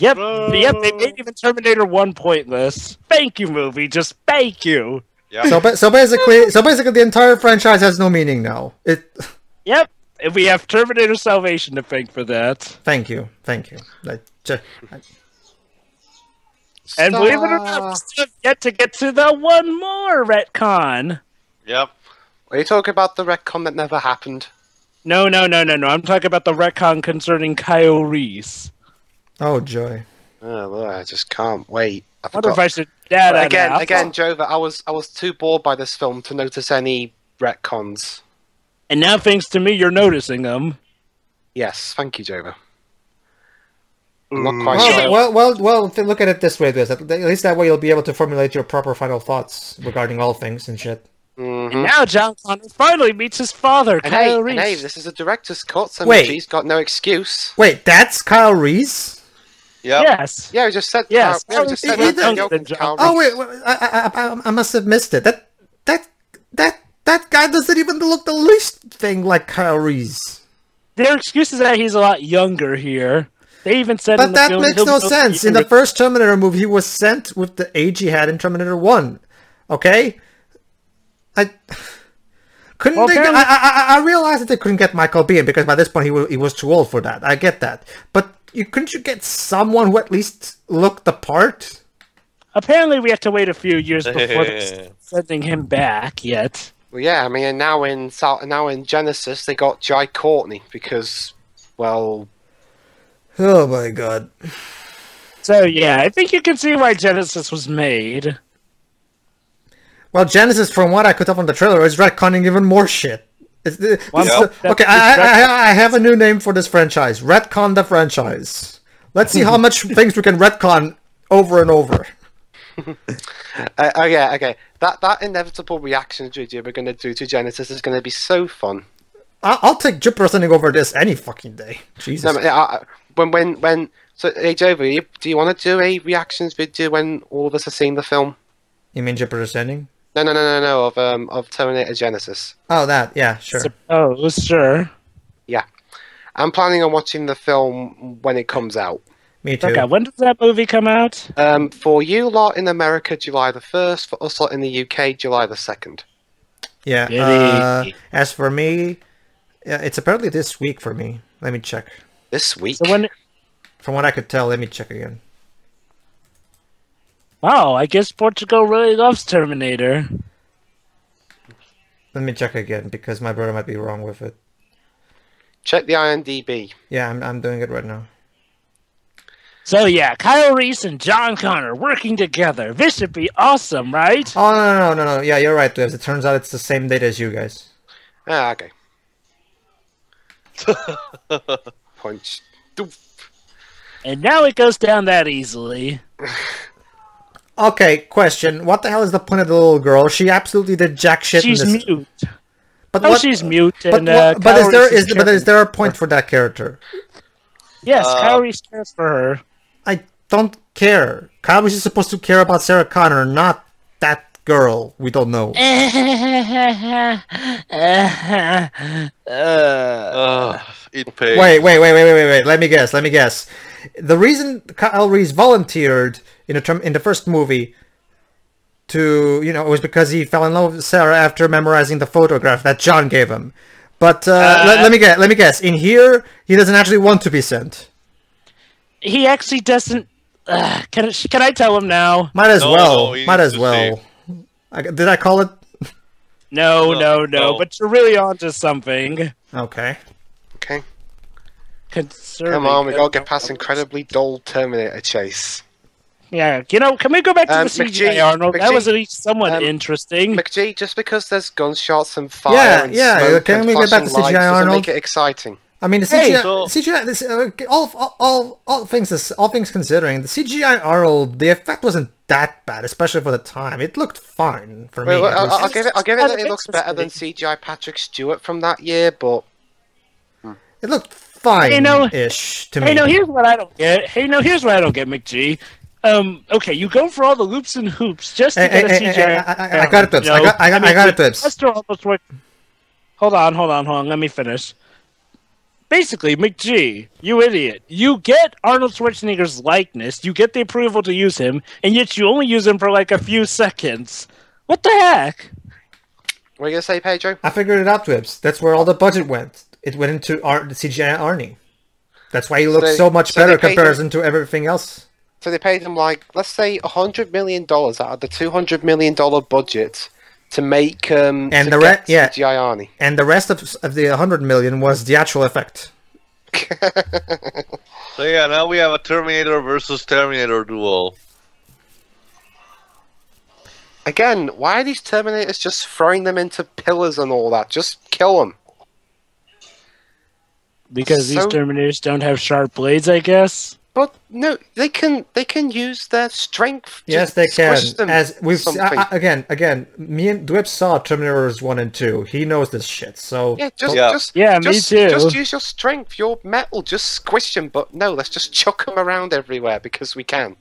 Speaker 1: Yep, they made even Terminator 1 pointless. Thank you, movie, just thank you.
Speaker 4: Yeah.
Speaker 3: So basically, the entire franchise has no meaning now.
Speaker 1: Yep, and we have Terminator Salvation to thank for that.
Speaker 3: Thank you.
Speaker 1: And believe it or not, we still have yet to get to the one more retcon.
Speaker 4: Yep.
Speaker 2: Are you talking about the retcon that never happened?
Speaker 1: No. I'm talking about the retcon concerning Kyle Reese.
Speaker 3: Oh joy!
Speaker 2: Oh, Lord, I just can't wait. I
Speaker 1: Wonder
Speaker 2: forgot.
Speaker 1: if I should data
Speaker 2: Again, Jova, I was too bored by this film to notice any retcons.
Speaker 1: And now, thanks to me, you're noticing them.
Speaker 2: Yes, thank you, Jova. I'm not quite sure.
Speaker 3: Well, look at it this way, Liz. At least that way you'll be able to formulate your proper final thoughts regarding all things and shit.
Speaker 2: Mm-hmm.
Speaker 1: And now John Connor finally meets his father, Kyle Reese.
Speaker 2: Hey, this is a director's cut, so
Speaker 3: Wait.
Speaker 2: he's got no excuse.
Speaker 3: Wait, that's Kyle Reese?
Speaker 4: Yep.
Speaker 1: Yes.
Speaker 2: Yeah, we just said.
Speaker 1: Yes.
Speaker 2: We just said
Speaker 1: He's
Speaker 2: that.
Speaker 1: younger than John.
Speaker 3: Oh wait, I must have missed it. That guy doesn't even look the least thing like Kyle Reese.
Speaker 1: Their excuse is that he's a lot younger here. They even said
Speaker 3: But
Speaker 1: in the
Speaker 3: that
Speaker 1: film
Speaker 3: makes
Speaker 1: he'll
Speaker 3: no
Speaker 1: be
Speaker 3: sense. In the first Terminator movie, he was sent with the age he had in Terminator 1. Okay? I realized that they couldn't get Michael Biehn because by this point he was too old for that. I get that. But couldn't you get someone who at least looked the part?
Speaker 1: Apparently we have to wait a few years before they're sending him back yet.
Speaker 2: Well, yeah, I mean, and now in Genesis they got Jai Courtney because, well.
Speaker 3: Oh my god.
Speaker 1: So yeah, I think you can see why Genesis was made.
Speaker 3: Well, Genesis, from what I could tell from the trailer, is retconning even more shit. Okay, I have a new name for this franchise. Retcon the franchise. Let's see how much things we can retcon over and over.
Speaker 2: Okay. That inevitable reaction video we're going to do to Genesis is going to be so fun.
Speaker 3: I'll take Jupiter sending over this any fucking day. Jesus.
Speaker 2: No, so, hey, Jova, do you want to do a reactions video when all of us have seen the film?
Speaker 3: You mean Jupiter sending?
Speaker 2: No, of Terminator Genesis.
Speaker 3: Oh, that, yeah, sure.
Speaker 1: Oh, sure.
Speaker 2: Yeah. I'm planning on watching the film when it comes out.
Speaker 3: Me too.
Speaker 1: Okay, when does that movie come out?
Speaker 2: For you lot in America, July the 1st. For us lot in the UK, July the 2nd.
Speaker 3: Yeah. As for me, it's apparently this week for me. Let me check.
Speaker 2: This week?
Speaker 1: So
Speaker 3: From what I could tell, let me check again.
Speaker 1: Wow, I guess Portugal really loves Terminator.
Speaker 3: Let me check again, because my brother might be wrong with it.
Speaker 2: Check the IMDb.
Speaker 3: Yeah, I'm doing it right now.
Speaker 1: So yeah, Kyle Reese and John Connor working together. This should be awesome, right?
Speaker 3: Oh, no. Yeah, you're right, Dibs. It turns out it's the same date as you guys.
Speaker 2: Ah, okay. Punch.
Speaker 1: And now it goes down that easily.
Speaker 3: Okay, question. What the hell is the point of the little girl? She absolutely did jack shit
Speaker 1: She's
Speaker 3: in this.
Speaker 1: mute.
Speaker 3: But
Speaker 1: Oh,
Speaker 3: what,
Speaker 1: she's mute.
Speaker 3: but,
Speaker 1: And,
Speaker 3: but
Speaker 1: Kyle
Speaker 3: is there a point for that character?
Speaker 1: Yes, Kyle Reese cares for her.
Speaker 3: I don't care. Kyle Reese is supposed to care about Sarah Connor, not that girl. We don't know.
Speaker 4: It paid.
Speaker 3: Wait. Let me guess. The reason Kyle Reese volunteered in the first movie to, it was because he fell in love with Sarah after memorizing the photograph that John gave him. But let me guess. In here, he doesn't actually want to be sent.
Speaker 1: He actually doesn't. Can I tell him now?
Speaker 3: Might as
Speaker 4: No,
Speaker 3: well.
Speaker 4: no, he
Speaker 3: Might
Speaker 4: needs
Speaker 3: as
Speaker 4: to
Speaker 3: well. Did I call it?
Speaker 1: No. But you're really onto something.
Speaker 3: Okay.
Speaker 2: Okay.
Speaker 1: Concerning.
Speaker 2: Come on, we gotta get past incredibly dull Terminator chase.
Speaker 1: Yeah, can we go back to the
Speaker 2: McGee,
Speaker 1: CGI, Arnold? That
Speaker 2: McGee,
Speaker 1: was at least somewhat interesting.
Speaker 2: McGee, just because there's gunshots and fire and smoke
Speaker 3: can
Speaker 2: and
Speaker 3: we get back to
Speaker 2: flashing lights
Speaker 3: CGI,
Speaker 2: doesn't
Speaker 3: Arnold?
Speaker 2: make it exciting.
Speaker 3: I mean, the
Speaker 1: Hey,
Speaker 3: CGI, all things considering, the CGI Arnold, the effect wasn't that bad, especially for the time. It looked fine for me.
Speaker 2: I'll give it that it looks better than CGI Patrick Stewart from that year, but
Speaker 3: it looked fine-ish to me.
Speaker 1: Hey, no, here's what I don't get. McGee. Okay, you go for all the loops and hoops just to get a CGI.
Speaker 3: I got it, Pips. I got it, Pips.
Speaker 1: Hold on. Let me finish. Basically, McGee, you idiot. You get Arnold Schwarzenegger's likeness, you get the approval to use him, and yet you only use him for like a few seconds. What the heck?
Speaker 2: What are you gonna say, Pedro?
Speaker 3: I figured it out, Pips. That's where all the budget went. It went into the CGI Arnie. That's why he looks so much better in comparison to everything else.
Speaker 2: So they paid him, like, let's say $100 million out of the $200 million budget to make CGI Arnie.
Speaker 3: And the rest of the 100 million was the actual effect.
Speaker 4: So yeah, now we have a Terminator versus Terminator duel.
Speaker 2: Again, why are these Terminators just throwing them into pillars and all that? Just kill them.
Speaker 1: Because these Terminators don't have sharp blades, I guess.
Speaker 2: But no, they can use their strength.
Speaker 3: Yes, they can. As we've again, me and Dwip saw Terminators 1 and 2. He knows this shit. So
Speaker 1: me too.
Speaker 2: Just use your strength, your metal. Just squish them. But no, let's just chuck them around everywhere because we can.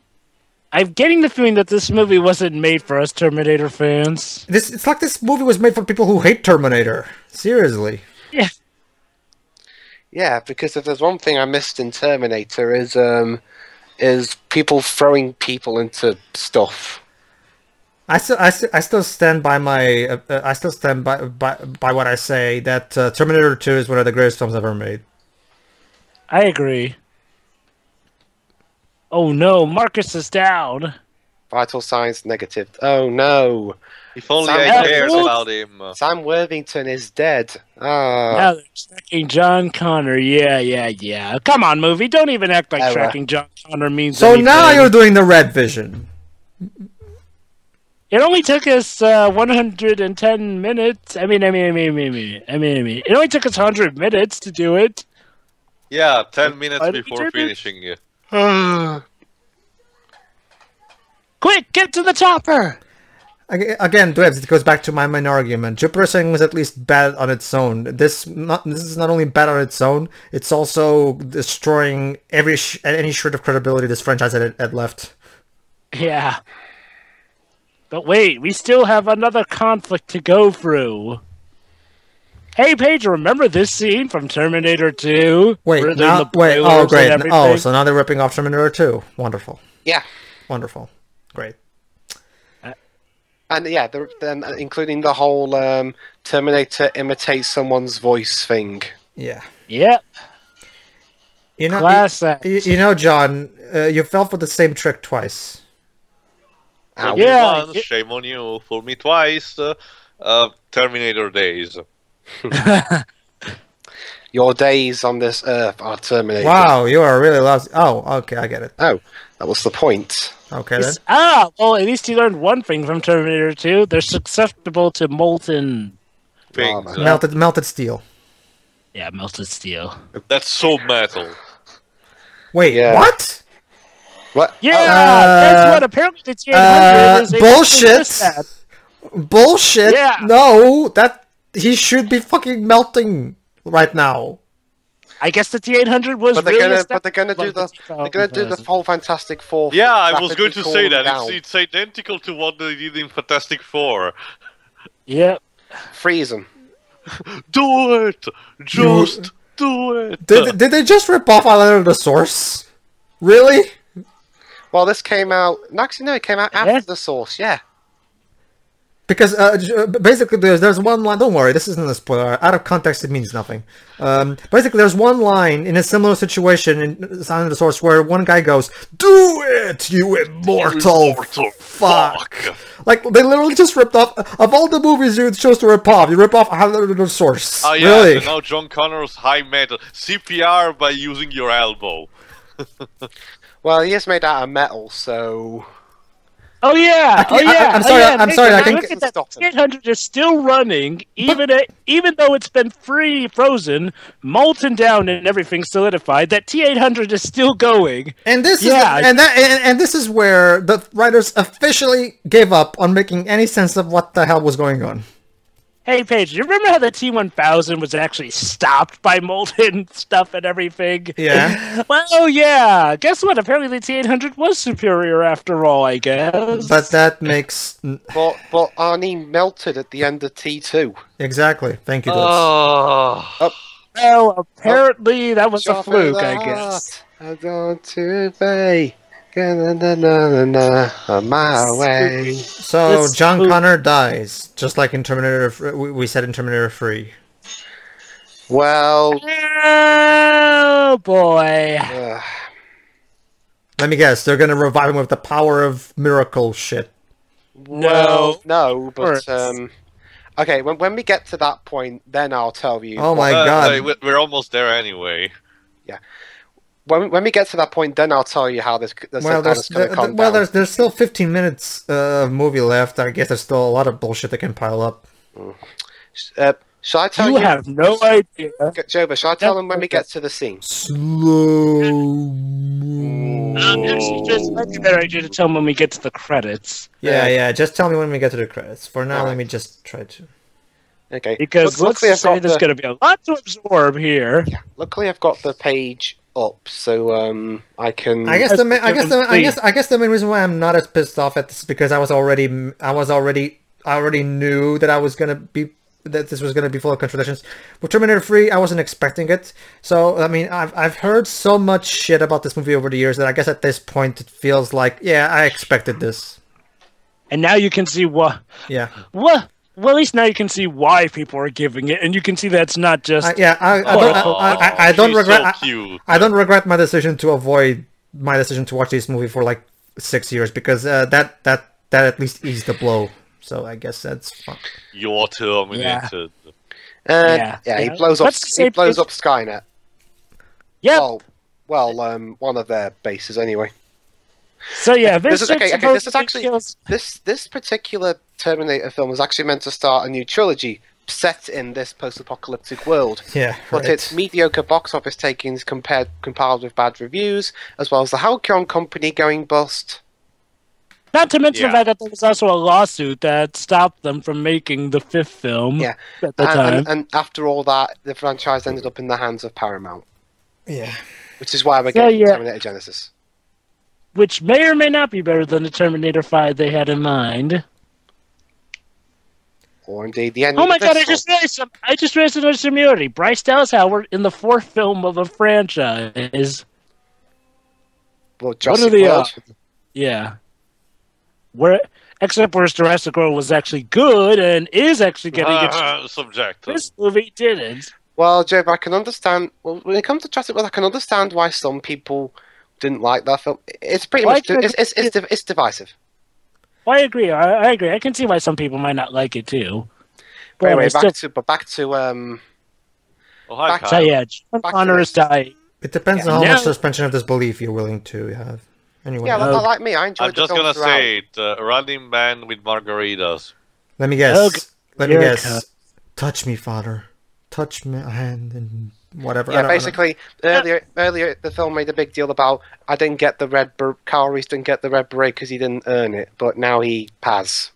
Speaker 1: I'm getting the feeling that this movie wasn't made for us Terminator fans.
Speaker 3: It's like this movie was made for people who hate Terminator. Seriously.
Speaker 1: Yeah.
Speaker 2: Yeah, because if there's one thing I missed in Terminator is people throwing people into stuff.
Speaker 3: I still stand by my by what I say that Terminator 2 is one of the greatest films ever made.
Speaker 1: I agree. Oh no, Marcus is down.
Speaker 2: Vital signs negative. Oh no.
Speaker 4: If only I cared about him.
Speaker 2: Sam Worthington is dead.
Speaker 1: Now they're tracking John Connor. Yeah. Come on, movie. Don't even act like tracking John Connor means anything.
Speaker 3: Now you're doing the red vision.
Speaker 1: It only took us 110 minutes. I mean. It only took us 100 minutes to do it.
Speaker 4: Yeah, 10 minutes before finishing it.
Speaker 1: Quick, get to the chopper!
Speaker 3: Again, Dwebs, it goes back to my main argument. Jupiter Singh was at least bad on its own. This is not only bad on its own, it's also destroying any shred of credibility this franchise had left.
Speaker 1: Yeah. But wait, we still have another conflict to go through. Hey, Paige, remember this scene from Terminator 2?
Speaker 3: Great. So now they're ripping off Terminator 2. Wonderful.
Speaker 2: Yeah.
Speaker 3: Wonderful. Great.
Speaker 2: And yeah, then including the whole Terminator imitates someone's voice thing.
Speaker 3: Yeah.
Speaker 1: Yep.
Speaker 3: Classic. You know, John, you fell for the same trick twice.
Speaker 4: Once, shame on you. Fool me twice. Terminator days.
Speaker 2: Your days on this earth are terminated.
Speaker 3: Wow, you are really lousy. Oh, okay, I get it.
Speaker 2: Oh, that was the point.
Speaker 3: Okay, then.
Speaker 1: Well, at least you learned one thing from Terminator 2. They're susceptible to molten
Speaker 4: things.
Speaker 3: Melted steel.
Speaker 1: Yeah, melted steel.
Speaker 4: That's so metal.
Speaker 3: Wait, what?
Speaker 2: What?
Speaker 1: Yeah, that's what apparently the T-800 is.
Speaker 3: Bullshit! Bullshit!
Speaker 1: Yeah.
Speaker 3: No, he should be fucking melting right now.
Speaker 1: I guess the T-800 was
Speaker 2: but they're gonna do the whole Fantastic Four.
Speaker 4: Yeah, I was going to say that it's identical to what they did in Fantastic Four.
Speaker 1: Yep.
Speaker 2: Freeze them.
Speaker 4: Do it. Just do it.
Speaker 3: Did they just rip off Island of the Source? Really?
Speaker 2: Well, this came out. Actually, no, it came out after the Source. Yeah.
Speaker 3: Because basically, there's one line. Don't worry, this isn't a spoiler. Out of context, it means nothing. Basically, there's one line in a similar situation in Sign of the Source where one guy goes, "Do it, you immortal fuck!" Like they literally just ripped off of all the movies you chose to rip off. You rip off Sign of the Source.
Speaker 4: Oh yeah,
Speaker 3: really?
Speaker 4: so now John Connor's high metal CPR by using your elbow.
Speaker 2: Well, he is made out of metal, so.
Speaker 1: Oh yeah!
Speaker 3: I'm sorry. I'm sorry. I can.
Speaker 1: Look at that. T800 is still running, even though it's been frozen, molten down, and everything solidified. That T800 is still going.
Speaker 3: And this is and this is where the writers officially gave up on making any sense of what the hell was going on.
Speaker 1: Hey, Paige, you remember how the T1000 was actually stopped by molten stuff and everything?
Speaker 3: Yeah.
Speaker 1: Well, yeah. Guess what? Apparently the T800 was superior after all, I guess.
Speaker 3: But that makes...
Speaker 2: But Arnie melted at the end of T2.
Speaker 3: Exactly. Thank you, Dutz.
Speaker 4: Oh.
Speaker 1: Well, apparently that was a fluke, I guess.
Speaker 2: I want to be on my way.
Speaker 3: So, John Connor dies, just like in Terminator... We said in Terminator 3.
Speaker 2: Well...
Speaker 1: Oh, boy.
Speaker 3: Let me guess, they're gonna revive him with the power of miracle shit.
Speaker 2: No, but... Okay, when we get to that point, then I'll tell you.
Speaker 3: Oh my god.
Speaker 4: We're almost there anyway.
Speaker 2: Yeah. When we get to that point, then I'll tell you how this going to come down.
Speaker 3: There's still 15 minutes of movie left. I guess there's still a lot of bullshit that can pile up.
Speaker 2: Shall I tell you?
Speaker 1: You have no idea.
Speaker 2: Joba, shall I tell them when we get to the scene?
Speaker 3: Slow.
Speaker 1: Just might be a better idea to tell them when we get to the credits.
Speaker 3: Yeah. Just tell me when we get to the credits. For now, let me just try to.
Speaker 2: Okay.
Speaker 1: Because luckily there's going to be a lot to absorb here.
Speaker 2: Yeah. Luckily, I've got the page up, so I can.
Speaker 3: I guess the main reason why I'm not as pissed off at this is because I already knew that I was gonna be. That this was going to be full of contradictions. With Terminator 3, I wasn't expecting it. So, I mean, I've heard so much shit about this movie over the years that I guess at this point it feels like, yeah, I expected this.
Speaker 1: And now you can see what...
Speaker 3: Yeah.
Speaker 1: What? Well, at least now you can see why people are giving it, and you can see that it's not just...
Speaker 3: I don't regret...
Speaker 4: So
Speaker 3: I don't regret my decision to watch this movie for like 6 years, because that at least eased the blow. So I guess that's fun.
Speaker 4: You're terminated.
Speaker 2: Yeah, he blows up Skynet.
Speaker 1: Yep.
Speaker 2: Well, one of their bases anyway.
Speaker 1: So yeah,
Speaker 2: this particular Terminator film was actually meant to start a new trilogy set in this post-apocalyptic world.
Speaker 3: Yeah,
Speaker 2: but its mediocre box office takings compiled with bad reviews, as well as the Halcyon Company going bust.
Speaker 1: Not to mention the fact that there was also a lawsuit that stopped them from making the fifth film at the time.
Speaker 2: And after all that, the franchise ended up in the hands of Paramount.
Speaker 3: Yeah.
Speaker 2: Which is why we're getting Terminator Genesis.
Speaker 1: Which may or may not be better than the Terminator 5 they had in mind.
Speaker 2: Or indeed the ending.
Speaker 1: Oh my god, I just realized another similarity. Bryce Dallas Howard in the fourth film of a franchise.
Speaker 2: Well, Jurassic World.
Speaker 1: Yeah. Except where Jurassic World was actually good and is actually getting its
Speaker 4: subjective.
Speaker 1: This movie didn't.
Speaker 2: Well, Joe, I can understand. Well, when it comes to Jurassic World, I can understand why some people didn't like that film. It's pretty much it's divisive.
Speaker 1: Well, I agree. I agree. I can see why some people might not like it too.
Speaker 2: But anyway, back to
Speaker 1: John Connor is dying.
Speaker 3: It depends on how much suspension of disbelief you're willing to have. Anyway.
Speaker 2: Yeah, like me, I enjoyed
Speaker 4: I'm just gonna say it. Running Man with margaritas.
Speaker 3: Let me guess. Let me guess. Touch me, father. Touch my hand and whatever.
Speaker 2: Yeah, basically, earlier the film made a big deal about Kyle Reese didn't get the red beret because he didn't earn it, but now he has.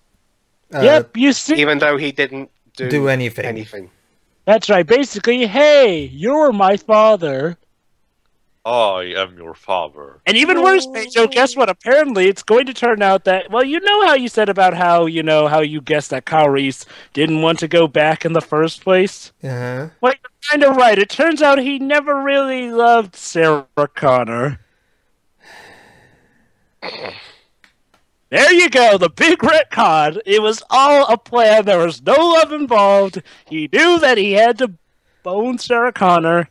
Speaker 1: Yep, you see.
Speaker 2: Even though he didn't do anything.
Speaker 1: That's right. Basically, hey, you're my father.
Speaker 4: I am your father.
Speaker 1: And even worse, Pedro, guess what? Apparently, it's going to turn out that, well, you know how you said about how you guessed that Kyle Reese didn't want to go back in the first place?
Speaker 3: Yeah.
Speaker 1: Well, you're kind of right. It turns out he never really loved Sarah Connor. There you go, the big retcon. It was all a plan. There was no love involved. He knew that he had to bone Sarah Connor.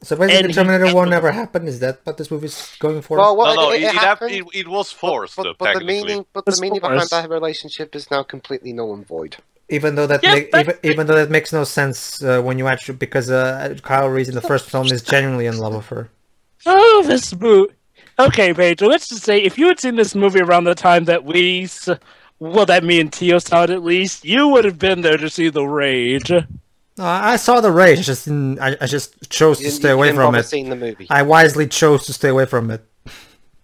Speaker 3: So basically, Terminator 1 never happened. Is that what this movie's going for?
Speaker 2: Well,
Speaker 4: it
Speaker 2: happened.
Speaker 4: It was forced.
Speaker 2: But the meaning behind that relationship is now completely null and void.
Speaker 3: Even though that even though that makes no sense when you actually, because Kyle Reese in the first film is genuinely in love with her.
Speaker 1: Oh, this movie. Okay, Pedro, let's just say if you had seen this movie around the time that that me and Tio saw it at least, you would have been there to see the rage.
Speaker 3: I saw the rage. I just chose to stay away from it.
Speaker 2: Seen the movie.
Speaker 3: I wisely chose to stay away from it.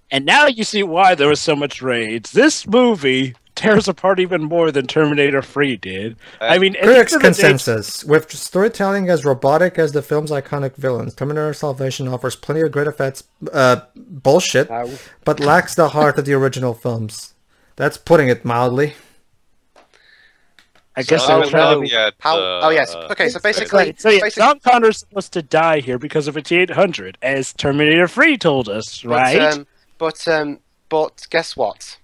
Speaker 1: And now you see why there was so much rage. This movie tears apart even more than Terminator 3 did. I mean,
Speaker 3: critics' consensus: with storytelling as robotic as the film's iconic villains, Terminator Salvation offers plenty of great effects, bullshit, but lacks the heart of the original films. That's putting it mildly.
Speaker 1: I guess
Speaker 2: yes. Okay, so basically,
Speaker 1: John Connor's supposed to die here because of a T-800, as Terminator 3 told us, right?
Speaker 2: But guess what?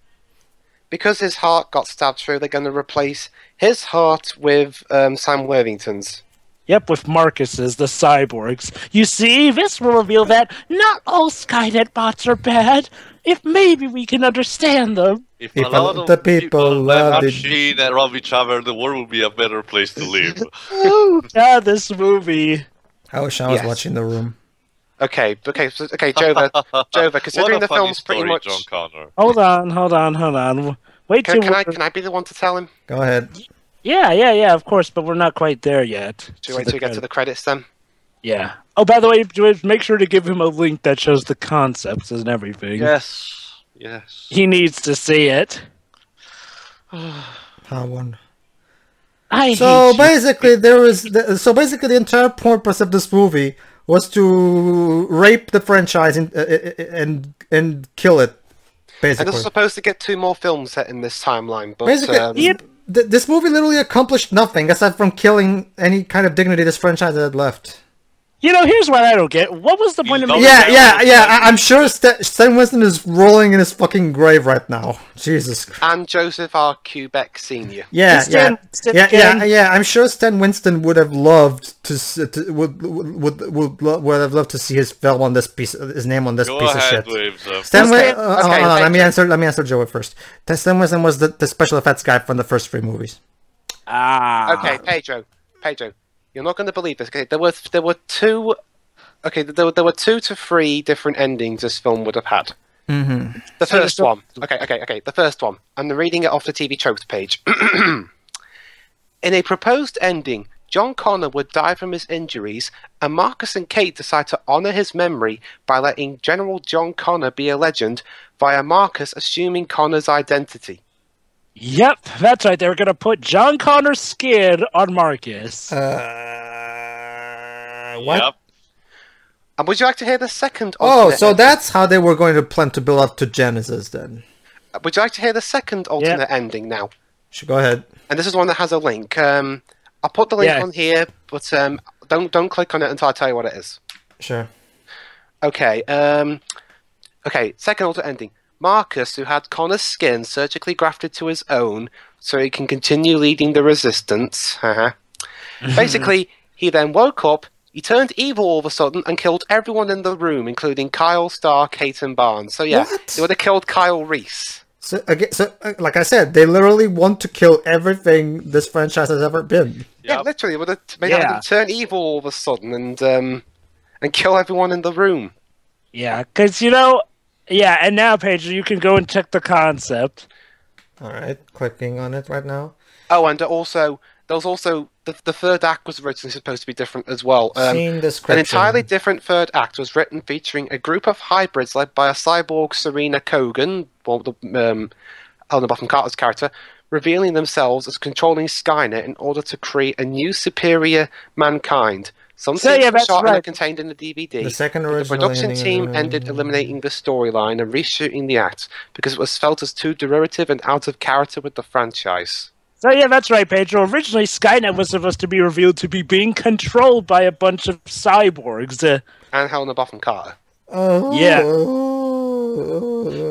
Speaker 2: Because his heart got stabbed through, they're going to replace his heart with Sam Worthington's.
Speaker 1: Yep, with Marcus's, the cyborgs. You see, this will reveal that not all Skynet bots are bad. If maybe we can understand them.
Speaker 4: If a lot of the people love machine and love each other, the world will be a better place to live.
Speaker 1: Oh God, this movie.
Speaker 3: I wish I was watching The Room.
Speaker 2: Okay, Jova, considering the film's pretty much...
Speaker 4: John Connor.
Speaker 1: Hold on. Wait till...
Speaker 2: Can I be the one to tell him?
Speaker 3: Go ahead.
Speaker 1: Yeah, of course, but we're not quite there yet.
Speaker 2: Should we wait till we get to the credits then?
Speaker 1: Yeah. Oh, by the way, make sure to give him a link that shows the concepts and everything.
Speaker 4: Yes.
Speaker 1: He needs to see it.
Speaker 3: How one.
Speaker 1: So
Speaker 3: basically, the entire purpose of this movie was to rape the franchise and kill it. Basically,
Speaker 2: and they're supposed to get 2 more films set in this timeline, but
Speaker 3: basically, this movie literally accomplished nothing aside from killing any kind of dignity this franchise had left.
Speaker 1: You know, here's what I don't get. What was the point of making...
Speaker 3: Yeah. I'm sure Stan Winston is rolling in his fucking grave right now. Jesus Christ.
Speaker 2: And Joseph R. Quebec Sr.
Speaker 3: Yeah. I'm sure Stan Winston would have loved to would have loved to see his film on this piece, his name on this piece of shit. Let me answer Joe first. Stan Winston was the special effects guy from the first 3 movies.
Speaker 2: Okay, Pedro. You're not going to believe this. Okay, there were 2. Okay, there were 2 to 3 different endings this film would have had.
Speaker 3: Mm-hmm.
Speaker 2: The first one. Okay. The first one. I'm reading it off the TV tropes page. In a proposed ending, John Connor would die from his injuries, and Marcus and Kate decide to honor his memory by letting General John Connor be a legend via Marcus assuming Connor's identity.
Speaker 1: Yep, that's right. They were going to put John Connor's skin on Marcus.
Speaker 3: What?
Speaker 4: Yep.
Speaker 2: And would you like to hear the second?
Speaker 3: So that's how they were going to plan to build up to Genesis, then.
Speaker 2: Would you like to hear the second alternate ending now?
Speaker 3: Sure, go ahead.
Speaker 2: And this is one that has a link. I'll put the link on here, but don't click on it until I tell you what it is.
Speaker 3: Sure.
Speaker 2: Okay. Second alternate ending. Marcus, who had Connor's skin surgically grafted to his own so he can continue leading the resistance. Basically, he then woke up, he turned evil all of a sudden and killed everyone in the room, including Kyle, Starr, Kate, and Barnes. So yeah, they would have killed Kyle Reese.
Speaker 3: So like I said, they literally want to kill everything this franchise has ever been.
Speaker 2: Yep. Yeah, literally, would have made him turn evil all of a sudden and kill everyone in the room.
Speaker 1: Yeah, because and now, Pedro, you can go and check the concept.
Speaker 3: All right, clicking on it right now.
Speaker 2: Oh, and also, there was also the third act was originally supposed to be different as well.
Speaker 3: Scene description.
Speaker 2: An entirely different third act was written featuring a group of hybrids led by a cyborg Serena Kogan, Helena Bonham Carter's character, revealing themselves as controlling Skynet in order to create a new superior mankind. Some scenes were shot and are contained in the DVD. The production team ended eliminating the storyline and reshooting the act because it was felt as too derivative and out of character with the franchise.
Speaker 1: So yeah, that's right, Pedro. Originally, Skynet was supposed to be revealed to be being controlled by a bunch of cyborgs.
Speaker 2: And Helena Bonham Carter.
Speaker 3: Oh.
Speaker 1: Yeah.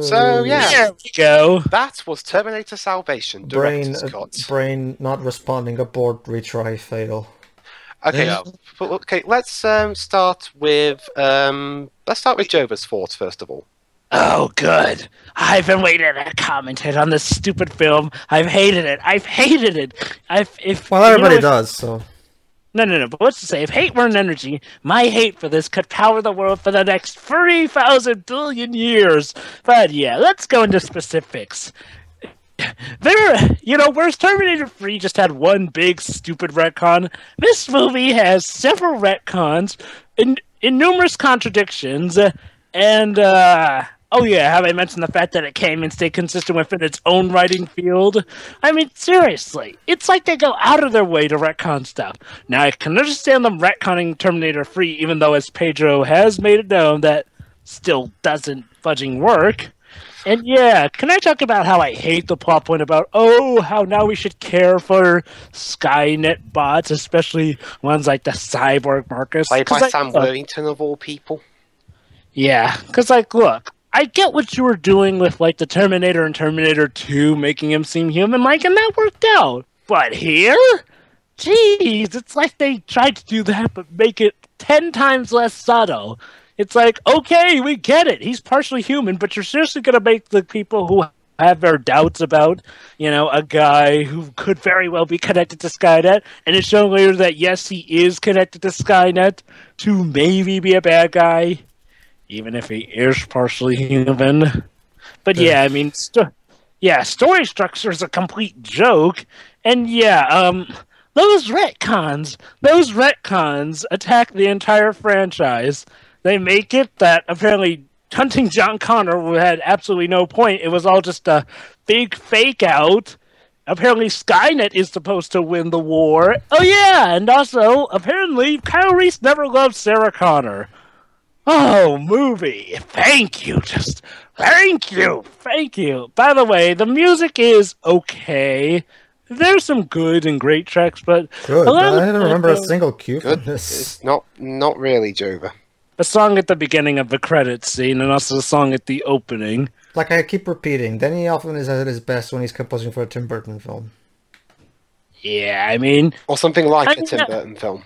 Speaker 2: So, yeah.
Speaker 1: There we go.
Speaker 2: That was Terminator Salvation, director's cut.
Speaker 3: Brain not responding, abort, retry, fail.
Speaker 2: Okay, okay. Let's start with Jova's thoughts first of all.
Speaker 1: Oh, good. I've been waiting to commentate on this stupid film. I've hated it.
Speaker 3: Well, everybody does, so...
Speaker 1: No, but what's to say, if hate were an energy, my hate for this could power the world for the next 3,000 billion years. But yeah, let's go into specifics. Whereas Terminator 3 just had one big stupid retcon, this movie has several retcons, in numerous contradictions, and, have I mentioned the fact that it came and stayed consistent within its own writing field? I mean, seriously, it's like they go out of their way to retcon stuff. Now, I can understand them retconning Terminator 3, even though, as Pedro has made it known, that still doesn't fudging work. And yeah, can I talk about how I hate the plot point about, how now we should care for Skynet bots, especially ones like the Cyborg Marcus?
Speaker 2: Played by Sam Worthington, of all people.
Speaker 1: Yeah, because, look, I get what you were doing with, the Terminator and Terminator 2, making him seem human, and that worked out. But here? Jeez, it's like they tried to do that, but make it 10 times less subtle. It's like, okay, we get it. He's partially human, but you're seriously going to make the people who have their doubts about, a guy who could very well be connected to Skynet, and it's shown later that, yes, he is connected to Skynet, to maybe be a bad guy. Even if he is partially human. But yeah, I mean, story structure is a complete joke. And those retcons attack the entire franchise. They make it that apparently hunting John Connor had absolutely no point. It was all just a big fake out. Apparently Skynet is supposed to win the war. Oh yeah, and also, apparently, Kyle Reese never loved Sarah Connor. Oh, movie. Thank you. Thank you. By the way, the music is okay. There's some good and great tracks, but...
Speaker 3: Good. I don't remember a single cue from this.
Speaker 2: It's not really, Jova.
Speaker 1: A song at the beginning of the credits scene, and also a song at the opening.
Speaker 3: Like I keep repeating, Denny Elfman is at his best when he's composing for a Tim Burton film.
Speaker 1: Yeah, I mean...
Speaker 2: Or something like a Tim Burton film.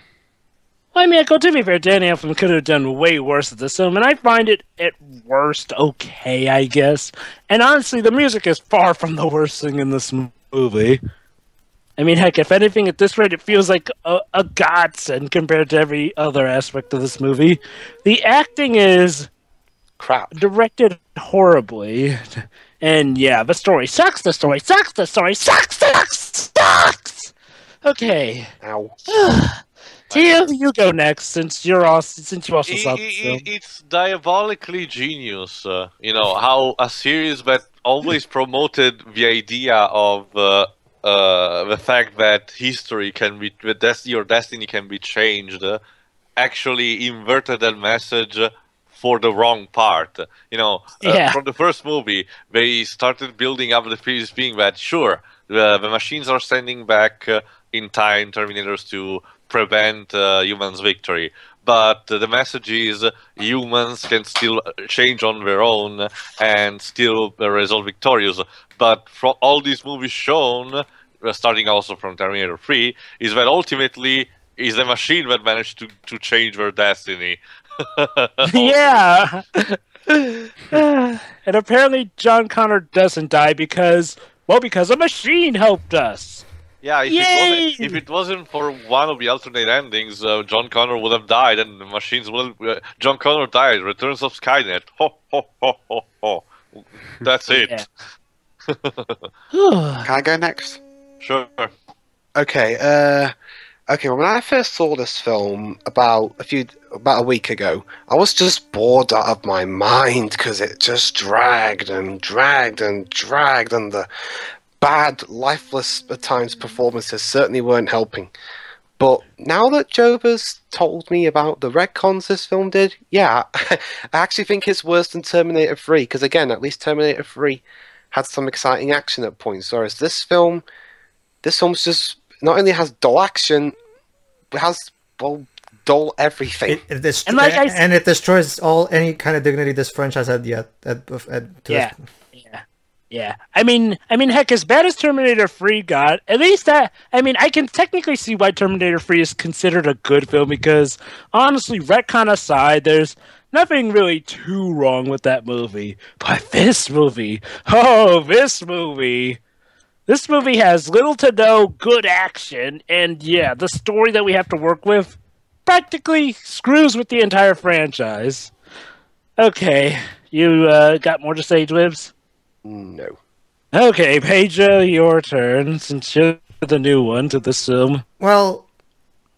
Speaker 1: To be fair, Danny Elfman could have done way worse at this film, and I find it, at worst, okay, I guess. And honestly, the music is far from the worst thing in this movie. I mean, heck, if anything, at this rate, it feels like a godsend compared to every other aspect of this movie. The acting is...
Speaker 2: crap.
Speaker 1: Directed horribly. And yeah, the story sucks, sucks! Okay.
Speaker 2: Ow.
Speaker 1: You go next, since you also saw the film.
Speaker 4: It's diabolically genius, how a series that always promoted the idea of the fact that history can be, your destiny can be changed, actually inverted that message for the wrong part. From the first movie, they started building up the previous being that, sure, the machines are standing back in time, Terminators to prevent humans' victory. But the message is humans can still change on their own and still result victorious. But from all these movies shown, starting also from Terminator 3, is that ultimately is the machine that managed to change their destiny.
Speaker 1: Yeah! And apparently John Connor doesn't die because a machine helped us.
Speaker 4: Yeah, if it wasn't for one of the alternate endings, John Connor would have died, and the machines will. John Connor died. Returns of Skynet. Ho ho ho ho ho. That's it.
Speaker 2: Can I go next?
Speaker 4: Sure.
Speaker 2: Okay. Well, when I first saw this film about a week ago, I was just bored out of my mind because it just dragged, and the bad, lifeless at times performances certainly weren't helping. But now that Jova's told me about the retcons this film did, yeah, I actually think it's worse than Terminator 3, because again, at least Terminator 3 had some exciting action at points, whereas this film's just not only has dull action, it has dull everything.
Speaker 3: And it destroys any kind of dignity this franchise had yet.
Speaker 1: Yeah. I mean, heck, as bad as Terminator 3 got, at least that, I mean, I can technically see why Terminator 3 is considered a good film, because, honestly, retcon aside, there's nothing really too wrong with that movie. But this movie has little to no good action, and yeah, the story that we have to work with practically screws with the entire franchise. Okay, you got more to say, Dwibs?
Speaker 2: No.
Speaker 1: Okay, Pedro, your turn, since you're the new one to this film.
Speaker 3: Well,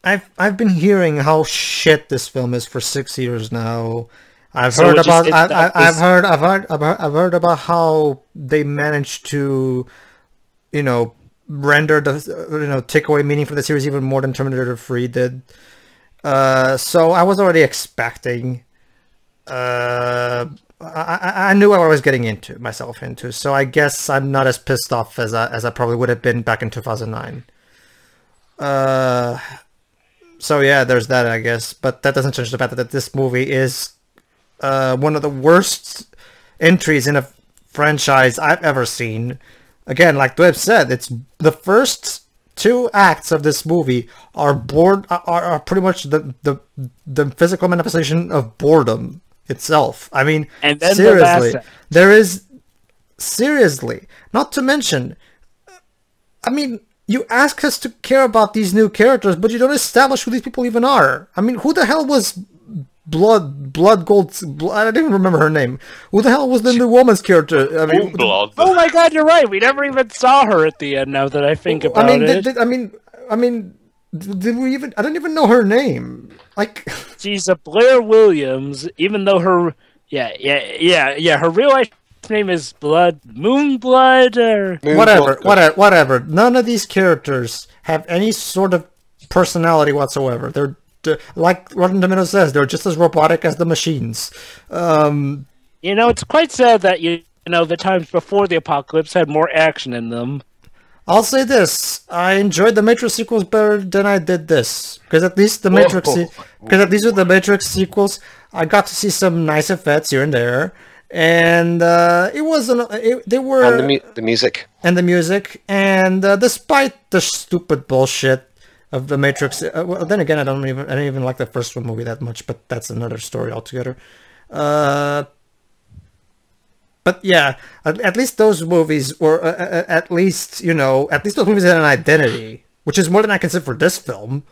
Speaker 3: I've been hearing how shit this film is for 6 years now. I've heard about how they managed to, render the take away meaning from the series even more than Terminator 3 did. So I was already expecting. I knew what I was getting myself into, so I guess I'm not as pissed off as I probably would have been back in 2009. So yeah, there's that, I guess, but that doesn't change the fact that this movie is one of the worst entries in a franchise I've ever seen. Again, like Dweb said, it's the first 2 acts of this movie are pretty much the physical manifestation of boredom itself. I mean,
Speaker 1: and then
Speaker 3: seriously, not to mention, I mean, you ask us to care about these new characters, but you don't establish who these people even are. I mean, who the hell was Blood Gold? I don't even remember her name. Who the hell was the new woman's character? I mean,
Speaker 4: Blood.
Speaker 1: Oh my God, you're right. We never even saw her at the end. Now that I think about it,
Speaker 3: did we even? I don't even know her name. Like,
Speaker 1: she's a Blair Williams, even though her her real life name is Moonblood, or
Speaker 3: whatever. None of these characters have any sort of personality whatsoever. They're like Rotten Tomatoes says, they're just as robotic as the machines.
Speaker 1: It's quite sad that the times before the apocalypse had more action in them.
Speaker 3: I'll say this: I enjoyed the Matrix sequels better than I did this, because at least the Matrix, because at least with the Matrix sequels, I got to see some nice effects here and there, and it wasn't. They were
Speaker 2: and the music,
Speaker 3: and despite the stupid bullshit of the Matrix, well, then again, I didn't even like the first one movie that much, but that's another story altogether. But yeah, at least those movies were, at least those movies had an identity, which is more than I can say for this film.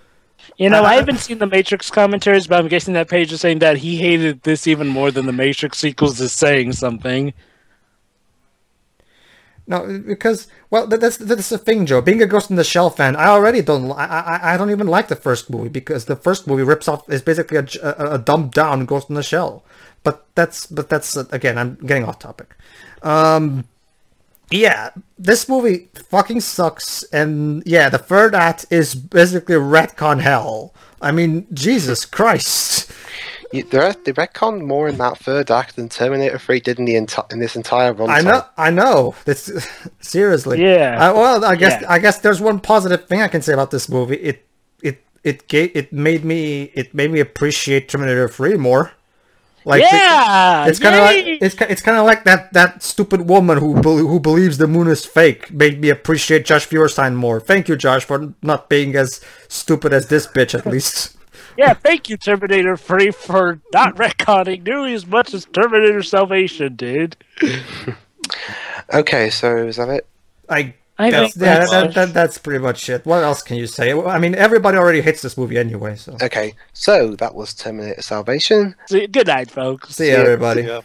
Speaker 1: I haven't seen the Matrix commentaries, but I'm guessing that page is saying that he hated this even more than the Matrix sequels is saying something.
Speaker 3: No, because, well, that's the thing, Joe. Being a Ghost in the Shell fan, I already don't. I don't even like the first movie, because the first movie rips off is basically a dumbed down Ghost in the Shell. But that's again, I'm getting off topic. Yeah, this movie fucking sucks, and yeah, the third act is basically retcon hell. I mean, Jesus Christ.
Speaker 2: They retconned more in that third act than Terminator 3 did in this entire runtime.
Speaker 3: I know. It's seriously.
Speaker 1: Yeah.
Speaker 3: I guess there's one positive thing I can say about this movie. It made me appreciate Terminator 3 more. Like, it's kind of like that stupid woman who believes the moon is fake made me appreciate Josh Feuerstein more. Thank you, Josh, for not being as stupid as this bitch, at least.
Speaker 1: Yeah, thank you, Terminator 3, for not retconning nearly as much as Terminator Salvation did.
Speaker 2: Okay, so is that it?
Speaker 1: I think
Speaker 3: that's pretty much it. What else can you say? I mean, everybody already hates this movie anyway. So
Speaker 2: okay, so that was Terminator Salvation.
Speaker 1: Good night, folks.
Speaker 3: See you, everybody.
Speaker 4: Yeah.